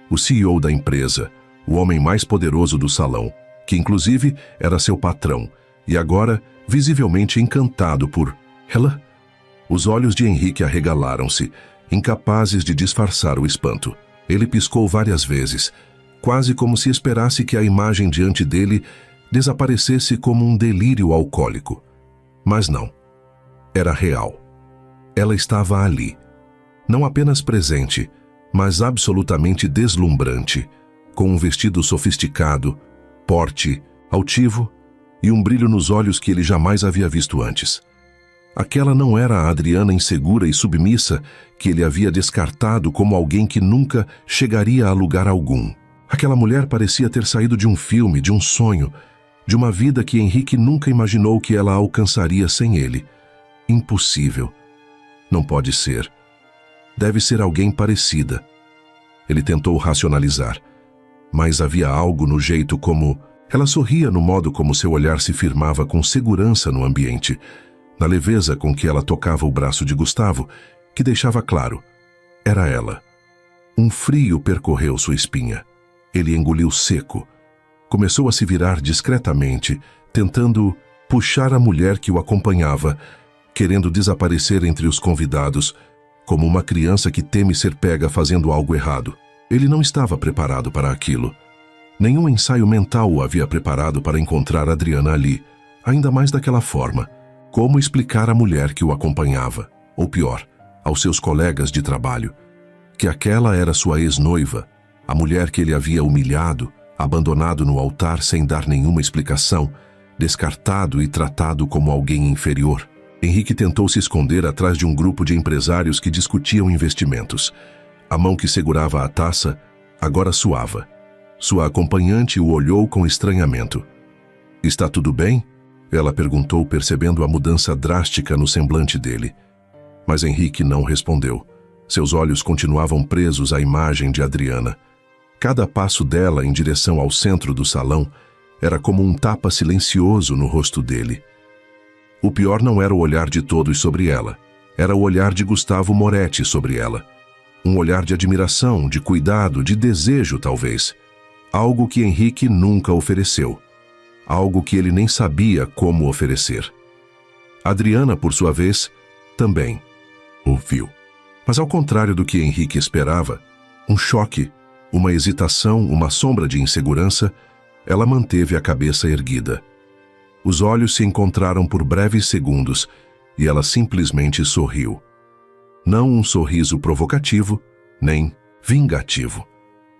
o CEO da empresa, o homem mais poderoso do salão, que inclusive era seu patrão, e agora visivelmente encantado por ela. Os olhos de Henrique arregalaram-se, incapazes de disfarçar o espanto. Ele piscou várias vezes, quase como se esperasse que a imagem diante dele desaparecesse como um delírio alcoólico. Mas não. Era real. Ela estava ali. Não apenas presente, mas absolutamente deslumbrante, com um vestido sofisticado, porte, altivo e um brilho nos olhos que ele jamais havia visto antes. Aquela não era a Adriana insegura e submissa que ele havia descartado como alguém que nunca chegaria a lugar algum. Aquela mulher parecia ter saído de um filme, de um sonho, de uma vida que Henrique nunca imaginou que ela alcançaria sem ele. Impossível. Não pode ser. Deve ser alguém parecida. Ele tentou racionalizar, mas havia algo no jeito como... Ela sorria no modo como seu olhar se firmava com segurança no ambiente, na leveza com que ela tocava o braço de Gustavo, que deixava claro. Era ela. Um frio percorreu sua espinha. Ele engoliu seco. Começou a se virar discretamente, tentando puxar a mulher que o acompanhava, querendo desaparecer entre os convidados, como uma criança que teme ser pega fazendo algo errado. Ele não estava preparado para aquilo. Nenhum ensaio mental o havia preparado para encontrar Adriana ali, ainda mais daquela forma. Como explicar à mulher que o acompanhava, ou pior, aos seus colegas de trabalho, que aquela era sua ex-noiva, a mulher que ele havia humilhado, abandonado no altar sem dar nenhuma explicação, descartado e tratado como alguém inferior? Henrique tentou se esconder atrás de um grupo de empresários que discutiam investimentos. A mão que segurava a taça agora suava. Sua acompanhante o olhou com estranhamento. "Está tudo bem?" Ela perguntou, percebendo a mudança drástica no semblante dele. Mas Henrique não respondeu. Seus olhos continuavam presos à imagem de Adriana. Cada passo dela em direção ao centro do salão era como um tapa silencioso no rosto dele. O pior não era o olhar de todos sobre ela. Era o olhar de Gustavo Moretti sobre ela. Um olhar de admiração, de cuidado, de desejo, talvez. Algo que Henrique nunca ofereceu. Algo que ele nem sabia como oferecer. Adriana, por sua vez, também o viu. Mas ao contrário do que Henrique esperava, um choque, uma hesitação, uma sombra de insegurança, ela manteve a cabeça erguida. Os olhos se encontraram por breves segundos e ela simplesmente sorriu. Não um sorriso provocativo, nem vingativo.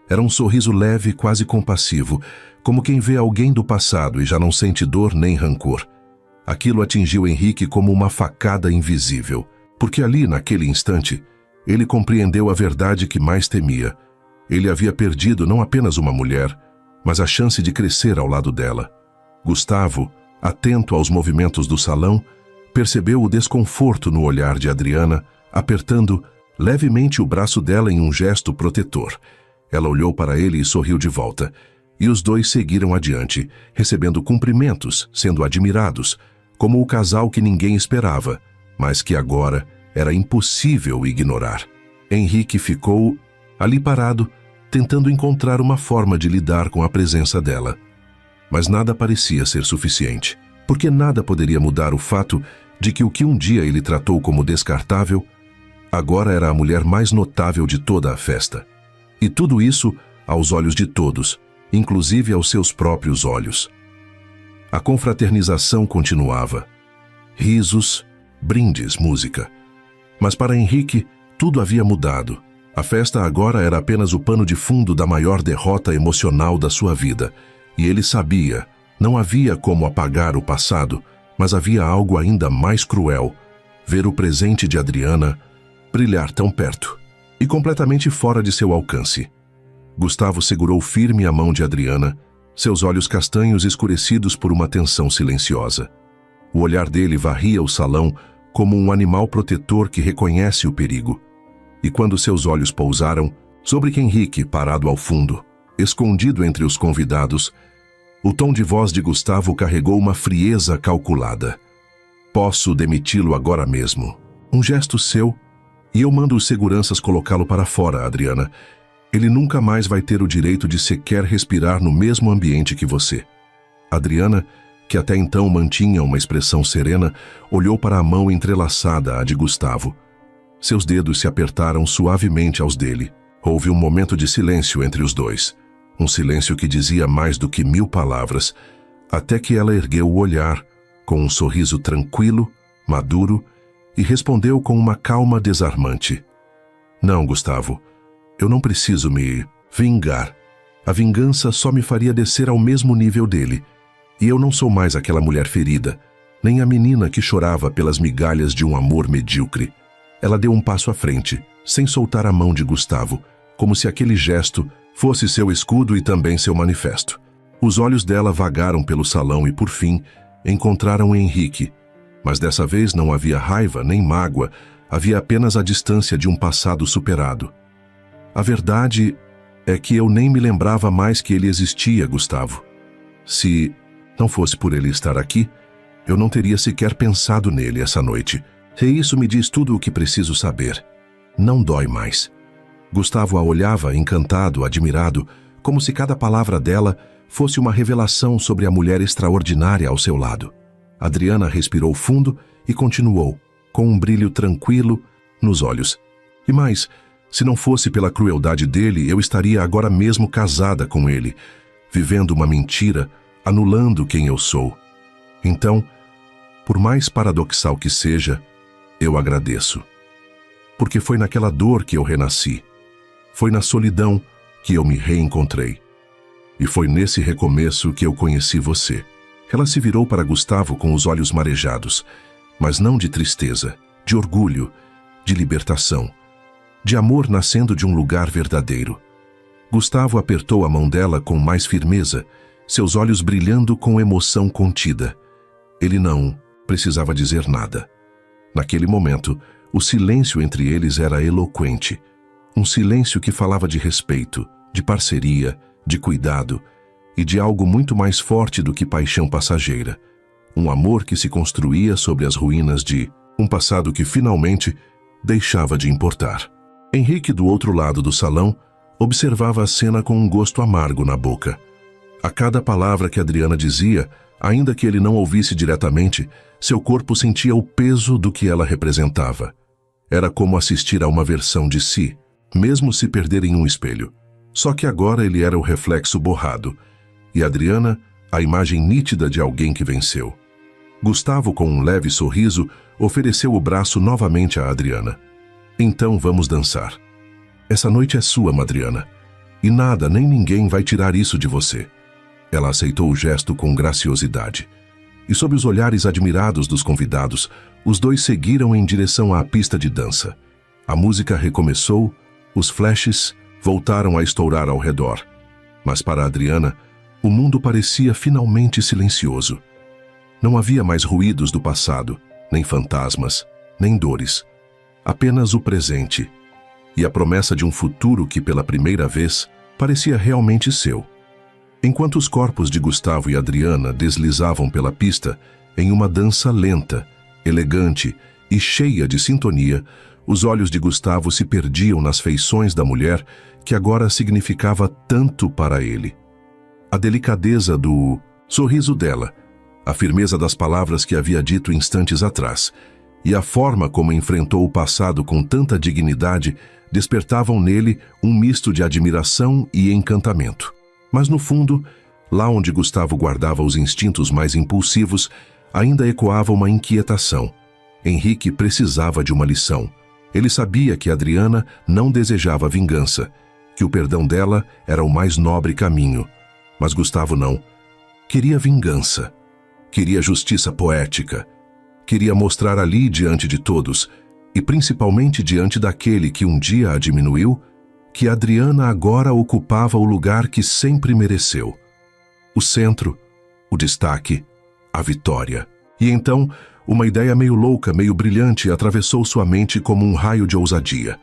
Era um sorriso leve, quase compassivo, como quem vê alguém do passado e já não sente dor nem rancor. Aquilo atingiu Henrique como uma facada invisível, porque ali, naquele instante, ele compreendeu a verdade que mais temia. Ele havia perdido não apenas uma mulher, mas a chance de crescer ao lado dela. Gustavo, atento aos movimentos do salão, percebeu o desconforto no olhar de Adriana, apertando levemente o braço dela em um gesto protetor. Ela olhou para ele e sorriu de volta, e os dois seguiram adiante, recebendo cumprimentos, sendo admirados, como o casal que ninguém esperava, mas que agora era impossível ignorar. Henrique ficou ali parado, tentando encontrar uma forma de lidar com a presença dela. Mas nada parecia ser suficiente, porque nada poderia mudar o fato de que o que um dia ele tratou como descartável, agora era a mulher mais notável de toda a festa. E tudo isso aos olhos de todos, inclusive aos seus próprios olhos. A confraternização continuava. Risos, brindes, música. Mas para Henrique, tudo havia mudado. A festa agora era apenas o pano de fundo da maior derrota emocional da sua vida. E ele sabia, não havia como apagar o passado, mas havia algo ainda mais cruel: ver o presente de Adriana brilhar tão perto e completamente fora de seu alcance. Gustavo segurou firme a mão de Adriana, seus olhos castanhos escurecidos por uma tensão silenciosa. O olhar dele varria o salão como um animal protetor que reconhece o perigo. E quando seus olhos pousaram sobre Henrique parado ao fundo, escondido entre os convidados, o tom de voz de Gustavo carregou uma frieza calculada. Posso demiti-lo agora mesmo. Um gesto seu, e eu mando os seguranças colocá-lo para fora, Adriana. Ele nunca mais vai ter o direito de sequer respirar no mesmo ambiente que você. Adriana, que até então mantinha uma expressão serena, olhou para a mão entrelaçada à de Gustavo. Seus dedos se apertaram suavemente aos dele. Houve um momento de silêncio entre os dois. Um silêncio que dizia mais do que 1000 palavras, até que ela ergueu o olhar, com um sorriso tranquilo, maduro, e respondeu com uma calma desarmante. Não, Gustavo, eu não preciso me vingar. A vingança só me faria descer ao mesmo nível dele. E eu não sou mais aquela mulher ferida, nem a menina que chorava pelas migalhas de um amor medíocre. Ela deu um passo à frente, sem soltar a mão de Gustavo, como se aquele gesto fosse seu escudo e também seu manifesto. Os olhos dela vagaram pelo salão e, por fim, encontraram Henrique. Mas dessa vez não havia raiva nem mágoa, havia apenas a distância de um passado superado. A verdade é que eu nem me lembrava mais que ele existia, Gustavo. Se não fosse por ele estar aqui, eu não teria sequer pensado nele essa noite. E isso me diz tudo o que preciso saber. Não dói mais. Gustavo a olhava encantado, admirado, como se cada palavra dela fosse uma revelação sobre a mulher extraordinária ao seu lado. Adriana respirou fundo e continuou, com um brilho tranquilo nos olhos. E mais, se não fosse pela crueldade dele, eu estaria agora mesmo casada com ele, vivendo uma mentira, anulando quem eu sou. Então, por mais paradoxal que seja, eu agradeço. Porque foi naquela dor que eu renasci. Foi na solidão que eu me reencontrei. E foi nesse recomeço que eu conheci você. Ela se virou para Gustavo com os olhos marejados, mas não de tristeza, de orgulho, de libertação, de amor nascendo de um lugar verdadeiro. Gustavo apertou a mão dela com mais firmeza, seus olhos brilhando com emoção contida. Ele não precisava dizer nada. Naquele momento, o silêncio entre eles era eloquente. Um silêncio que falava de respeito, de parceria, de cuidado e de algo muito mais forte do que paixão passageira. Um amor que se construía sobre as ruínas de um passado que finalmente deixava de importar. Henrique, do outro lado do salão, observava a cena com um gosto amargo na boca. A cada palavra que Adriana dizia, ainda que ele não ouvisse diretamente, seu corpo sentia o peso do que ela representava. Era como assistir a uma versão de si, mesmo se perder em um espelho. Só que agora ele era o reflexo borrado, e Adriana, a imagem nítida de alguém que venceu. Gustavo, com um leve sorriso, ofereceu o braço novamente a Adriana. Então vamos dançar. Essa noite é sua, Madriana, e nada nem ninguém vai tirar isso de você. Ela aceitou o gesto com graciosidade. E sob os olhares admirados dos convidados, os dois seguiram em direção à pista de dança. A música recomeçou, os flashes voltaram a estourar ao redor. Mas para Adriana, o mundo parecia finalmente silencioso. Não havia mais ruídos do passado, nem fantasmas, nem dores. Apenas o presente e a promessa de um futuro que, pela primeira vez, parecia realmente seu. Enquanto os corpos de Gustavo e Adriana deslizavam pela pista, em uma dança lenta, elegante e cheia de sintonia, os olhos de Gustavo se perdiam nas feições da mulher que agora significava tanto para ele. A delicadeza do sorriso dela, a firmeza das palavras que havia dito instantes atrás, e a forma como enfrentou o passado com tanta dignidade despertavam nele um misto de admiração e encantamento. Mas no fundo, lá onde Gustavo guardava os instintos mais impulsivos, ainda ecoava uma inquietação. Henrique precisava de uma lição. Ele sabia que Adriana não desejava vingança, que o perdão dela era o mais nobre caminho. Mas Gustavo não. Queria vingança. Queria justiça poética. Queria mostrar ali diante de todos, e principalmente diante daquele que um dia a diminuiu, que Adriana agora ocupava o lugar que sempre mereceu. O centro, o destaque, a vitória. E então, uma ideia meio louca, meio brilhante atravessou sua mente como um raio de ousadia.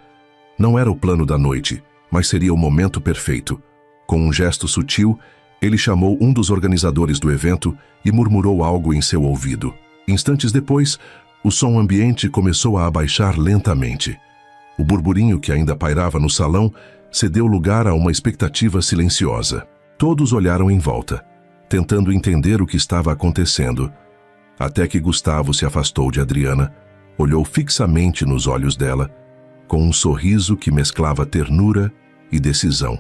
Não era o plano da noite, mas seria o momento perfeito. Com um gesto sutil, ele chamou um dos organizadores do evento e murmurou algo em seu ouvido. Instantes depois, o som ambiente começou a abaixar lentamente. O burburinho que ainda pairava no salão cedeu lugar a uma expectativa silenciosa. Todos olharam em volta, tentando entender o que estava acontecendo, até que Gustavo se afastou de Adriana, olhou fixamente nos olhos dela, com um sorriso que mesclava ternura e decisão,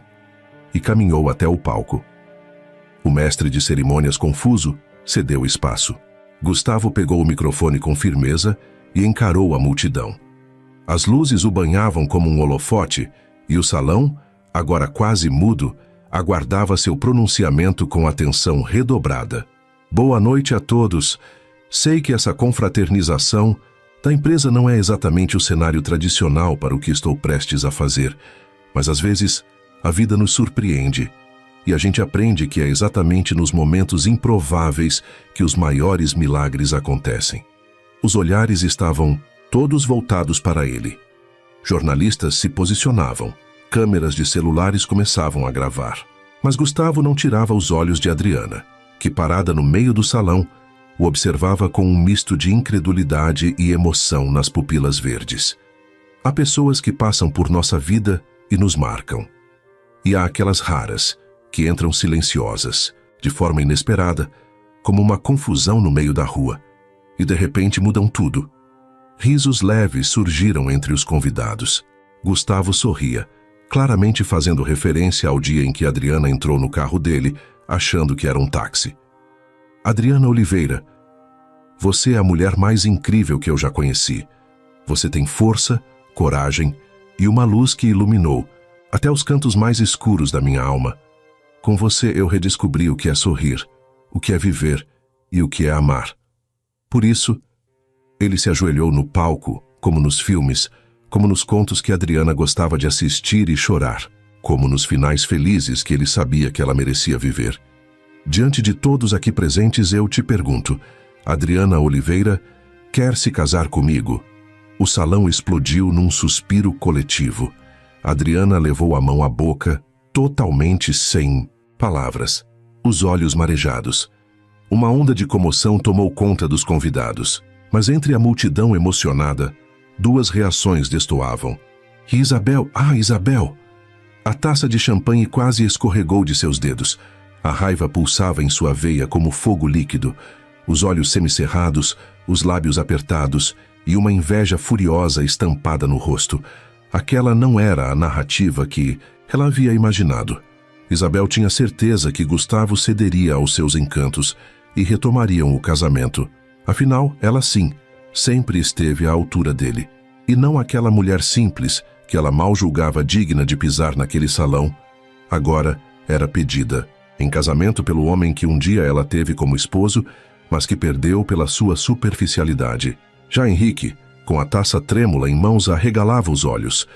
e caminhou até o palco. O mestre de cerimônias, confuso, cedeu espaço. Gustavo pegou o microfone com firmeza e encarou a multidão. As luzes o banhavam como um holofote e o salão, agora quase mudo, aguardava seu pronunciamento com atenção redobrada. Boa noite a todos. Sei que essa confraternização da empresa não é exatamente o cenário tradicional para o que estou prestes a fazer, mas às vezes a vida nos surpreende e a gente aprende que é exatamente nos momentos improváveis que os maiores milagres acontecem. Os olhares estavam todos voltados para ele. Jornalistas se posicionavam, câmeras de celulares começavam a gravar. Mas Gustavo não tirava os olhos de Adriana, que parada no meio do salão, o observava com um misto de incredulidade e emoção nas pupilas verdes. Há pessoas que passam por nossa vida e nos marcam. E há aquelas raras, que entram silenciosas, de forma inesperada, como uma confusão no meio da rua, e de repente mudam tudo. Risos leves surgiram entre os convidados. Gustavo sorria, claramente fazendo referência ao dia em que Adriana entrou no carro dele, achando que era um táxi. Adriana Oliveira, você é a mulher mais incrível que eu já conheci. Você tem força, coragem e uma luz que iluminou até os cantos mais escuros da minha alma. Com você eu redescobri o que é sorrir, o que é viver e o que é amar. Por isso, ele se ajoelhou no palco, como nos filmes, como nos contos que Adriana gostava de assistir e chorar, como nos finais felizes que ele sabia que ela merecia viver. Diante de todos aqui presentes, eu te pergunto, Adriana Oliveira quer se casar comigo? O salão explodiu num suspiro coletivo. Adriana levou a mão à boca, totalmente sem palavras, os olhos marejados. Uma onda de comoção tomou conta dos convidados, mas entre a multidão emocionada, duas reações destoavam. Isabel, Isabel! A taça de champanhe quase escorregou de seus dedos. A raiva pulsava em sua veia como fogo líquido, os olhos semicerrados, os lábios apertados e uma inveja furiosa estampada no rosto. Aquela não era a narrativa que ela havia imaginado. Isabel tinha certeza que Gustavo cederia aos seus encantos e retomariam o casamento. Afinal, ela sim, sempre esteve à altura dele. E não aquela mulher simples que ela mal julgava digna de pisar naquele salão. Agora era pedida em casamento pelo homem que um dia ela teve como esposo, mas que perdeu pela sua superficialidade. Já Henrique, com a taça trêmula em mãos, arregalava os olhos.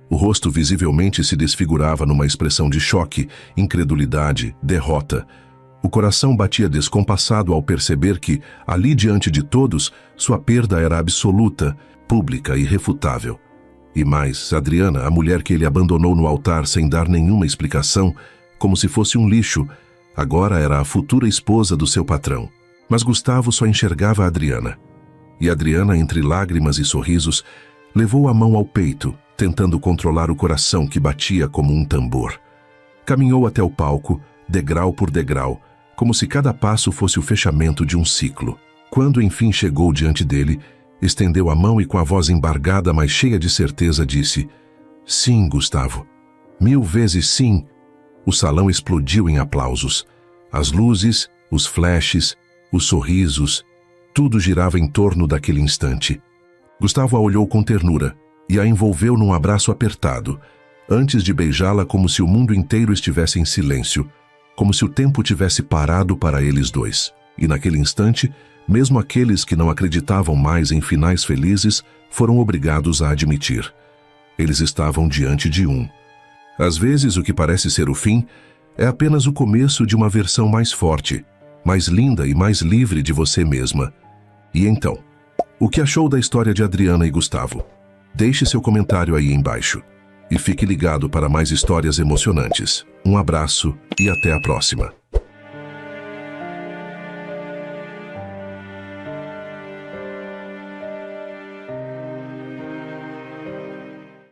O rosto visivelmente se desfigurava numa expressão de choque, incredulidade, derrota. O coração batia descompassado ao perceber que, ali diante de todos, sua perda era absoluta, pública e irrefutável. E mais, Adriana, a mulher que ele abandonou no altar sem dar nenhuma explicação, como se fosse um lixo, agora era a futura esposa do seu patrão. Mas Gustavo só enxergava a Adriana. E Adriana, entre lágrimas e sorrisos, levou a mão ao peito, tentando controlar o coração que batia como um tambor. Caminhou até o palco, degrau por degrau, como se cada passo fosse o fechamento de um ciclo. Quando enfim chegou diante dele, estendeu a mão e com a voz embargada, mas cheia de certeza, disse: "Sim, Gustavo. 1000 vezes sim." O salão explodiu em aplausos. As luzes, os flashes, os sorrisos, tudo girava em torno daquele instante. Gustavo a olhou com ternura e a envolveu num abraço apertado, antes de beijá-la como se o mundo inteiro estivesse em silêncio, como se o tempo tivesse parado para eles dois. E naquele instante, mesmo aqueles que não acreditavam mais em finais felizes foram obrigados a admitir: eles estavam diante de um. Às vezes, o que parece ser o fim é apenas o começo de uma versão mais forte, mais linda e mais livre de você mesma. E então, o que achou da história de Adriana e Gustavo? Deixe seu comentário aí embaixo. E fique ligado para mais histórias emocionantes. Um abraço e até a próxima.